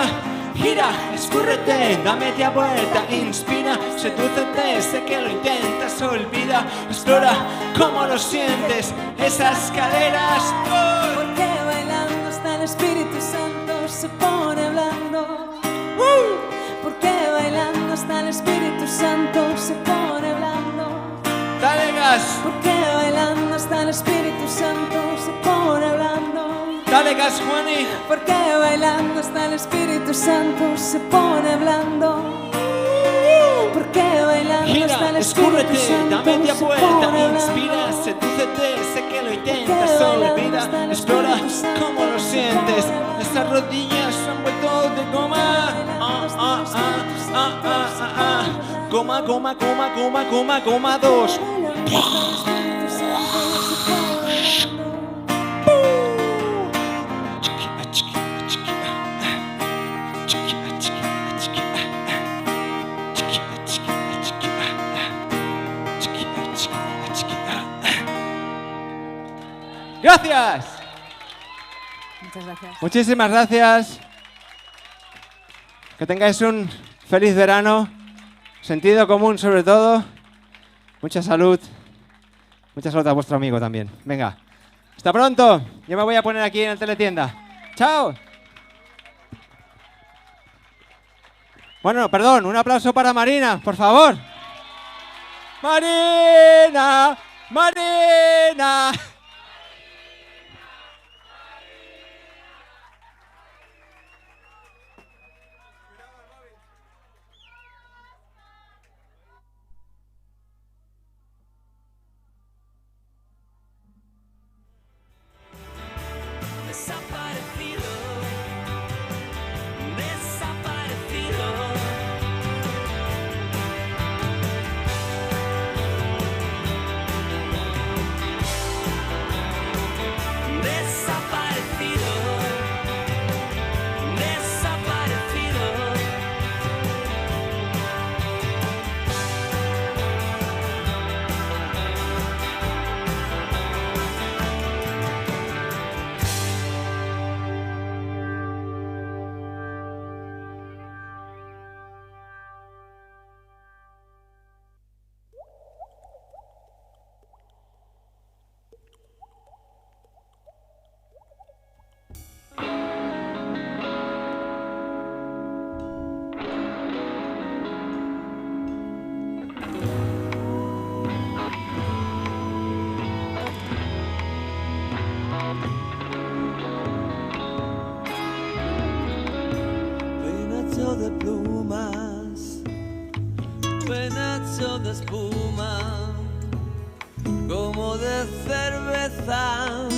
Gira, escúrrete, da media vuelta, inspira, sedúcete, sé que lo intentas, olvida, explora cómo lo sientes, esas caderas. Oh. Porque bailando hasta el Espíritu Santo se pone blando. Porque bailando hasta el Espíritu Santo se pone blando. Dale gas. Porque bailando hasta el Espíritu Santo se pone blando. Dale gas, Juani. Porque bailando hasta el Espíritu Santo se pone blando. Porque bailando hasta el Espíritu Santo da media se vuelta, pone inspira, blando. sedúcete, sé que lo intentas, olvida, explora cómo lo sientes, esas rodillas se han vuelto de goma. Goma, goma, goma, goma, goma, goma, dos. Gracias. Muchas gracias. Muchísimas gracias. Que tengáis un feliz verano. Sentido común sobre todo. Mucha salud. Mucha salud a vuestro amigo también. Venga. Hasta pronto. Yo me voy a poner aquí en el teletienda. Chao. Bueno, perdón. Un aplauso para Marina, por favor. Marina. Marina. Desaparecido, desaparecido. mucho de espuma, como de cerveza,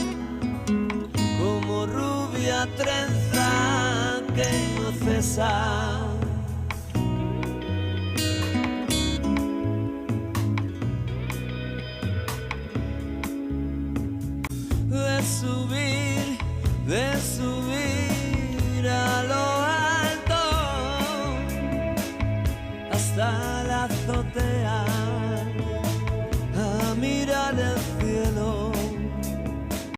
como rubia trenza que no cesa. De subir a lo alto hasta la azotea